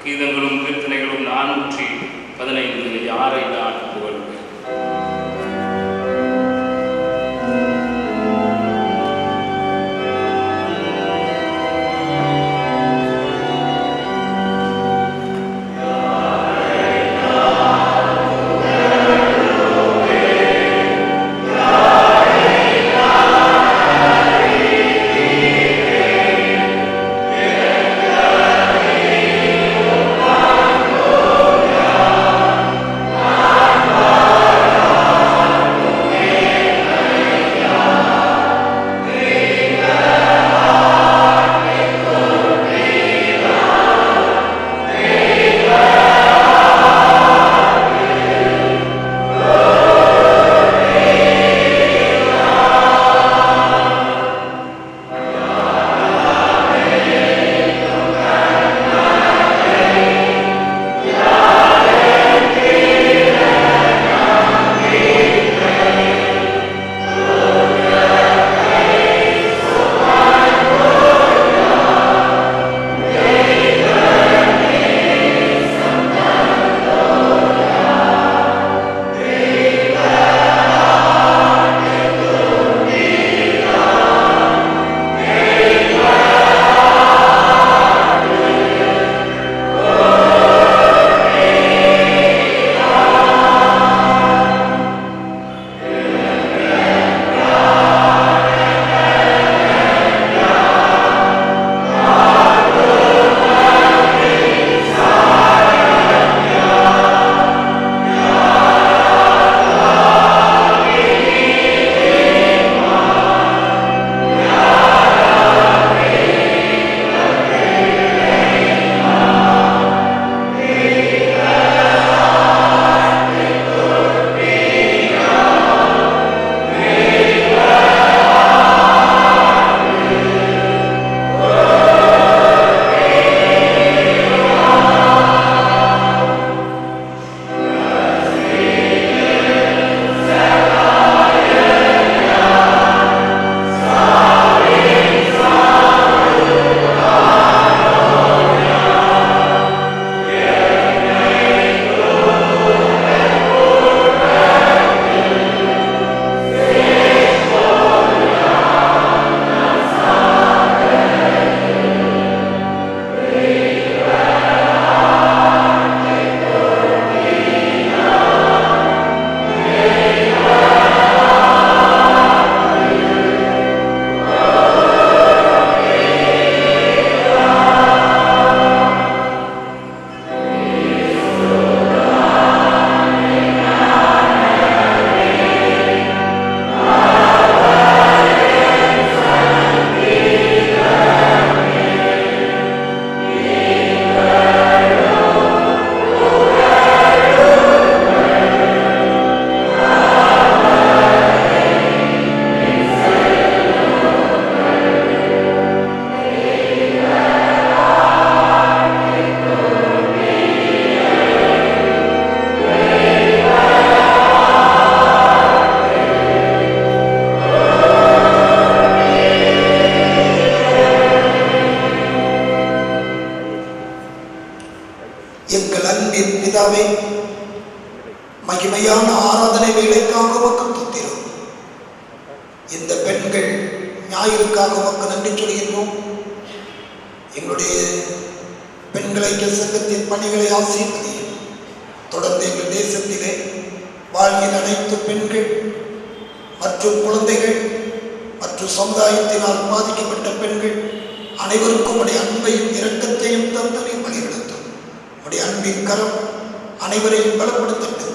கீதங்களும் கீர்த்தனைகளும் 415 யாரை நான் புகழ்வேன். Yeah. மகிமையான ஆராதனை வேலைக்காக உமக்கு துதிக்கிறோம். இந்த பெண்கள் ஞாயிறுக்காக உமக்கு நன்றி சொல்கின்றோம். எங்களுடைய பெண்கள் ஐக்கிய சங்கத்தின் பணிகளை ஆசீர்வதியும். தொடர்ந்து எங்கள் தேசத்திலே வாழ்வில் அனைத்து பெண்கள் மற்றும் குழந்தைகள் மற்றும் சமுதாயத்தினால் பாதிக்கப்பட்ட பெண்கள் அனைவருக்கும் உடைய அன்பையும் இரக்கத்தையும் தந்தனை வழிநடத்தும். உடைய அன்பின் கரம் அனைவரையும் பலப்படுத்தட்டும்.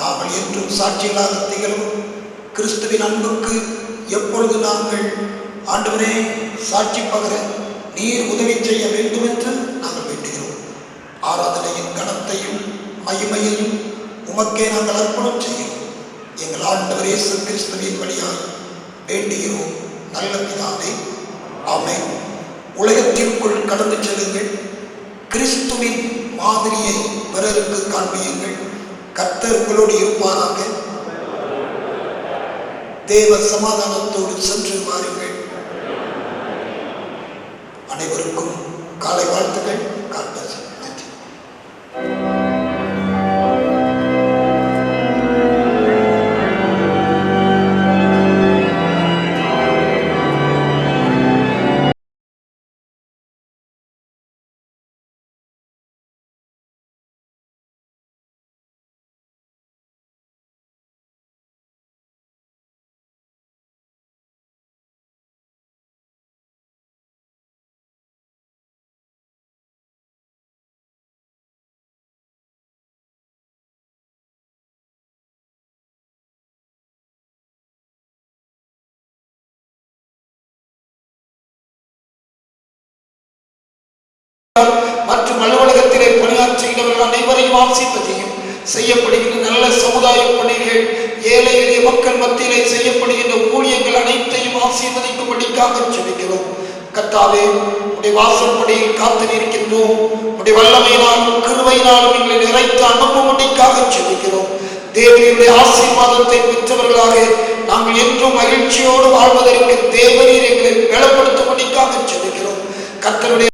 நாங்கள் என்றும் சாட்சிகளாக திகழும் கிறிஸ்துவின் அன்புக்கு எப்பொழுது நாங்கள் ஆண்டவரே சாட்சி பகர நீர் உதவி செய்ய வேண்டும் என்று நாங்கள் வேண்டுகிறோம். ஆராதனையின் கனத்தையும் மகிமையையும் உமக்கே நாங்கள் அர்ப்பணம் செய்கிறோம். எங்கள் ஆண்டவர் இயேசு கிறிஸ்துவின் வழியாய் வேண்டுகிறோம் நல்ல பிதாவே, ஆமென். உலகத்திற்குள் கடந்து செல்லுங்கள், கிறிஸ்துவின் மாதிரியை பிறருக்கு காண்பியுங்கள். கர்த்தர் உங்களோடு இருப்பாராக. தேவ சமாதானத்தோடு சென்று வாருங்கள். அனைவருக்கும் காலை வாழ்த்துக்கள். காட்பாசி. நன்றி. மற்றும் அலுவலகத்திலே பணியாற்றுகிறவர்கள் அனைவரையும் ஆசீர்வதியும். செய்யப்படுகின்ற நல்ல சமுதாய பணிகள், ஏழை எளிய மக்கள் மத்தியிலே செய்யப்படுகின்ற ஊழியங்கள் அனைத்தையும் ஆசீர்வதிக்கும்படிக்காக ஜெபிக்கிறோம். கர்த்தாவே, உடைய வாசற்படியில் காத்து நிற்கின்றோம். உடைய வல்லமையினாலும் கிருபையினாலும் எங்களை நிறைத்து அனுப்பும்படிக்காக ஜெபிக்கிறோம். தேவனுடைய ஆசீர்வாதத்தை பெற்றவர்களாக நாங்கள் என்றும் மகிழ்ச்சியோடு வாழ்வதற்கு தேவனீர் எங்களை பலப்படுத்தும்படிக்காக ஜெபிக்கிறோம். கர்த்தருடைய